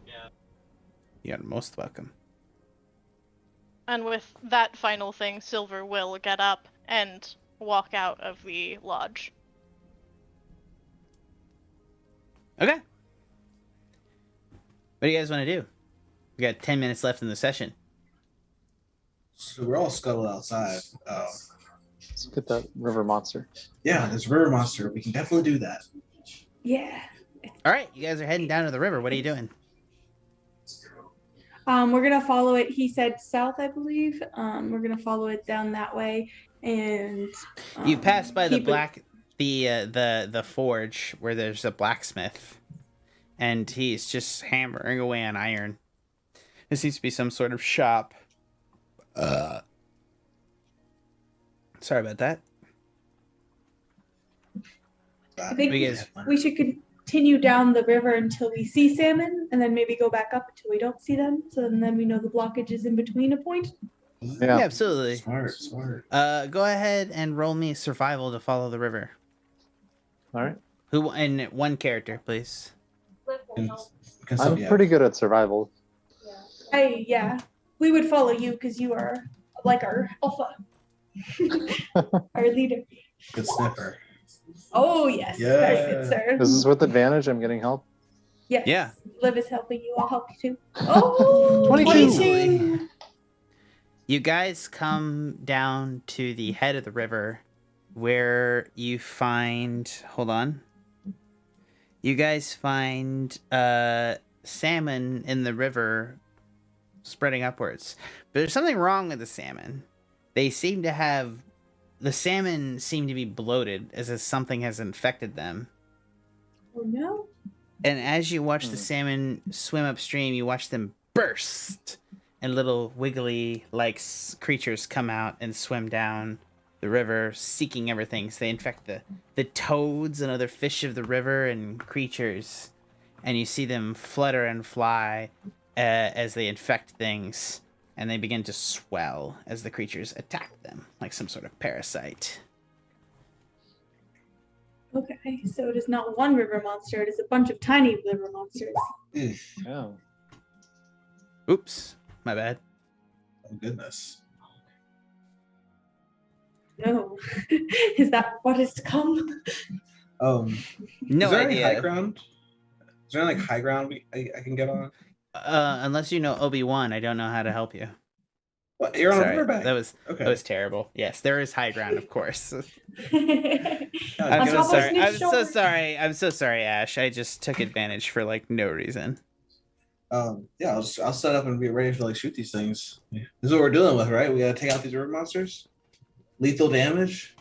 You're most welcome. And with that final thing, Silver will get up and walk out of the lodge. Okay. What do you guys want to do? We got 10 minutes left in the session. So we're all scuttled outside. Let's get that river monster. Yeah, there's a river monster. We can definitely do that. Yeah. All right, you guys are heading down to the river. What are you doing? We're gonna follow it. He said south, I believe. We're gonna follow it down that way, and You pass by the keep the forge where there's a blacksmith, and he's just hammering away on iron. There seems to be some sort of shop. Sorry about that. I think We guys- we should continue down the river until we see salmon, and then maybe go back up until we don't see them. So then we know the blockage is in between a point. Yeah, absolutely. Smart. Go ahead and roll me survival to follow the river. All right. Who and one character, please. I'm pretty good at survival. Yeah, we would follow you because you are like our alpha, our leader. Good sniffer. Oh yes, very good, sir. This is with advantage. I'm getting help. Yes. Yeah. Liv is helping you. I'll help you too. Oh, 22. You guys come down to the head of the river where you find... Hold on. You guys find salmon in the river spreading upwards. But there's something wrong with the salmon. They seem to have... The salmon seem to be bloated as if something has infected them. Oh no. And as you watch the salmon swim upstream, you watch them burst. And little wiggly-like creatures come out and swim down the river, seeking everything. So they infect the toads and other fish of the river and creatures. And you see them flutter and fly as they infect things, and they begin to swell as the creatures attack them, like some sort of parasite. Okay, so it is not one river monster, it is a bunch of tiny river monsters. Yeah. Oops, my bad. Oh goodness. No. Is that what is to come? No is there any high idea. ground? Is there any like high ground I can get on? Unless you know Obi-Wan, I don't know how to help you. What? You're on a Sorry, riverbank. that was Okay. terrible. Yes, there is high ground, of course. I'm I'm so top of sorry. Sniff's I'm so shoulder. sorry. I'm so sorry, Ash. I just took advantage for like no reason. Yeah, I'll set up and be ready to like shoot these things. This is what we're dealing with, right? We gotta take out these river monsters. Lethal damage.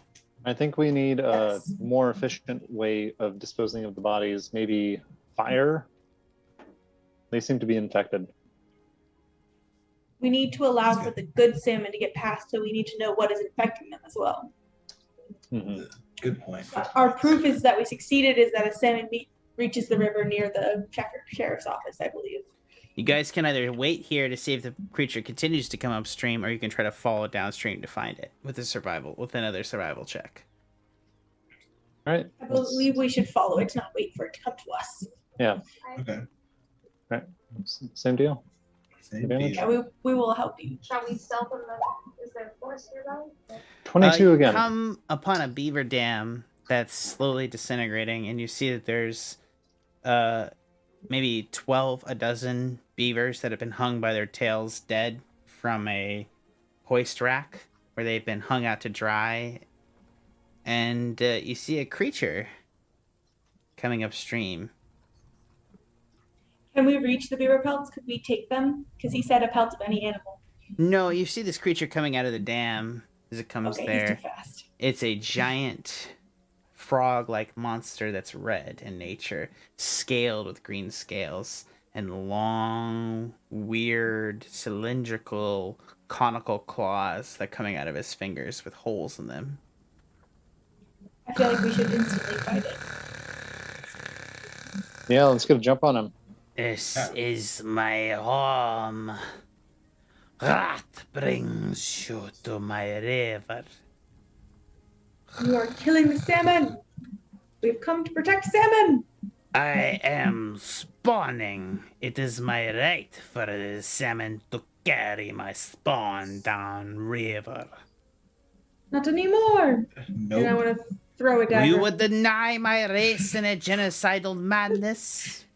I think we need a Yes. more efficient way of disposing of the bodies. Maybe fire. They seem to be infected. We need to allow for the good salmon to get past, so we need to know what is infecting them as well. Mhm. Good point. Our proof is that we succeeded is that a salmon reaches the river near the sheriff's office, I believe. You guys can either wait here to see if the creature continues to come upstream, or you can try to follow downstream to find it with another survival check. All right. I believe we should follow it, not wait for it to come to us. Yeah. Okay. Same deal. Same Damage. Yeah, deal. we will help you. Shall we stealth in the? Is there a forest nearby? 22 You again. come upon a beaver dam that's slowly disintegrating, and you see that there's maybe a dozen beavers that have been hung by their tails dead from a hoist rack where they've been hung out to dry. And you see a creature coming upstream. Can we reach the beaver pelts? Could we take them? Because he said a pelt of any animal. No, you see this creature coming out of the dam as it comes Okay, there. he's too fast. It's a giant frog-like monster that's red in nature, scaled with green scales, and long, weird, cylindrical, conical claws that are coming out of his fingers with holes in them. I feel like we should instantly fight it. Yeah, let's get a jump on him. This is my home. Wrath brings you to my river. You are killing the salmon! We've come to protect salmon! I am spawning. It is my right for the salmon to carry my spawn down river. Not anymore! And I Nope. want to throw a dagger. You would deny my race in a genocidal madness?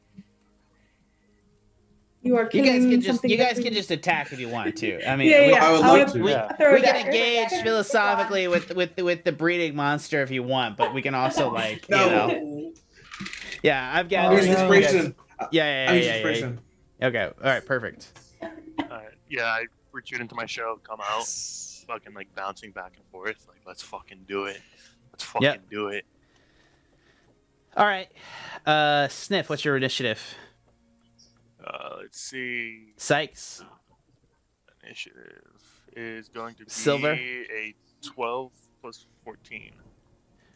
You are You killing guys can something you that guys we- can just attack if you want to. I mean, Yeah, we, yeah. I would wanna like to. Yeah. throw a we can dagger. engage philosophically with the breeding monster if you want, but we can also like you know. No. Yeah, I've got. Oh, Here's yeah. inspiration. Yeah. I'm inspiration. Okay, all right, perfect. Yeah, I retreat into my shell, come out, fucking like bouncing back and forth. Like, let's fucking do it. Let's fucking Yep. do it. All right, Sniff, what's your initiative? Let's see. Sikes, Initiative is going to be Silver. a 12 plus 14.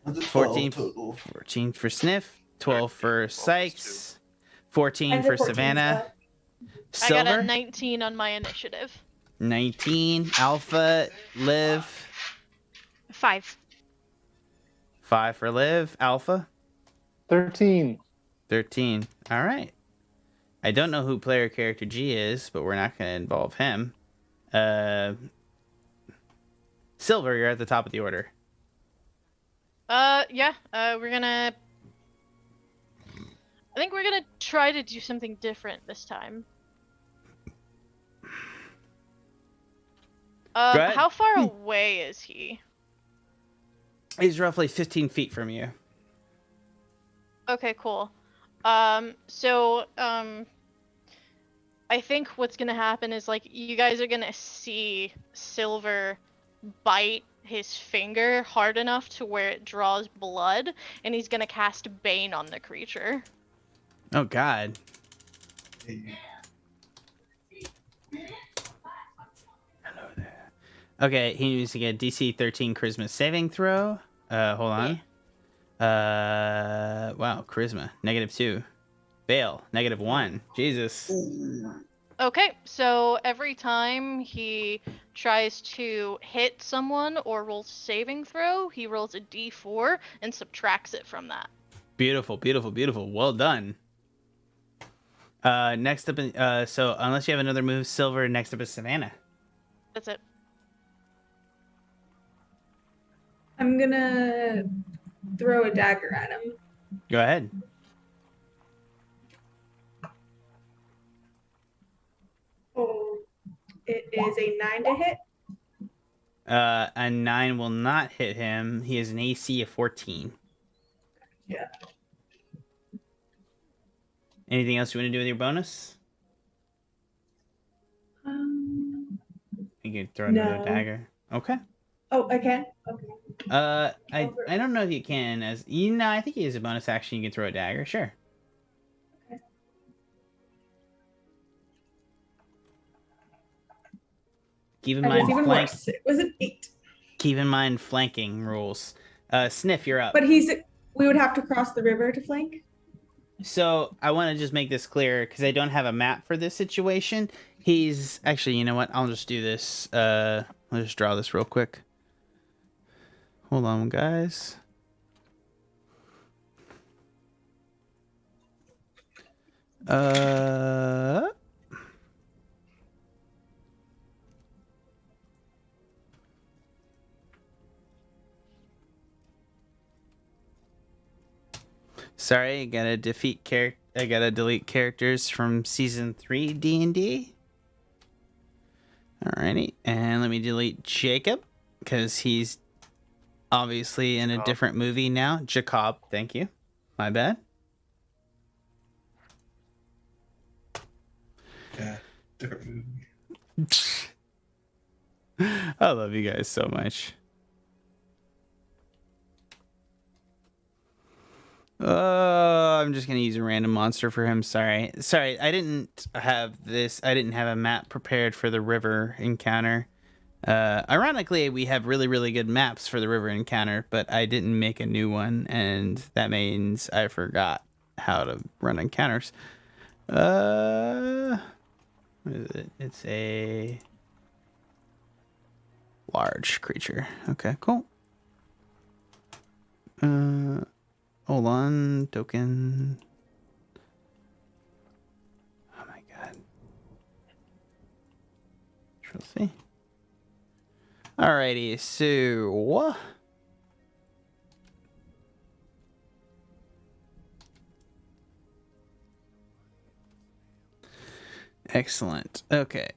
That's a 14 total. 14 for Sniff, 12 for 12 plus Sikes, 14 And the for 14 Savannah, I got a Silver, 19 on my initiative. 19, Alpha, Liv, 5. 5 for Liv, Alpha, 13. 13. All right. I don't know who player character G is, but we're not going to involve him. Silver, you're at the top of the order. Yeah, I think we're gonna try to do something different this time. Go ahead. How far away is he? He's roughly 15 feet from you. Okay, cool. I think what's gonna happen is like you guys are gonna see Silver bite his finger hard enough to where it draws blood, and he's gonna cast Bane on the creature. Oh, God. Hello there. Okay, he needs to get DC 13 Charisma saving throw. Hold on. Wow, Charisma. -2. Fail. -1. Jesus. Okay, so every time he tries to hit someone or rolls a saving throw, he rolls a d4 and subtracts it from that. Beautiful, beautiful, beautiful. Well done. Next up, so unless you have another move, Silver. Next up is Savannah. That's it. I'm gonna throw a dagger at him. Go ahead. Oh, it is a 9 to hit. A 9 will not hit him. He has an AC of 14. Yeah. Anything else you want to do with your bonus? You can throw another No. dagger. Okay. Oh, I can? Okay. I don't know if you can as you know. I think he has a bonus action. You can throw a dagger. Sure. Okay. Keep in That was mind even flank. worse. It was an 8. Keep in mind flanking rules. Sniff, you're up. But we would have to cross the river to flank? So I want to just make this clear because I don't have a map for this situation. He's actually, you know what? I'll just do this. I'll just draw this real quick. Hold on, guys. Sorry, I gotta delete characters from season 3 D&D. Alrighty, and let me delete Jacob because he's obviously in a different movie now. Jacob, thank you. My bad. Yeah, different movie. I love you guys so much. I'm just gonna use a random monster for him. Sorry. I didn't have a map prepared for the river encounter. Ironically, we have really, really good maps for the river encounter, but I didn't make a new one, and that means I forgot how to run encounters. What is it? It's a large creature. Okay, cool. Hold on, token. Oh my god. Control C. Alrighty, so excellent. Okay.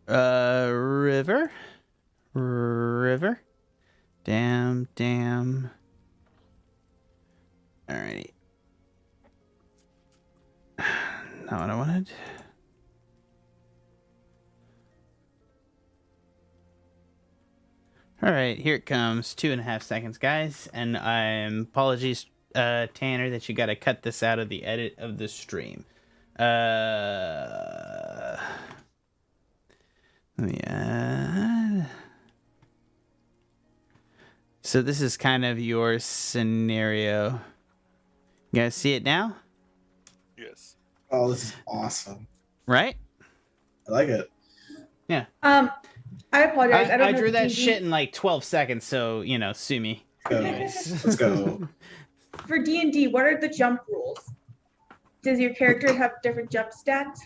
River. Damn. Alrighty. Not what I wanted. Alright, here it comes. 2.5 seconds, guys. And apologies, Tanner, that you gotta cut this out of the edit of the stream. Let me add. So this is kind of your scenario. You guys see it now? Yes. Oh, this is awesome. Right? I like it. Yeah. I apologize. I drew that shit in like 12 seconds, so, sue me. Let's go. For D&D, what are the jump rules? Does your character have different jump stats?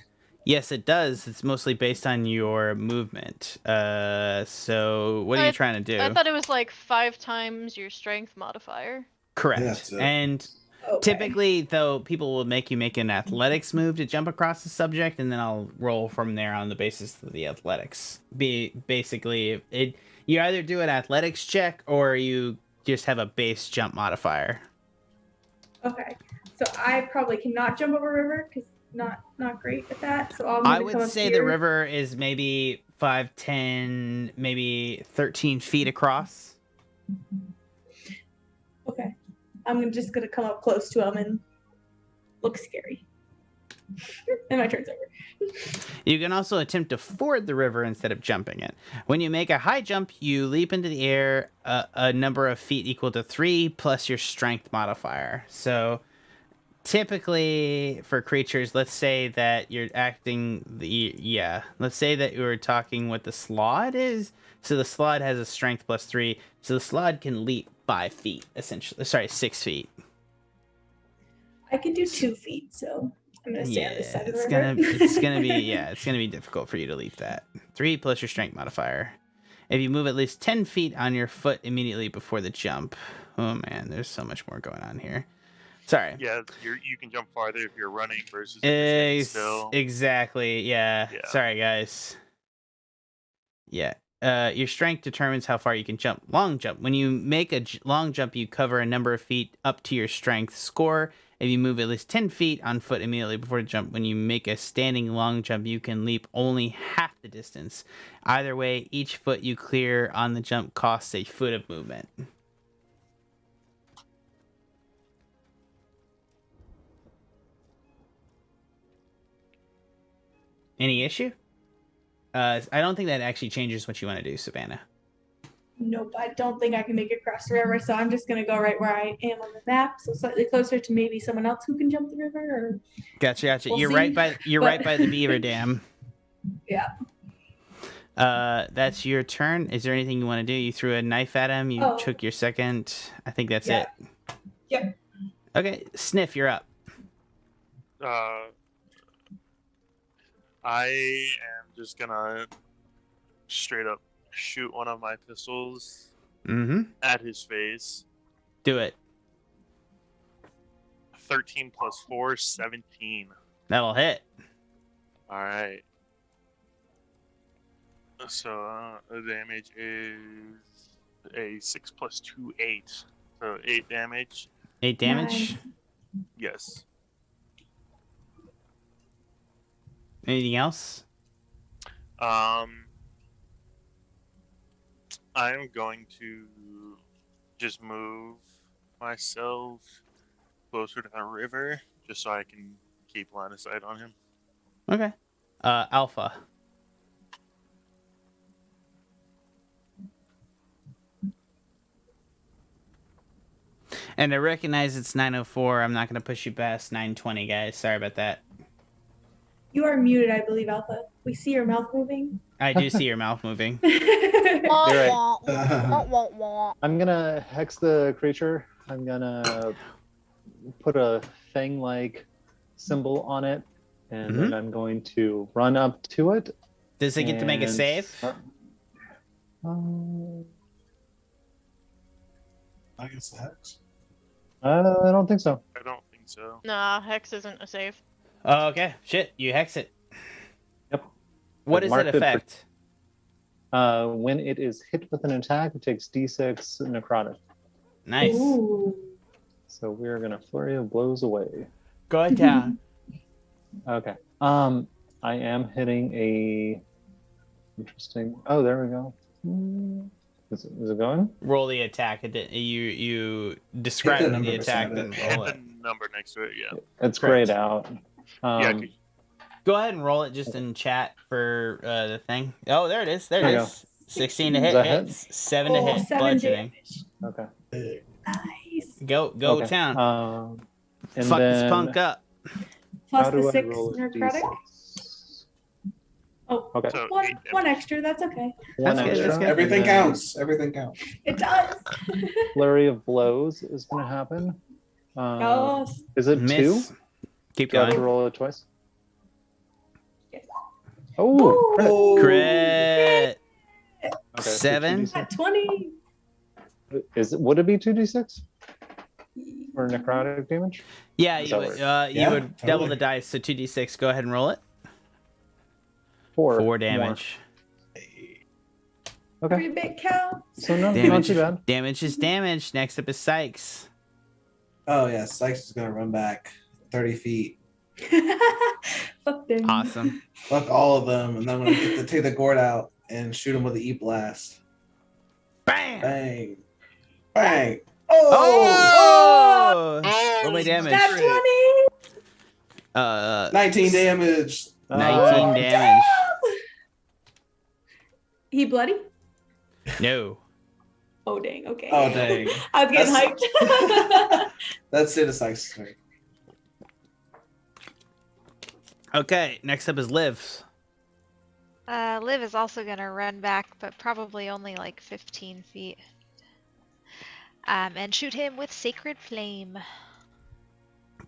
Yes, it does. It's mostly based on your movement. So what are you trying to do? I thought it was like 5 times your strength modifier. Correct. Yeah, and typically, though, people will make you make an athletics move to jump across the subject, and then I'll roll from there on the basis of the athletics. Basically, you either do an athletics check or you just have a base jump modifier. Okay. So I probably cannot jump over a river because not great at that. So I would say the river is maybe 5, 10, maybe 13 feet across. Okay. I'm just gonna come up close to him and look scary. And my turn's over. You can also attempt to ford the river instead of jumping it. When you make a high jump, you leap into the air a number of feet equal to 3 plus your strength modifier. So typically for creatures, let's say that you're let's say that you were talking what the slod is. So the slod has a strength +3, so the slod can leap 5 feet, essentially. Sorry, 6 feet. I can do 2 feet, so I'm gonna stay on this side of the it's river. it's gonna be difficult for you to leap that. 3 plus your strength modifier. If you move at least 10 feet on your foot immediately before the jump. Oh man, there's so much more going on here. Sorry. Yeah, you can jump farther if you're running versus if you're standing still. Exactly. Yeah. Sorry, guys. Yeah. Your strength determines how far you can jump. Long jump. When you make a long jump, you cover a number of feet up to your strength score. If you move at least 10 feet on foot immediately before the jump, when you make a standing long jump, you can leap only half the distance. Either way, each foot you clear on the jump costs a foot of movement. Any issue? I don't think that actually changes what you want to do, Savannah. Nope, I don't think I can make it across the river, so I'm just gonna go right where I am on the map, so slightly closer to maybe someone else who can jump the river. Or Gotcha. we'll You're see. right by the beaver dam. Yeah. That's your turn. Is there anything you want to do? You threw a knife at him. You took your second. I think that's it. Yep. Okay, Sniff, you're up. I am just gonna straight up shoot one of my pistols at his face. Do it. 13 plus 4, 17. That'll hit. All right. So the damage is a 6 plus 2, 8. So 8 damage. 8 damage? Nice. Yes. Anything else? I'm going to just move myself closer to the river just so I can keep line of sight on him. Okay. Alpha. And I recognize it's 9:04. I'm not going to push you past 9:20, guys. Sorry about that. You are muted, I believe, Alpha. We see your mouth moving. I do see your mouth moving. You're right. Right. I'm gonna hex the creature. I'm gonna put a fang-like symbol on it, and then I'm going to run up to it. Does it get to make a save? I guess the hex. I don't think so. I don't think so. Nah, Hex isn't a save. Oh, okay. Shit, you hex it. Yep. What does it affect? When it is hit with an attack, it takes D6 necrotic. Nice. Ooh. So we're gonna flurry of blows away. Go down. Okay. I am hitting a interesting. Oh, there we go. Is it going? Roll the attack. You describe Hit the the number attack, beside then it. roll The it. number next to it, yeah. It's Correct. grayed out. Yeah, Go ahead and roll it just in chat for the thing. Oh, there it is. There There it you is. 16 to hit. Does that hit? Hits. 7 to hit. 7 Bludgeoning. damage. Okay. Nice. Go Okay. town. And Fuck then this punk up. Plus how the do I 6 roll a necrotic. D6? Oh, Okay. So one, 8 damage. one extra, that's okay. One That's good, extra. that's good. Everything and then counts. Everything counts. It does. Flurry of blows is going to happen. Oh, Is it Miss. 2? Keep Do I have to going. roll it twice? yes. Oh, crit. Crit. Okay, so 7. 2d6. At 20. Would it be 2d6 for necrotic damage? Yeah, Is you that would, right? you Yeah, would double totally. the dice, so 2d6. Go ahead and roll it. 4 4 damage. Okay. Every bit counts. So not Damage. too bad. Damage is damage. Next up is Sikes. Oh yeah, Sikes is gonna run back 30 feet. Fuck them. Awesome. Fuck all of them, and then I'm gonna take the gourd out and shoot him with the E-blast. Bam! Bang, bang. Oh! Oh! Roll my damage. That's 20. 19 damage. 19 damage. He bloody? No. Oh dang, okay. Oh dang. I was getting hyped. That's it. It's like Okay, next up is Liv. Liv is also gonna run back, but probably only like 15 feet. And shoot him with Sacred Flame.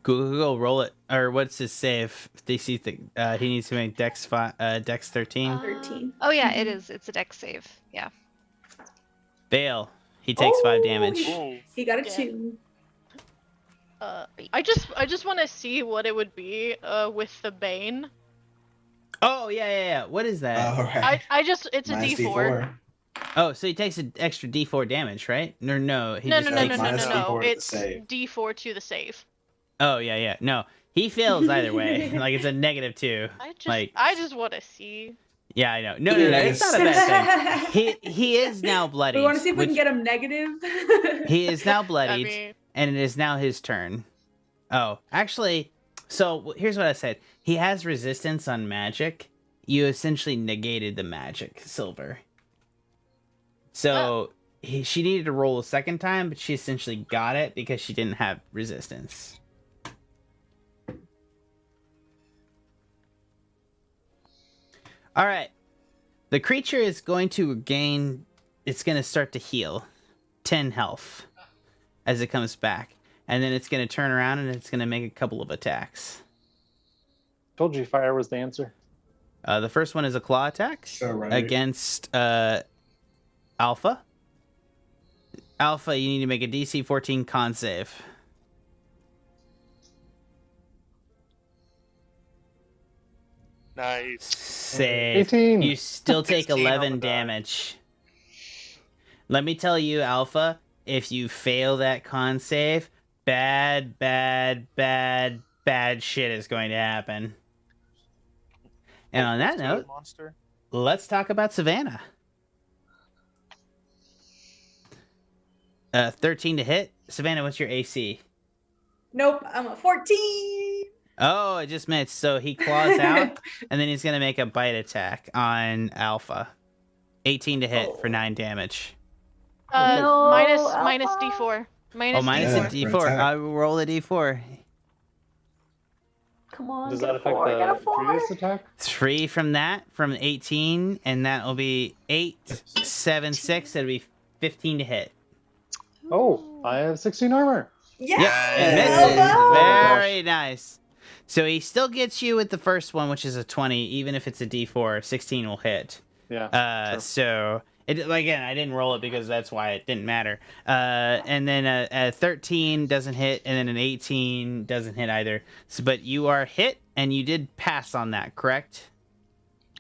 Go roll it. Or what's his save? DC he needs to make Dex 13. 13. Oh yeah, it is. It's a Dex save. Yeah. Fail. He takes 5 damage. He got a Yeah. 2. I just want to see what it would be with the Bane. Oh yeah. What is that? All right. It's a Minus D4. Oh, so he takes an extra D4 damage, right? No. No. takes- minus D4 to the It's save. D4 to the save. Oh yeah. No, he fails either way. Like it's a -2. I just want to see. Yeah, I know. No. It's not a bad thing. He is now bloodied. We want to see if we can which- get him negative. He is now I bloodied, mean, and it is now his turn. Oh, actually, so here's what I said. He has resistance on magic. You essentially negated the magic, Silver. So she needed to roll a second time, but she essentially got it because she didn't have resistance. All right. The creature is going to gain... It's going to start to heal 10 health as it comes back. And then it's going to turn around and it's going to make a couple of attacks. Told you fire was the answer. The first one is a claw attack So right. against Alpha. Alpha, you need to make a DC 14 con save. Nice. Save. 18. You still take 16 on 11 the die. damage. Let me tell you, Alpha, if you fail that con save, bad shit is going to happen. And on that What's the note, monster? let's talk about Savannah. 13 to hit. Savannah, what's your AC? Nope, I'm a 14. Oh, it just missed. So he claws out, and then he's going to make a bite attack on Alpha. 18 to hit for 9 damage. No, minus Alpha. D4. Oh, minus a Yeah, D4. for attack. I will roll a D4. Come on, Does get that a affect 4, get a the 4. previous attack? 3 from that, from 18, and that will be 8, 7, 6. It'll be 15 to hit. Oh, I have 16 armor. Yeah. It Yay. misses. Alpha. Very nice. So he still gets you with the first one, which is a 20. Even if it's a D4, 16 will hit. Yeah. Sure. So again, I didn't roll it because that's why it didn't matter. And then a 13 doesn't hit, and then an 18 doesn't hit either. So, but you are hit, and you did pass on that, correct?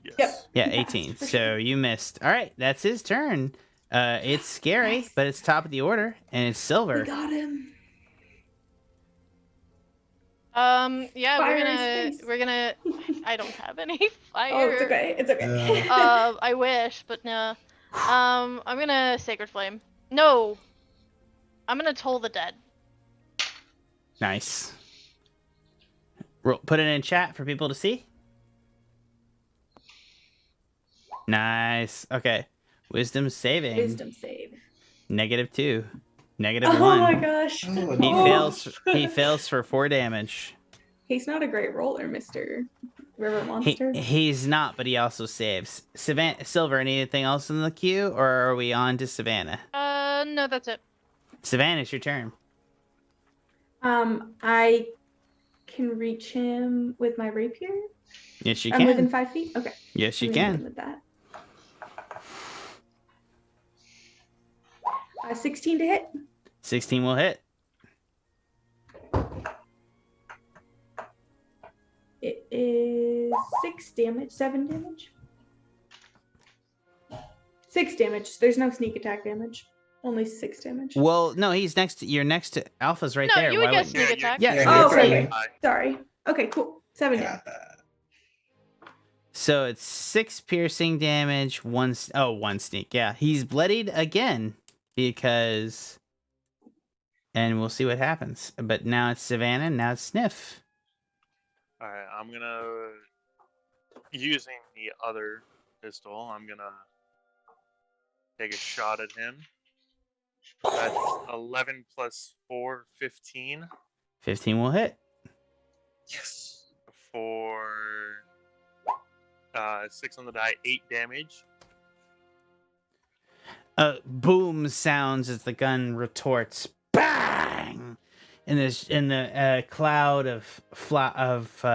Yes. Yep. Yeah, He passed, 18. for So sure. you missed. All right, that's his turn. It's scary, Nice. but it's top of the order, and it's We Silver. got him. Yeah, Fire his face. we're gonna. I don't have any fire. Oh, it's okay. It's okay. I wish, but no. I'm gonna Sacred Flame. No. I'm gonna Toll the Dead. Nice. Put it in chat for people to see. Nice. Okay. Wisdom saving. Wisdom save. -2. -1. Oh my gosh. Oh, He no. He fails for 4 damage. He's not a great roller, Mr. River Monster. He's not, but he also saves. Silver, anything else in the queue, or are we on to Savannah? No, that's it. Savannah, it's your turn. I can reach him with my rapier. Yes, you I'm within can. 5 feet. Okay. Yes, you I'm gonna hit him can. with that. 16 to hit. 16 will hit. It is 6 damage, 7 damage. 6 damage. There's no sneak attack damage. Only 6 damage. Well, no, you're next to Alpha's right No, there. you would Why get wouldn't sneak Yeah, attack. Yeah. Yeah, Oh, you're okay. friendly. Sorry. Okay, cool. 7 damage. Got that. So it's 6 piercing damage, 1 sneak. Yeah, he's bloodied again because, and we'll see what happens. But now it's Savannah. Now it's Sniff. All right, I'm gonna using the other pistol. I'm gonna take a shot at him. That's 11 plus 4, 15. 15 will hit. Yes. for 6 on the die, 8 damage. Boom sounds as the gun retorts. Bang! And the cloud of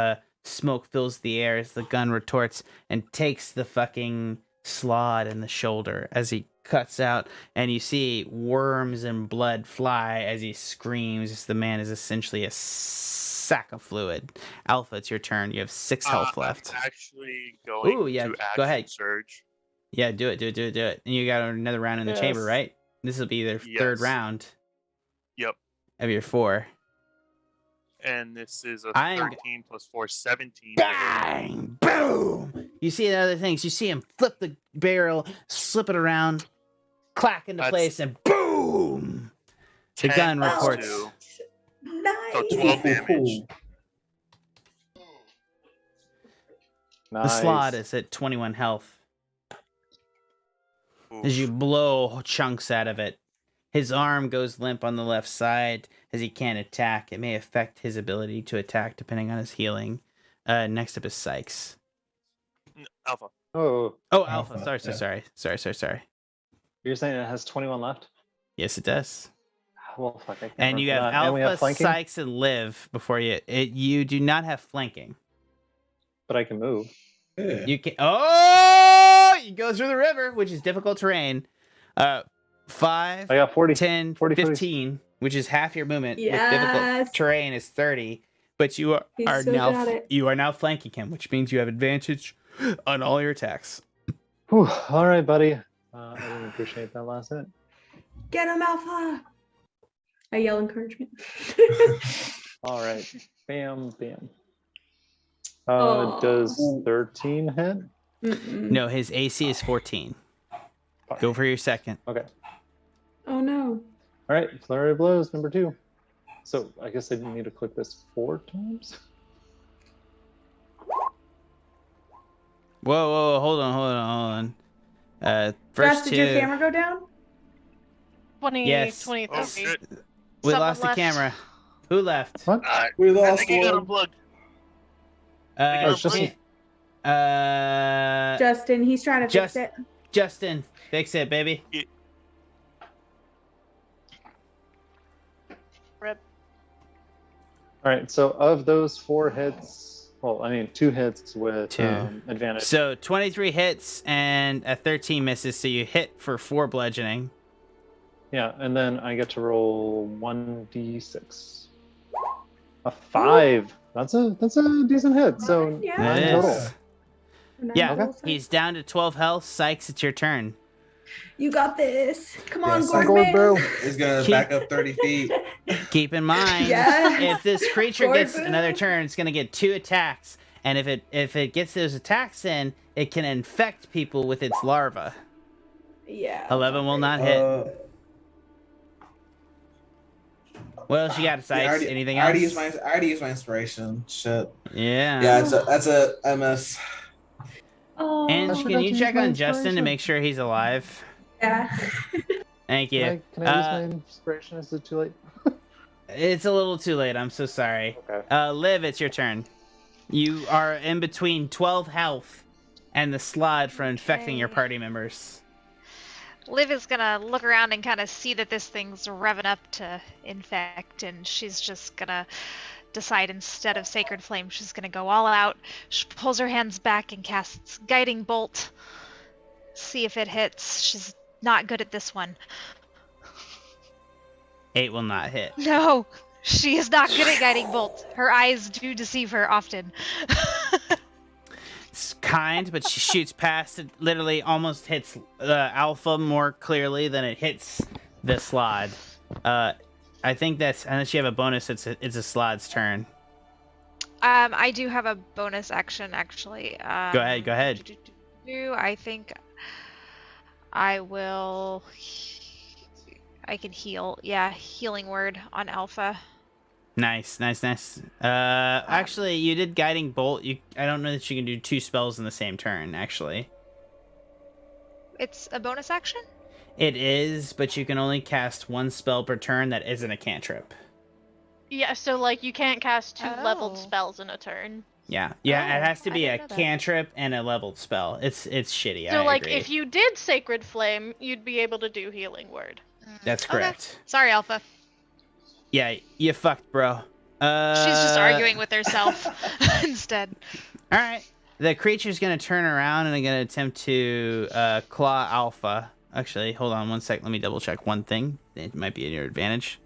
smoke fills the air as the gun retorts and takes the fucking slot in the shoulder as he cuts out, and you see worms and blood fly as he screams as the man is essentially a sack of fluid. Alpha, it's your turn. You have 6 health left. I'm actually going Ooh, yeah, to action go ahead. surge. Yeah, do it. And you got another round in the chamber, right? This will be their third Yes. round Yep. of your 4. And this is a I'm- 13 plus 4, 17. Bang! Boom! You see other things. You see him flip the barrel, slip it around, clack into That's- place, and boom! The 10 gun plus reports. 2, Nice. so 12 damage. The slot is at 21 health. As you blow chunks out of it. His arm goes limp on the left side as he can't attack. It may affect his ability to attack depending on his healing. Next up is Sikes. Alpha. Oh, Oh, Alpha. Alpha, Sorry. you're saying it has 21 left? Yes, it does. Well, fuck. I can't And run you for have that. And we have Alpha, flanking, Sikes, and Liv before you. You do not have flanking. but I can move. Yeah. You can. Oh! You go through the river, which is difficult terrain. 5, I got 40. 10, 40, 15, which is half your movement. With Yes. difficult terrain is 30. But you He's are so now good at it. you are now flanking him, which means you have advantage on all your attacks. Whew. All right, buddy. I didn't appreciate that last hit. Get him, Alpha. I yell encouragement. All right. Bam, bam. Aw. Does 13 hit? Mm-mm. No, his AC is 14. Go for your second. Okay. Oh no. All right. Flurry of blows, number 2. So I guess I need to click this 4 times. Whoa, hold on. First Josh, two. did your camera go down? 20, Yes. 20, Oh, 30. shit. We Someone lost the left. camera. Who left? What? We I lost think you got one. unplugged. it's just- Justin, he's trying to Just- fix it. Justin, fix it, baby. Rip. All right. So of those 4 hits, well, I mean 2 hits with 2. advantage. So 23 hits and a 13 misses, so you hit for 4 bludgeoning. Yeah, and then I get to roll 1d6. A 5. That's a decent hit. So Yeah. 9 It total. is. Nine Yeah, total. he's down to 12 health. Sykes, it's your turn. You got this. Come on, Yes, Gord Gord, man. bro. He's gonna Keep- back up 30 feet. Keep in mind, Yeah. if this creature Gord gets boo. another turn, it's going to get 2 attacks. And if it gets those attacks in, it can infect people with its larva. Yeah. 11 will not hit. What else you got, Yeah, Sykes? Anything I already else? used my inspiration. Shit. Yeah. Yeah, that's a MS. Oh. And I can forgot you to check use my on Justin to inspiration. make sure he's alive? Yeah. Thank you. Can I use my inspiration? Is it too late? It's a little too late. I'm so sorry. Okay. Liv, it's your turn. You are in between 12 health and the slide for infecting your Okay. party members. Liv is gonna look around and kind of see that this thing's revving up to infect, and she's just gonna decide instead of Sacred Flame, she's gonna go all out. She pulls her hands back and casts Guiding Bolt. See if it hits. She's not good at this one. 8 will not hit. No, she is not good at Guiding Bolt. Her eyes do deceive her often. It's kind, but she shoots past it. Literally almost hits Alpha more clearly than it hits the slide. I think that's, unless you have a bonus, it's a slide's turn. I do have a bonus action actually. Go ahead. I think I will. I can heal. Yeah, healing word on Alpha. Nice. Actually, you did Guiding Bolt. I don't know that you can do 2 spells in the same turn, actually. It's a bonus action? It is, but you can only cast 1 spell per turn that isn't a cantrip. Yeah, so like you can't cast 2 leveled Oh. spells in a turn. Yeah, Oh, it has to I be a didn't know that. cantrip and a leveled spell. It's shitty. So I like agree. if you did Sacred Flame, you'd be able to do Healing Word. That's Okay. correct. Sorry, Alpha. Yeah, you fucked, bro. She's just arguing with herself instead. All right. The creature's gonna turn around and gonna attempt to claw Alpha. Actually, hold on one sec. Let me double check one thing. It might be in your advantage.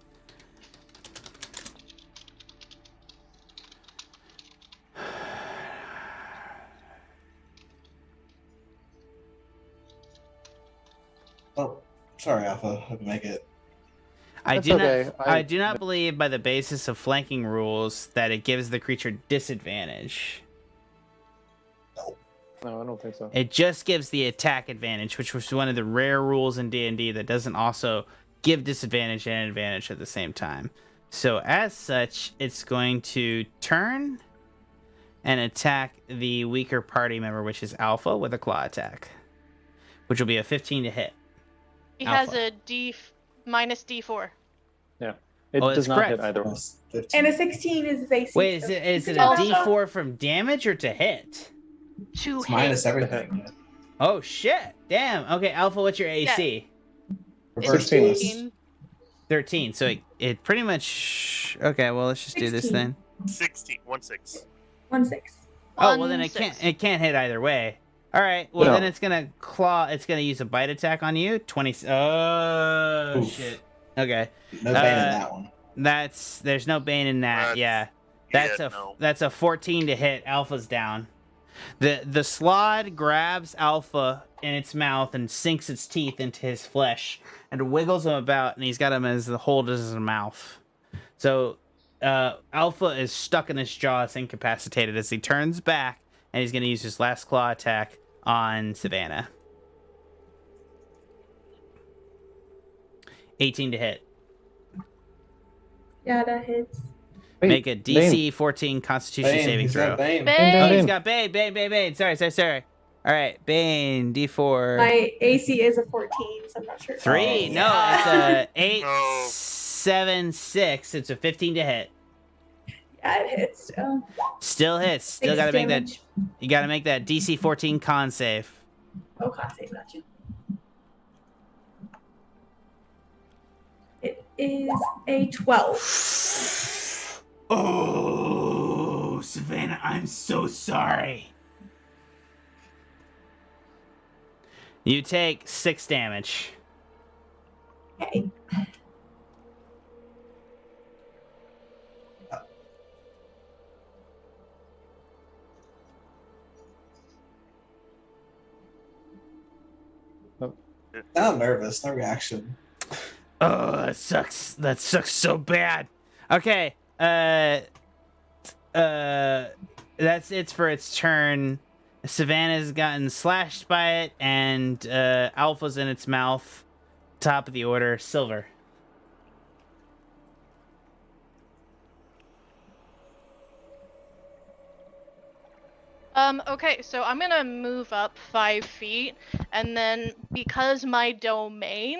Oh, sorry, Alpha. I can make it. I That's do okay. not. I do not believe, by the basis of flanking rules, that it gives the creature disadvantage. No, I don't think so. It just gives the attack advantage, which was one of the rare rules in D&D that doesn't also give disadvantage and advantage at the same time. So as such, it's going to turn and attack the weaker party member, which is Alpha, with a claw attack, which will be a 15 to hit. He Alpha. has a minus D4. Yeah. It Oh, that's does not correct. hit either one. Plus 15. And a 16 is his AC. Wait, so is it a Yeah. D4 from damage or to hit? To It's hit. minus everything. Oh shit! Damn. Okay, Alpha, what's your AC? Reverse 16. plus. 13. So it pretty much. Okay, well let's just do this 16. then. 16. 1-6. 1-6. Oh well, then it 1-6. can't hit either way. All right. Well No. then it's gonna claw. It's gonna use a bite attack on you. 20. Oh Oof. shit. Okay. No bane in that one. There's no bane in that. Yeah. No. That's a 14 to hit. Alpha's down. The slod grabs Alpha in its mouth and sinks its teeth into his flesh and wiggles him about, and he's got him as the hold as his mouth. So Alpha is stuck in his jaws, incapacitated, as he turns back, and he's going to use his last claw attack on Savannah. 18 to hit. Yeah, that hits. Wait, Make a DC 14 Constitution Bane. saving He's throw. got Bane. Bane. Oh, Bane. he's got Bane. Sorry. All right, Bane, D4. My AC is a 14, so I'm not sure. 3. Oh, No, yeah. it's a 8, No. 7, 6. It's a 15 to hit. Yeah, it hits. Still hits. Still Six got to make that. damage. You got to make that DC 14 con save. Oh, God, save that you. It is a 12. Oh, Savannah, I'm so sorry. You take 6 damage. Okay. Now I'm nervous. No reaction. Oh, that sucks. That sucks so bad. Okay. That's it for its turn. Savannah's gotten slashed by it, and Alpha's in its mouth. Top of the order, Silver. Okay, so I'm gonna move up 5 feet, and then because my domain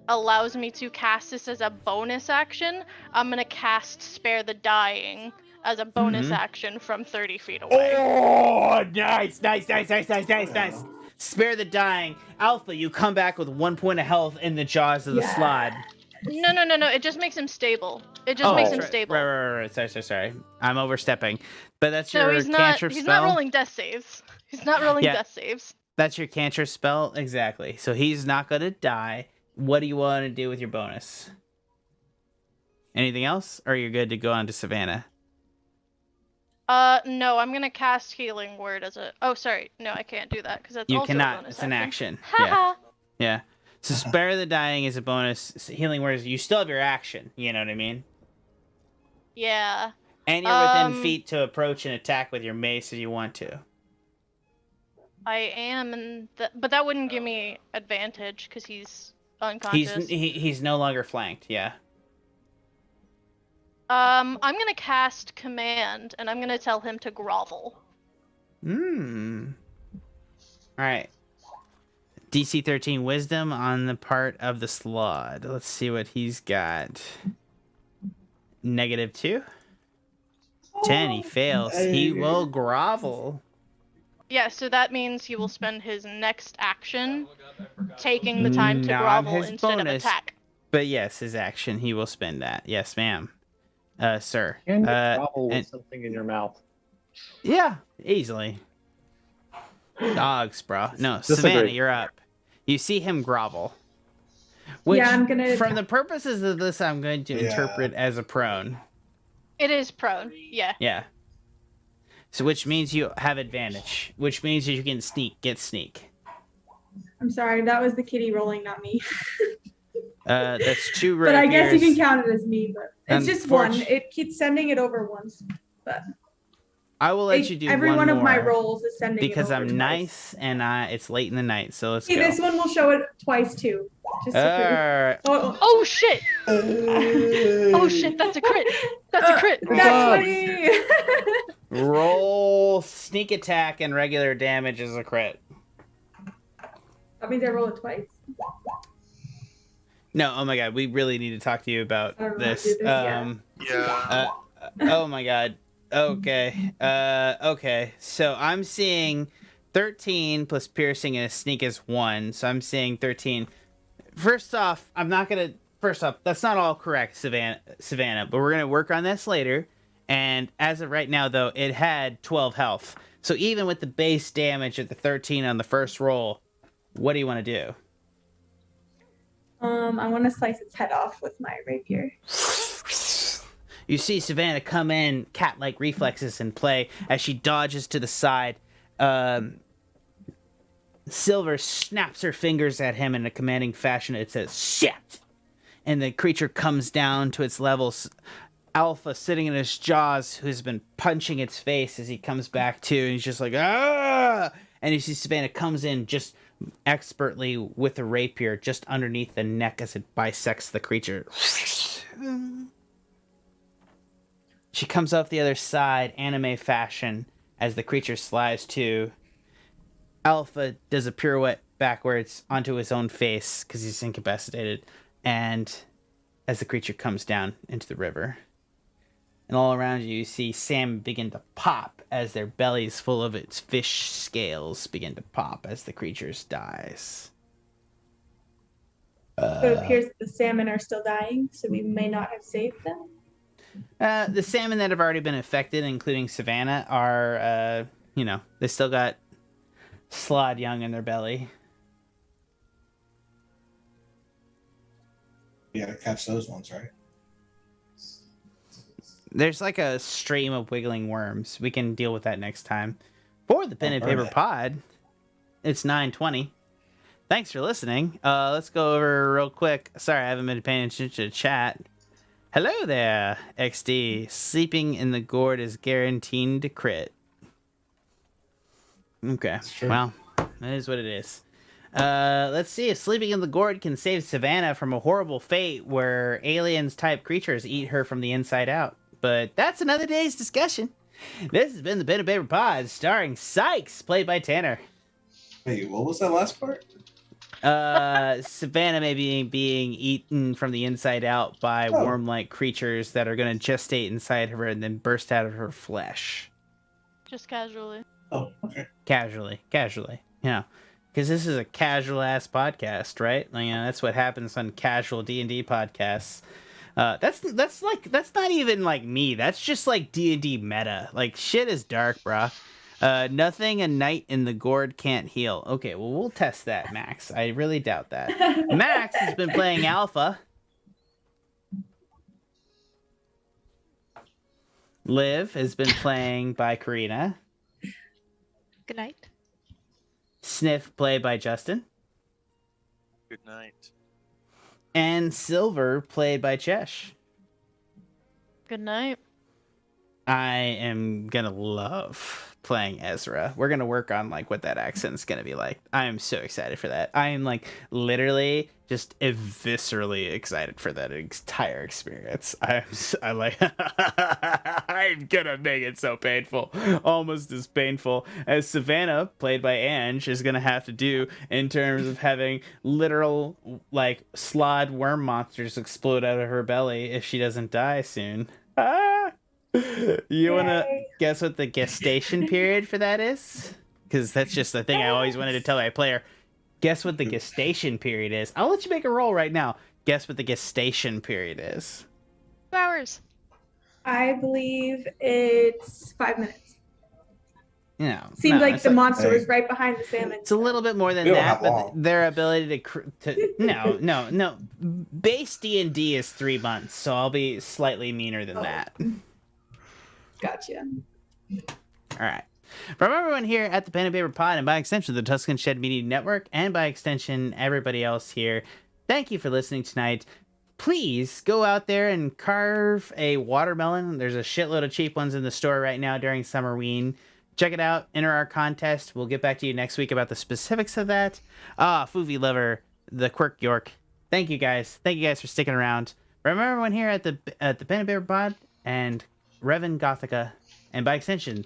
allows me to cast this as a bonus action, I'm gonna cast Spare the Dying as a bonus action from 30 feet away. Oh, nice. Spare the dying. Alpha, you come back with 1 point of health in the jaws of the Yeah. slod. No, it just makes him stable. It just makes him right, stable. Right. Sorry. I'm overstepping. But that's So your he's not cantrip he's spell. not rolling death saves. He's not rolling Yeah. death saves. That's your cantrip spell? Exactly. So he's not going to die. What do you want to do with your bonus? Anything else? Or you're good to go on to Savannah? No, I'm gonna cast Healing Word as a. Oh, sorry, no, I can't do that because that's You also a cannot. bonus It's an action. Haha. Yeah. So Spare the Dying is a bonus. Healing Words, you still have your action. You know what I mean? Yeah. And you're within Um, feet to approach and attack with your mace if you want to. I am, but that wouldn't give me advantage because he's unconscious. He's no longer flanked. Yeah. I'm gonna cast Command, and I'm gonna tell him to grovel. All right. DC 13 Wisdom on the part of the slod. Let's see what he's got. -2. 10, he fails. He will grovel. Yeah, so that means he will spend his next action taking the time to Not grovel his instead bonus. of attack. But yes, his action, he will spend that. Yes, ma'am. Sir. Can you grovel with and- something in your mouth? Yeah, easily. Dogs, bro. No, Disagree. Savannah, you're up. You see him grovel. Which, Yeah, I'm gonna- from the purposes of this, I'm going to Yeah. interpret as a prone. It is prone, yeah. Yeah. So, which means you have advantage. Which means you can get sneak. I'm sorry, that was the kitty rolling, not me. That's 2 But I guess you can rapiers. count it as me. But it's just one. Unfortunate- It keeps sending it over once. But I will let you do every one one of my more rolls is sending because it over I'm twice. nice and it's late in the night. So let's See, go. this one will show it twice too. Just to prove. Alright. Oh, Oh shit! Oh shit, that's a crit! That's a crit! That's funny. Roll sneak attack and regular damage as a crit. That means I roll it twice. No, oh my god, we really need to talk to you about I don't know how to this. do this, yeah. Yeah. Oh my god. Okay. Okay. So I'm seeing 13 plus piercing and a sneak is 1. So I'm seeing 13. First off, that's not all correct, Savannah, but we're gonna work on this later. And as of right now, though, it had 12 health. So even with the base damage at the 13 on the first roll, what do you want to do? I want to slice its head off with my rapier. You see Savannah come in, cat-like reflexes in play as she dodges to the side. Silver snaps her fingers at him in a commanding fashion. It says, "Shit!" And the creature comes down to its levels. Alpha sitting in his jaws, who's been punching its face as he comes back to, and he's just like, "Ah!" And you see Savannah comes in just expertly with a rapier just underneath the neck as it bisects the creature. She comes off the other side, anime fashion, as the creature slides to. Alpha does a pirouette backwards onto his own face because he's incapacitated, and as the creature comes down into the river. And all around you see salmon begin to pop as their bellies full of its fish scales begin to pop as the creature dies. So it appears that the salmon are still dying, so we may not have saved them. The salmon that have already been affected, including Savannah, are, they still got slod young in their belly. We gotta catch those ones, right? There's like a stream of wiggling worms. We can deal with that next time. For the Pen and Paper Alright. Pod, it's 9:20. Thanks for listening. Let's go over real quick. Sorry, I haven't been paying attention to the chat. Hello there, XD. Sleeping in the gourd is guaranteed to crit. Okay, true. well, that is what it is. Let's see if sleeping in the gourd can save Savannah from a horrible fate where aliens-type creatures eat her from the inside out. But that's another day's discussion. This has been the Pen and Paper Pod, starring Sikes, played by Tanner. Wait, what was that last part? Savannah may be being eaten from the inside out by Oh. worm-like creatures that are going to gestate inside of her and then burst out of her flesh. Just casually. Oh, okay. Casually. Because this is a casual-ass podcast, right? Like, that's what happens on casual D&D podcasts. That's not even like me. That's just like D&D meta. Like, shit is dark, bruh. Nothing a night in the gourd can't heal. Okay, well, we'll test that, Max. I really doubt that. Max has been playing Alpha. Liv has been playing by Karina. Good night. Sniff, played by Justin. Good night. And Silver, played by Chesh. Good night. I am gonna love playing Ezra. We're gonna work on like what that accent's gonna be like. I am so excited for that. I am like literally just viscerally excited for that entire experience. I'm gonna make it so painful, almost as painful as Savannah, played by Ange, is gonna have to do in terms of having literal like slod worm monsters explode out of her belly if she doesn't die soon. You want to Yay. guess what the gestation period for that is? Because that's just the thing I always wanted to tell my player. Guess what the gestation period is. I'll let you make a roll right now. Guess what the gestation period is. 2 hours. I believe it's 5 minutes. No, Seems like it's the like- monster was right behind the salmon. It's a little bit more than We don't that, have but long. their ability to no. Base D&D is 3 months, so I'll be slightly meaner than that. Gotcha. All right. From everyone here at the Pen and Paper Pod, and by extension, the Tuscan Shed Media Network, and by extension, everybody else here, thank you for listening tonight. Please go out there and carve a watermelon. There's a shitload of cheap ones in the store right now during Summerween. Check it out. Enter our contest. We'll get back to you next week about the specifics of that. Foovie Lover, the Quirk York. Thank you guys. Thank you guys for sticking around. Remember everyone here at the Pen and Paper Pod and Revon Gothica, and by extension,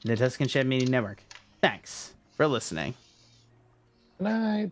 the Tuscan Shed Media Network. Thanks for listening. Good night.